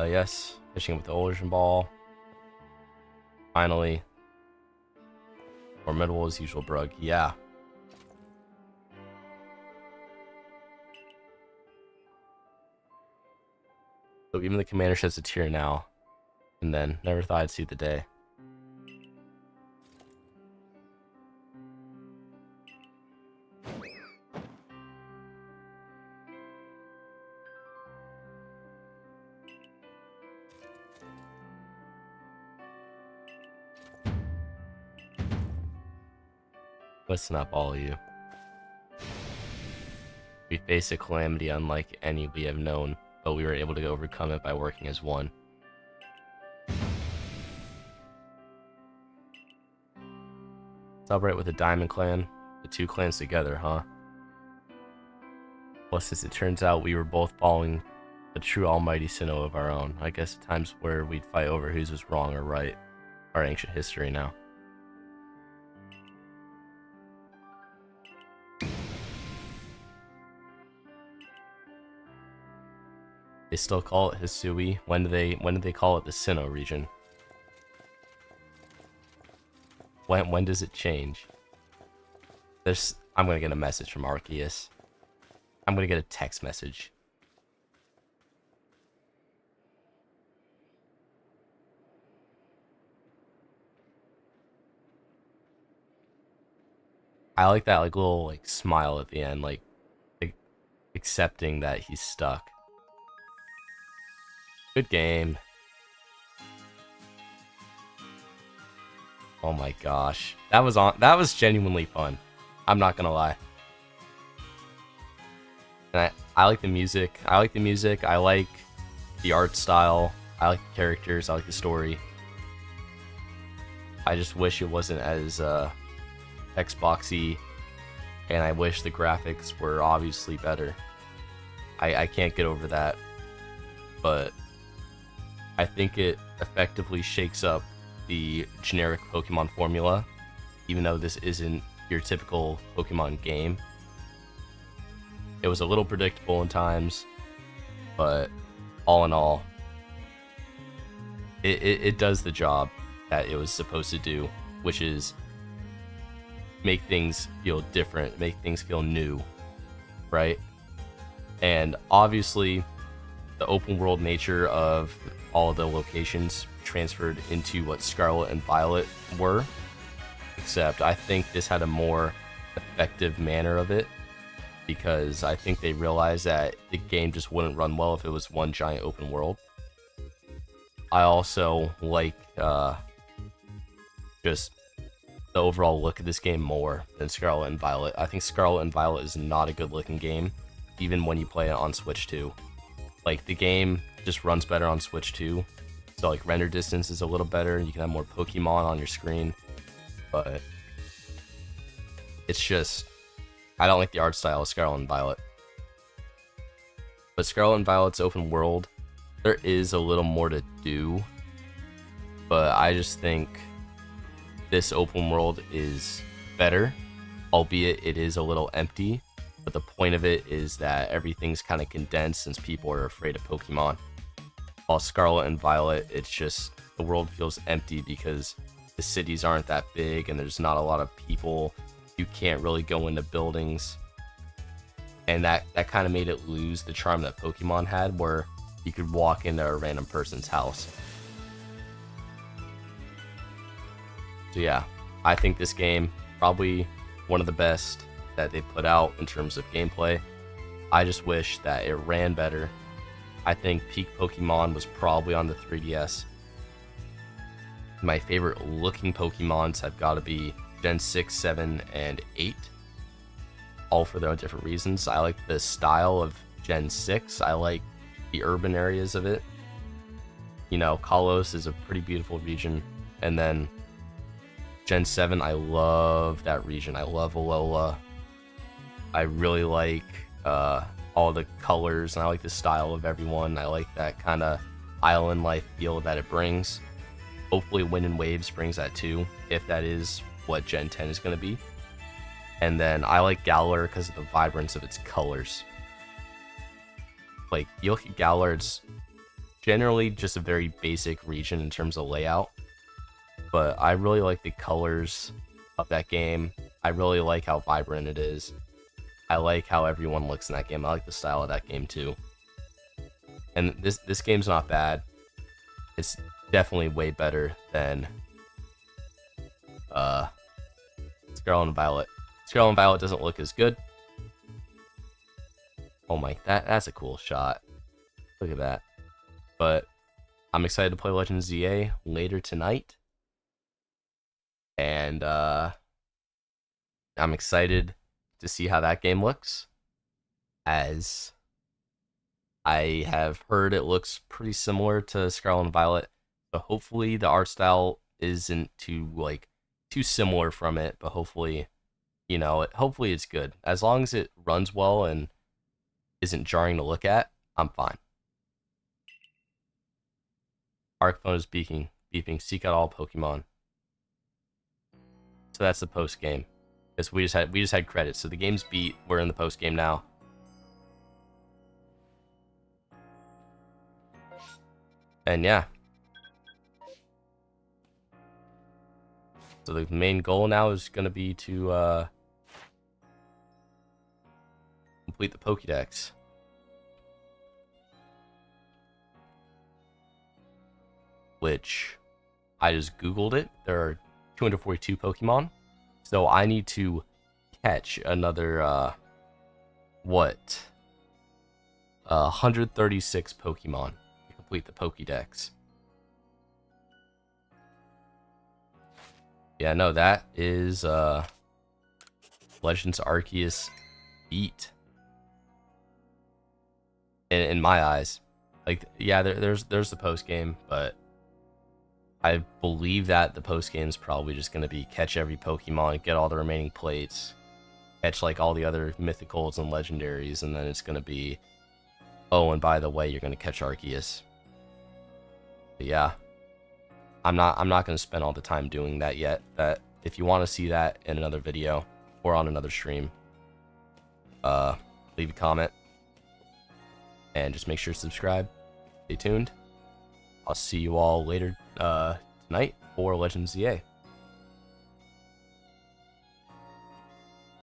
Yes. Fishing with the illusion ball. Finally. Formidable as usual, Brug. Yeah. So even the commander sheds a tear now. And then, never thought I'd see the day. Listen up, all of you. We faced a calamity unlike any we have known, but we were able to overcome it by working as one. Celebrate with the Diamond Clan, the two clans together, huh? Plus, as it turns out, we were both following a true almighty Sinnoh of our own. I guess at times where we'd fight over whose was wrong or right. Our ancient history now. They still call it Hisui. When did they call it the Sinnoh region? When does it change? I'm gonna get a message from Arceus. I'm gonna get a text message. I like that like little like smile at the end, like accepting that he's stuck. Good game. Oh my gosh. That was genuinely fun. I'm not gonna lie. And I like the music. I like the art style. I like the characters. I like the story. I just wish it wasn't as Xboxy, and I wish the graphics were obviously better. I can't get over that, but I think it effectively shakes up the generic Pokemon formula, even though this isn't your typical Pokemon game. It was a little predictable in times, but all in all, it does the job that it was supposed to do, which is make things feel different, make things feel new, right? And obviously, the open world nature of all of the locations transferred into what Scarlet and Violet were, except I think this had a more effective manner of it, because I think they realized that the game just wouldn't run well if it was one giant open world. I also like just the overall look of this game more than Scarlet and Violet. I think Scarlet and Violet is not a good looking game, even when you play it on Switch 2. Like, the game just runs better on Switch 2, so like render distance is a little better, and you can have more Pokemon on your screen, but it's just, I don't like the art style of Scarlet and Violet. But Scarlet and Violet's open world, there is a little more to do, but I just think this open world is better, albeit it is a little empty, but the point of it is that everything's kind of condensed since people are afraid of Pokemon. While Scarlet and Violet, it's just, the world feels empty because the cities aren't that big and there's not a lot of people. You can't really go into buildings, and that kind of made it lose the charm that Pokemon had, where you could walk into a random person's house. So yeah, I think this game, probably one of the best that they put out in terms of gameplay. I just wish that it ran better. I think peak Pokemon was probably on the 3DS. My favorite looking Pokemons have got to be Gen 6, 7, and 8. All for their own different reasons. I like the style of Gen 6. I like the urban areas of it. You know, Kalos is a pretty beautiful region. And then Gen 7, I love that region. I love Alola. I really like all the colors, and I like the style of everyone. I like that kind of island life feel that it brings. Hopefully Wind and Waves brings that too, if that is what Gen 10 is going to be. And then I like Galar because of the vibrance of its colors. Like, you look at Galar, it's generally just a very basic region in terms of layout, but I really like the colors of that game. I really like how vibrant it is. I like how everyone looks in that game. I like the style of that game too. And this game's not bad. It's definitely way better than Scarlet and Violet. Scarlet and Violet doesn't look as good. Oh my, that's a cool shot. Look at that. But I'm excited to play Legend ZA later tonight. And I'm excited to see how that game looks, as I have heard it looks pretty similar to Scarlet and Violet. So hopefully the art style isn't too similar from it, but hopefully, you know, hopefully it's good. As long as it runs well and isn't jarring to look at, I'm fine. Arc phone is beeping. Seek out all Pokemon. So that's the post game. Because we just had credits, so the game's beat. We're in the post game now. And yeah. So the main goal now is going to be to complete the Pokédex. Which I just Googled it. There are 242 Pokemon. So I need to catch another, what? 136 Pokemon to complete the Pokédex. Yeah, no, that is, Legends Arceus beat. In my eyes. Like, yeah, there's the post game, but I believe that the post game is probably just going to be catch every Pokemon, get all the remaining plates, catch like all the other mythicals and legendaries, and then it's going to be, oh, and by the way, you're going to catch Arceus. But yeah, I'm not going to spend all the time doing that yet. That if you want to see that in another video or on another stream, leave a comment and just make sure to subscribe. Stay tuned. I'll see you all later tonight for Legends ZA.